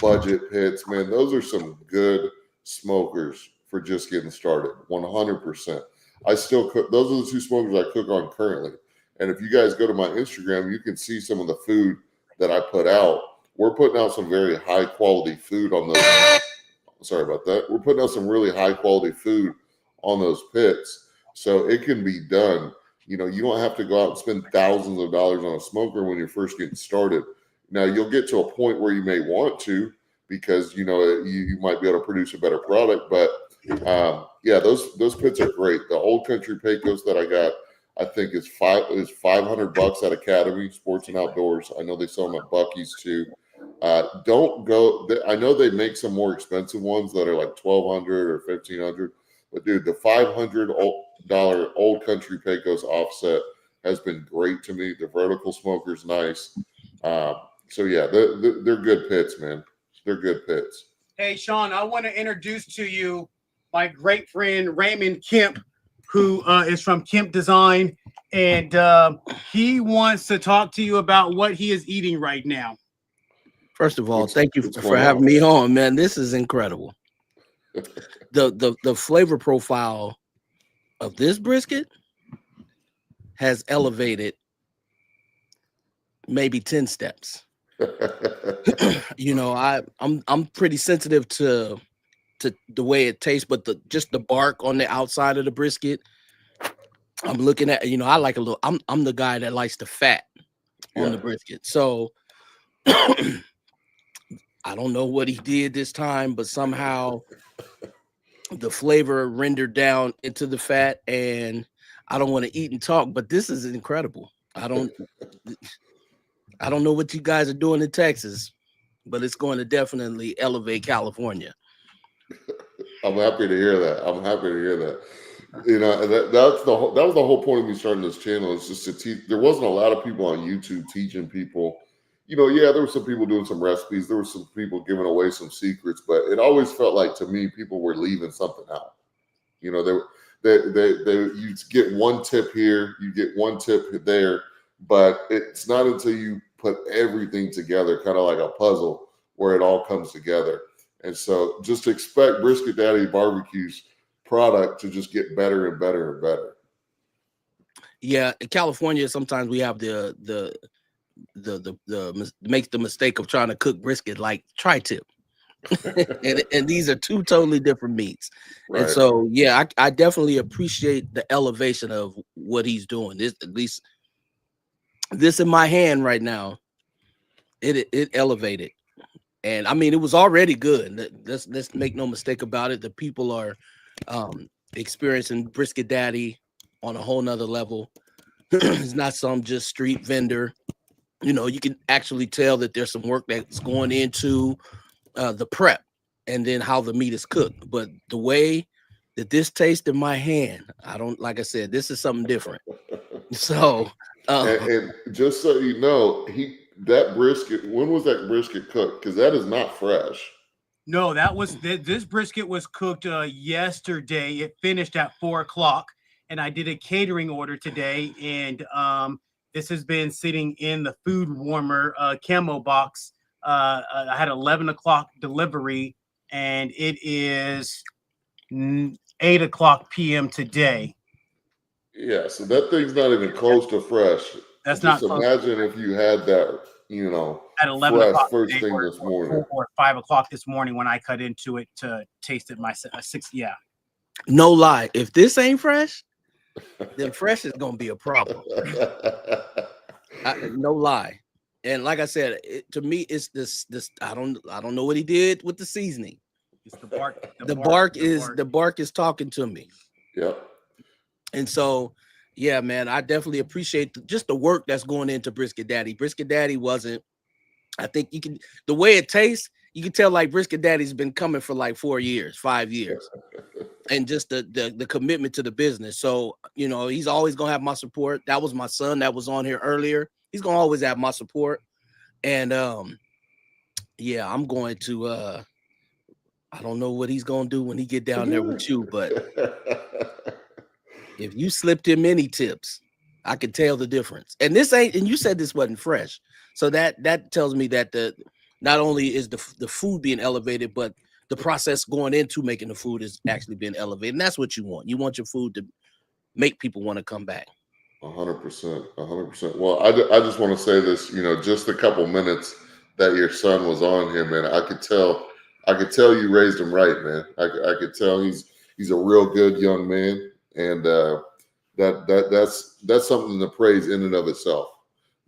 budget pits, man, those are some good smokers for just getting started. 100%. I still cook. Those are the two smokers I cook on currently. And if you guys go to my Instagram, you can see some of the food that I put out. We're putting out some very high quality food on those. Sorry about that. We're putting out some really high quality food on those pits. So it can be done. You don't have to go out and spend thousands of dollars on a smoker when you're first getting started. Now, you'll get to a point where you may want to, because you might be able to produce a better product. But yeah, those pits are great. The old country Pecos that I got, I think is $500 at Academy Sports and Outdoors. I know they sell them at Buc-ee's too. Don't go. I know they make some more expensive ones that are like $1,200 or $1,500. But dude, the $500 old country Pecos offset has been great to me. The vertical smoker's nice. So yeah, they're good pits, man. They're good pits. Hey, Sean, I want to introduce to you my great friend Raymond Kemp, who is from Kemp Design, and he wants to talk to you about what he is eating right now. First of all, thank you what's for going having on? me on, man. This is incredible. The flavor profile of this brisket has elevated maybe 10 steps. I'm pretty sensitive to the way it tastes, but just the bark on the outside of the brisket. I'm looking at, I like a little. I'm the guy that likes the fat on the brisket. So I don't know what he did this time, but somehow the flavor rendered down into the fat, and I don't want to eat and talk, but this is incredible. I don't know what you guys are doing in Texas, but it's going to definitely elevate California. I'm happy to hear that. I'm happy to hear that. You know, that was the whole point of me starting this channel. Is just to teach. There wasn't a lot of people on YouTube teaching people. You know, yeah, there were some people doing some recipes. There were some people giving away some secrets, but it always felt like to me people were leaving something out. You know, you get one tip here, you get one tip there, but it's not until you put everything together, kind of like a puzzle, where it all comes together. And so just expect Brisket Daddy BBQ's product to just get better and better and better. Yeah, in California, sometimes we have makes the mistake of trying to cook brisket like tri-tip. and these are two totally different meats. Right. And so, yeah, I definitely appreciate the elevation of what he's doing. This, at least this in my hand right now, it elevated. And I mean, it was already good. Let's make no mistake about it. The people are experiencing Brisket Daddy on a whole nother level. It's not some just street vendor. You know, you can actually tell that there's some work that's going into the prep and then how the meat is cooked. But the way that this tastes in my hand, like I said, this is something different. So and just so you know, that brisket, when was that brisket cooked? Because that is not fresh. No, that was this brisket was cooked yesterday. It finished at 4 o'clock, and I did a catering order today. And this has been sitting in the food warmer camo box. I had 11 o'clock delivery, and it is 8 o'clock p.m. today. Yeah, so that thing's not even close to fresh. That's just not close. imagine if you had that, you know, At 11 fresh o'clock first today, thing this morning. or 5 o'clock this morning when I cut into it to taste it myself. 6, yeah. no lie, if this ain't fresh, then fresh is gonna be a problem. No lie. And like I said, to me, it's this. I don't know what he did with the seasoning. It's the bark. The bark is talking to me. Yep. And so, yeah, man, I definitely appreciate just the work that's going into Brisket Daddy. Brisket Daddy wasn't. I think you can, the way it tastes, you can tell like Brisket Daddy's been coming for like 4 years, 5 years, and just the commitment to the business. So, you know, he's always gonna have my support. That was my son that was on here earlier. He's gonna always have my support. And yeah, I'm going to I don't know what he's gonna do when he get down there with you, but if you slipped him any tips, I could tell the difference. And this ain't, and you said this wasn't fresh. So that tells me that not only is the food being elevated, but the process going into making the food is actually being elevated. And that's what you want. You want your food to make people want to come back. 100%. 100%. Well, I just want to say this, you know, just a couple minutes that your son was on here, man. I could tell you raised him right, man. I could tell he's a real good young man. And that's something to praise in and of itself,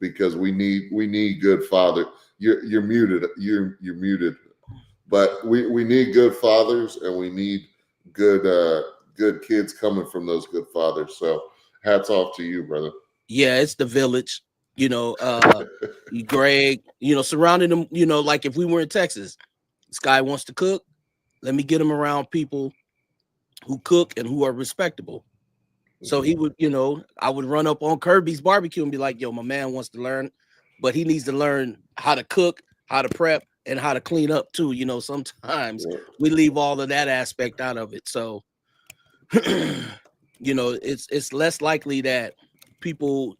because we need good father. You're muted. You're muted. But we need good fathers, and we need good kids coming from those good fathers. So hats off to you, brother. Yeah, it's the village. You know, Greg, you know, surrounding them, you know, like if we were in Texas, this guy wants to cook, let me get him around people who cook and who are respectable. So he would, you know, I would run up on Kirby's barbecue and be like, yo, my man wants to learn, but he needs to learn how to cook, how to prep, and how to clean up too. You know, sometimes we leave all of that aspect out of it. So, you know, it's less likely that people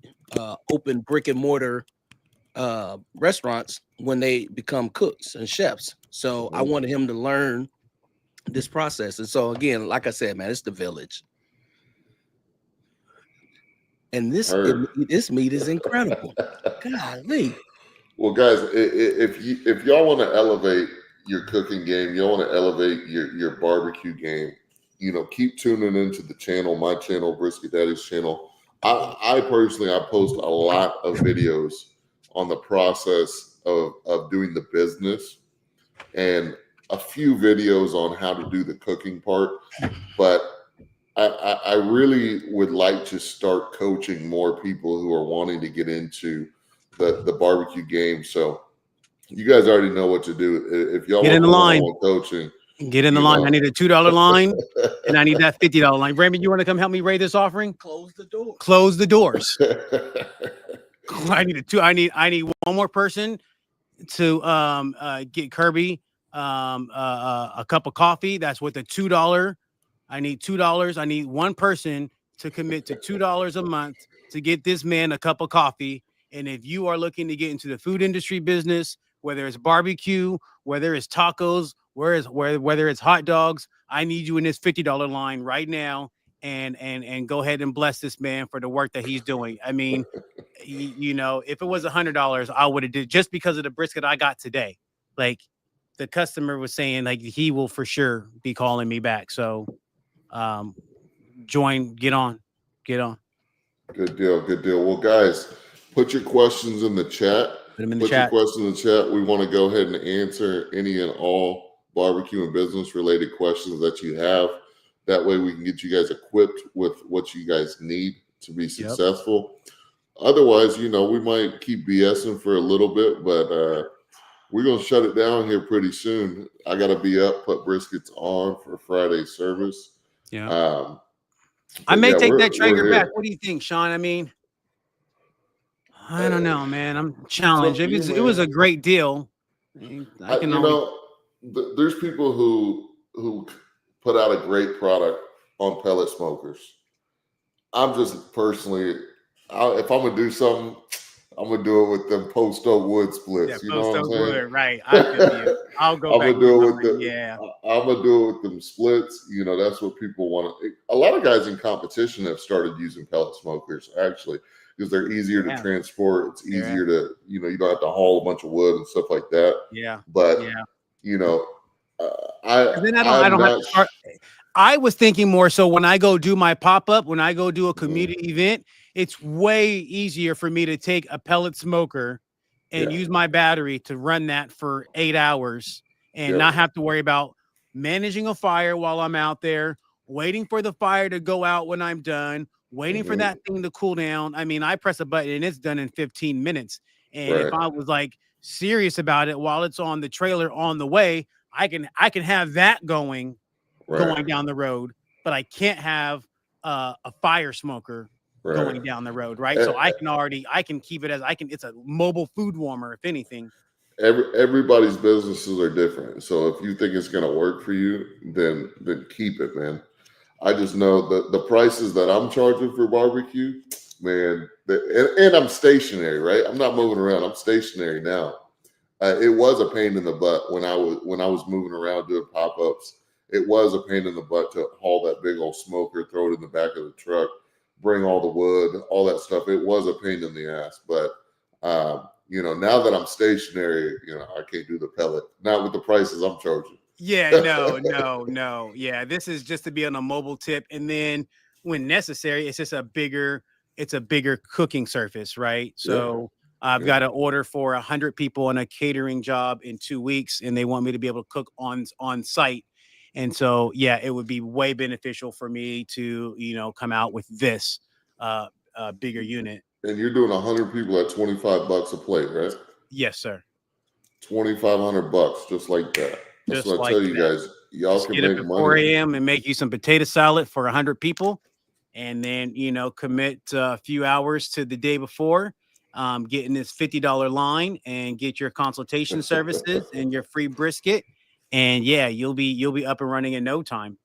open brick and mortar restaurants when they become cooks and chefs. So I wanted him to learn this process. And so again, like I said, man, it's the village. And this meat is incredible. Golly. Well, guys, if y'all want to elevate your cooking game, y'all want to elevate your barbecue game, you know, keep tuning into the channel, my channel, Brisket Daddy's channel. I personally post a lot of videos on the process of doing the business, and a few videos on how to do the cooking part, but I really would like to start coaching more people who are wanting to get into the barbecue game. So you guys already know what to do. If y'all Get in want the line. one-on-one coaching, Get in the you line. know. I need a $2 line, and I need that $50 line. Raymond, you want to come help me raise this offering? Close the door. Close the doors. I need I need one more person to get Kirby a cup of coffee. That's worth a $2. I need $2. I need one person to commit to $2 a month to get this man a cup of coffee. And if you are looking to get into the food industry business, whether it's barbecue, whether it's tacos, whether it's hot dogs, I need you in this $50 line right now. And go ahead and bless this man for the work that he's doing. I mean, you know, if it was $100, I would have did, just because of the brisket I got today. Like, the customer was saying, like, he will for sure be calling me back. So get on. Good deal. Well, guys, put your questions in the chat. Put them in the Put your chat. questions in the chat. We want to go ahead and answer any and all barbecue and business related questions that you have. That way we can get you guys equipped with what you guys need to be successful. Otherwise, you know, we might keep BSing for a little bit, but we're going to shut it down here pretty soon. I got to be up, put briskets on for Friday service. Yeah. I may take that Traeger back. What do you think, Sean? I mean, I don't know, man. I'm challenged. It was a great deal. I can there's people who put out a great product on pellet smokers. I'm just personally, if I'm gonna do something, I'm gonna do it with them post oak wood splits. Yeah, you know what I'm saying? Wood, right. I'll go back. I'm gonna do it with them. Yeah. I'm gonna do it with them splits. You know, that's what people want. A lot of guys in competition have started using pellet smokers actually, because they're easier to transport. It's easier to, you know, you don't have to haul a bunch of wood and stuff like that. Yeah. But you know, I was thinking more so when I go do my pop-up, when I go do a community event, it's way easier for me to take a pellet smoker and use my battery to run that for 8 hours and not have to worry about managing a fire while I'm out there, waiting for the fire to go out when I'm done, waiting for that thing to cool down. I mean, I press a button and it's done in 15 minutes. And if I was like serious about it while it's on the trailer on the way, I can have that going down the road, but I can't have a fire smoker going down the road, right? So I can keep it as it's a mobile food warmer, if anything. Everybody's businesses are different. So if you think it's gonna work for you, then keep it, man. I just know that the prices that I'm charging for barbecue, man, and I'm stationary, right? I'm not moving around. I'm stationary now. It was a pain in the butt when I was moving around doing pop-ups. It was a pain in the butt to haul that big old smoker, throw it in the back of the truck, bring all the wood, all that stuff. It was a pain in the ass. But you know, now that I'm stationary, you know, I can't do the pellet. Not with the prices I'm charging. Yeah, no. Yeah, this is just to be on a mobile tip, and then when necessary, it's just a bigger cooking surface, right? So I've got to order for 100 people on a catering job in 2 weeks, and they want me to be able to cook on site. And so, yeah, it would be way beneficial for me to, you know, come out with this bigger unit. And you're doing 100 people at $25 a plate, right? Yes, sir. $2,500, just like that. That's what I tell you guys. Y'all can get make up at money. 4 a.m. and make you some potato salad for 100 people, and then, you know, commit a few hours to the day before, getting this $50 line, and get your consultation services and your free brisket, and you'll be up and running in no time.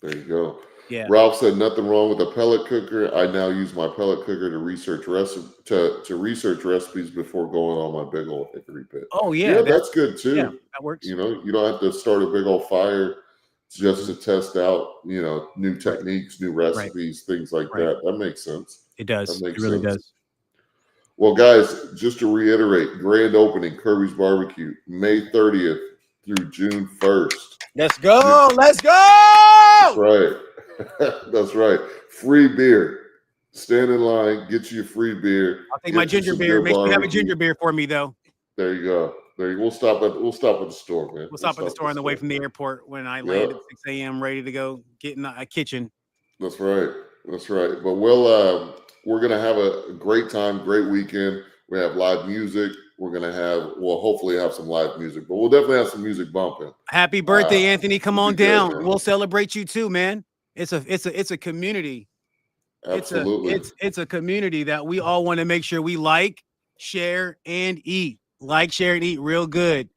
There you go. Yeah. Ralph said nothing wrong with a pellet cooker. I now use my pellet cooker to research recipes before going on my big old hickory pit. Oh yeah, that's good too. Yeah, that works. You know, you don't have to start a big old fire just to test out, you know, new techniques, new recipes, things like that. That makes sense. It does. That makes it really sense. does. Well, guys, just to reiterate, grand opening, Kirby's Barbecue, May 30th through June 1st. Let's go. Let's go. That's right. That's right. Free beer. Stand in line, get you a free beer. I'll take my ginger beer. Make sure you have a ginger beer for me, though. There you go. There, we'll stop at the store, man. We'll stop at the store on the way from the airport when I land at 6 a.m. ready to go get in a kitchen. That's right. That's right. But we're gonna have a great time, great weekend. We have live music. We're gonna hopefully have some live music, but we'll definitely have some music bumping. Happy birthday, Anthony! Come on down. Good, we'll celebrate you too, man. It's a community. Absolutely. It's a community that we all want to make sure we like, share, and eat. Like, share, and eat real good.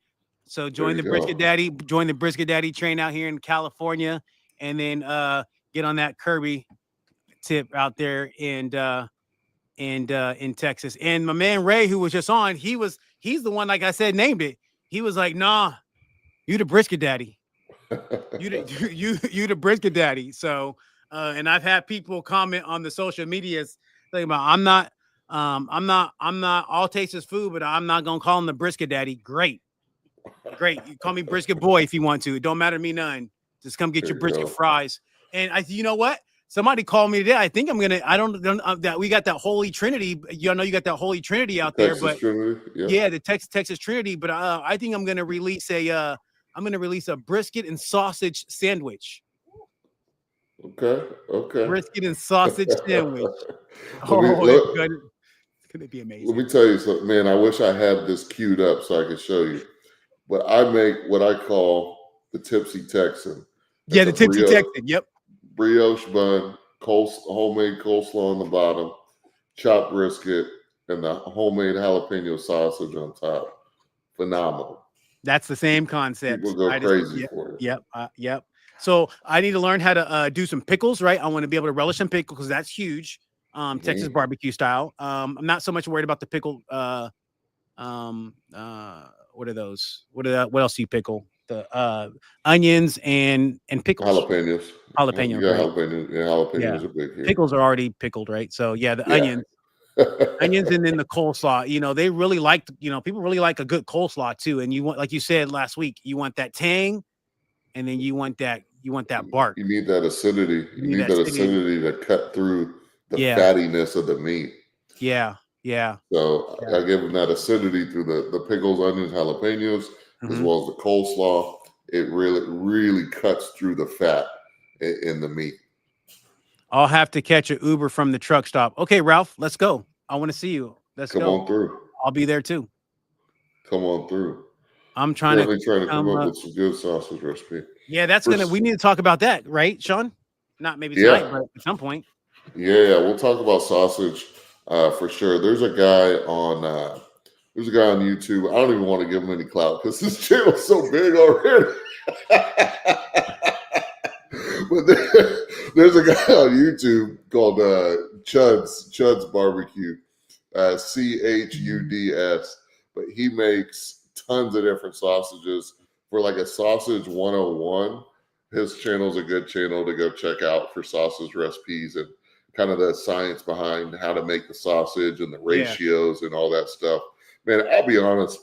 So join the Brisket Daddy, join the Brisket Daddy train out here in California, and then get on that Kirby tip out there in Texas. And my man Ray, who was just on, he's the one, like I said, named it. He was like, nah, you the Brisket Daddy. you the Brisket Daddy. So and I've had people comment on the social medias saying about I'm not all taste is food, but I'm not gonna call him the Brisket Daddy. Great. You call me Brisket Boy if you want to. It don't matter to me none. Just come get your brisket fries. And you know what? Somebody called me today. I think I'm gonna. I don't that we got that Holy Trinity. You know, you got that Holy Trinity out there, but yeah, the Texas Trinity. But I think I'm gonna release a brisket and sausage sandwich. Okay. Brisket and sausage sandwich. It's gonna be amazing. Let me tell you something, man. I wish I had this queued up so I could show you. But I make what I call the Tipsy Texan. Yeah, the Tipsy Texan. Yep. Brioche bun, homemade coleslaw on the bottom, chopped brisket, and the homemade jalapeno sausage on top. Phenomenal. That's the same concept. People go crazy for it. Yep. So I need to learn how to do some pickles, right? I want to be able to relish some pickles because that's huge. Texas barbecue style. I'm not so much worried about the pickle. What are those? What else do you pickle? The onions and pickles. Jalapenos. Jalapenos. Yeah, right? jalapenos are big here. Pickles are already pickled, right? So yeah, the onions. Onions and then the coleslaw. You know, they really like, people really like a good coleslaw too. And you want, like you said last week, you want that tang, and then you want that bark. You need that acidity. You need that acidity to cut through the fattiness of the meat. Yeah. So I give them that acidity through the pickles, onions, jalapenos, as well as the coleslaw. It really cuts through the fat in the meat. I'll have to catch an Uber from the truck stop. Okay, Ralph, let's go. I want to see you. Let's go. Come on through. I'll be there too. Come on through. I'm trying to come up with some good sausage recipe. Yeah, we need to talk about that, right, Sean? Not maybe tonight, but at some point. Yeah, we'll talk about sausage for sure. There's a guy on YouTube. I don't even want to give him any clout because his channel's so big already. But there's a guy on YouTube called Chud's Barbecue, CHUDS. But he makes tons of different sausages for like a sausage 101. His channel's a good channel to go check out for sausage recipes and kind of the science behind how to make the sausage and the ratios and all that stuff. Man, I'll be honest.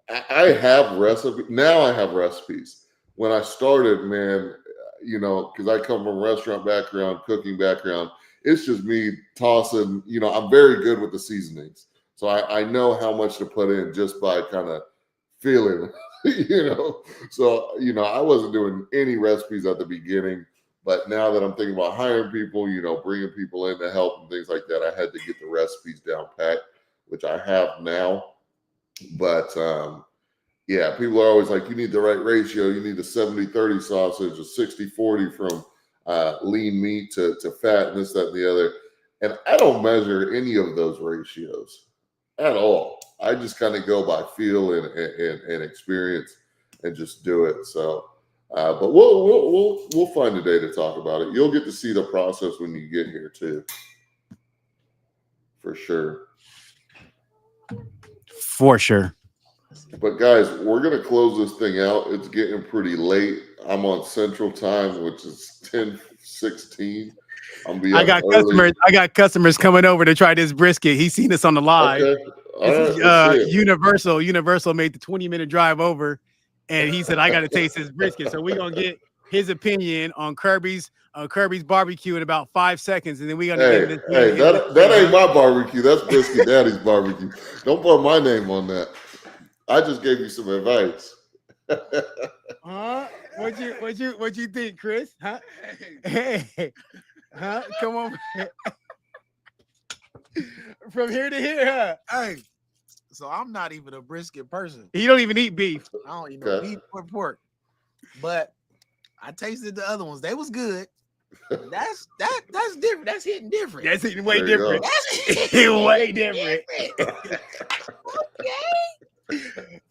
I have recipes. Now I have recipes. When I started, man, because I come from a restaurant background, cooking background, it's just me tossing, I'm very good with the seasonings. So I know how much to put in just by kind of feeling, So, I wasn't doing any recipes at the beginning. But now that I'm thinking about hiring people, bringing people in to help and things like that, I had to get the recipes down pat, which I have now. But people are always like, you need the right ratio. You need a 70-30 sausage, a 60-40 from lean meat to fat and this, that, and the other. And I don't measure any of those ratios at all. I just kind of go by feel and experience and just do it. So. But we'll find a day to talk about it. You'll get to see the process when you get here too, for sure. But guys, we're gonna close this thing out. It's getting pretty late. I'm on Central Time, which is 10:16. I got customers coming over to try this brisket. He's seen us on the live. Okay. Universal made the 20-minute drive over. And he said, I got to taste his brisket. So we're going to get his opinion on Kirby's barbecue in about 5 seconds. And then we're going to get that ain't my barbecue. That's Brisket Daddy's barbecue. Don't put my name on that. I just gave you some advice. Huh? What you think, Chris? Huh? Hey, huh? Come on. From here to here, huh? Hey, so I'm not even a brisket person. You don't even eat beef. I don't eat Okay. no beef or pork. But I tasted the other ones. They was good. That's different. That's hitting different. That's eating way There you go. different. That's Way different.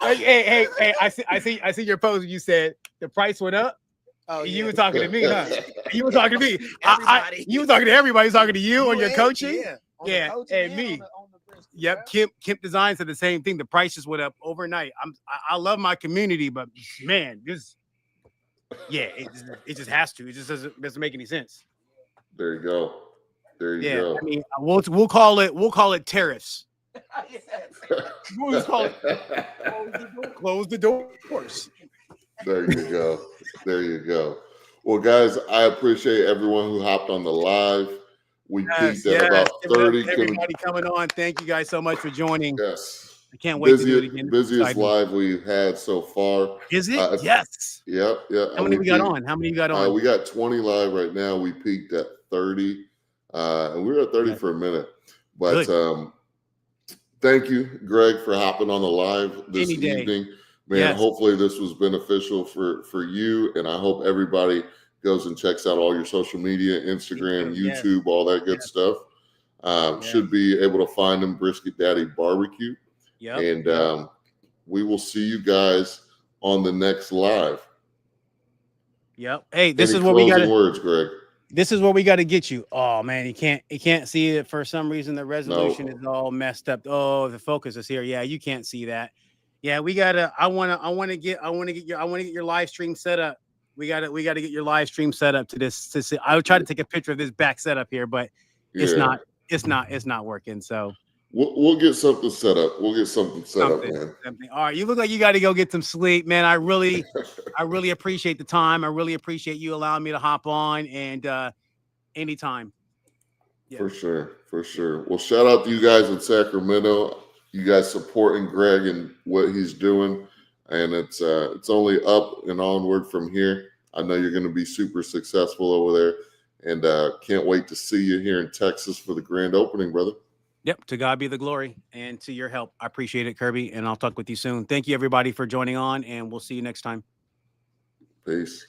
Hey, I see your post. You said the price went up. Oh, You yeah. were talking to me, huh? You were talking to me. Everybody. You were talking to everybody. You was talking to you on your and- coaching. Yeah, on the Yeah, coaching and on me. on the brisket, Yep, bruh. Kemp Design said the same thing. The prices went up overnight. I love my community, but man, it just has to. It just doesn't make any sense. There you go. There you Yeah, go. I mean, we'll call it tariffs. We'll just call it close the doors. There you go. There you go. Well, guys, I appreciate everyone who hopped on the live. We peaked at about Give it up 30. to everybody coming on. Thank you guys so much for joining. Yes. I can't wait to do it again. Busiest Exciting. live we've had so far. Is it? Yes. Yep. Yeah. How many we got on? How many you got on? We got 20 live right now. We peaked at 30. And we were at 30 for a minute. But thank you, Greg, for hopping on the live this Any day. evening. Man, Yes. hopefully this was beneficial for you. And I hope everybody goes and checks out all your social media, Instagram, Yes. YouTube, all that good stuff. Should be able to find them, Brisketdaddybbq. Yep. And we will see you guys on the next live. Yep. Hey, this Any is what we got closing to. words, Greg. This is where we got to get you. Oh man, you can't see it for some reason. The resolution is all messed up. Oh, the focus is here. Yeah, you can't see that. Yeah, we gotta. I wanna get your live stream set up. We gotta get your live stream set up to this. To see. I would try to take a picture of this back setup here, but it's not working. So We'll get something set up. We'll get something set up, man. something. All right, you look like you got to go get some sleep, man. I really appreciate the time. I really appreciate you allowing me to hop on and anytime. Yeah. For sure. Well, shout out to you guys in Sacramento. You guys supporting Greg and what he's doing, and it's only up and onward from here. I know you're going to be super successful over there, and can't wait to see you here in Texas for the grand opening, brother. Yep. To God be the glory, and to your help. I appreciate it, Kirby, and I'll talk with you soon. Thank you, everybody, for joining on, and we'll see you next time. Peace.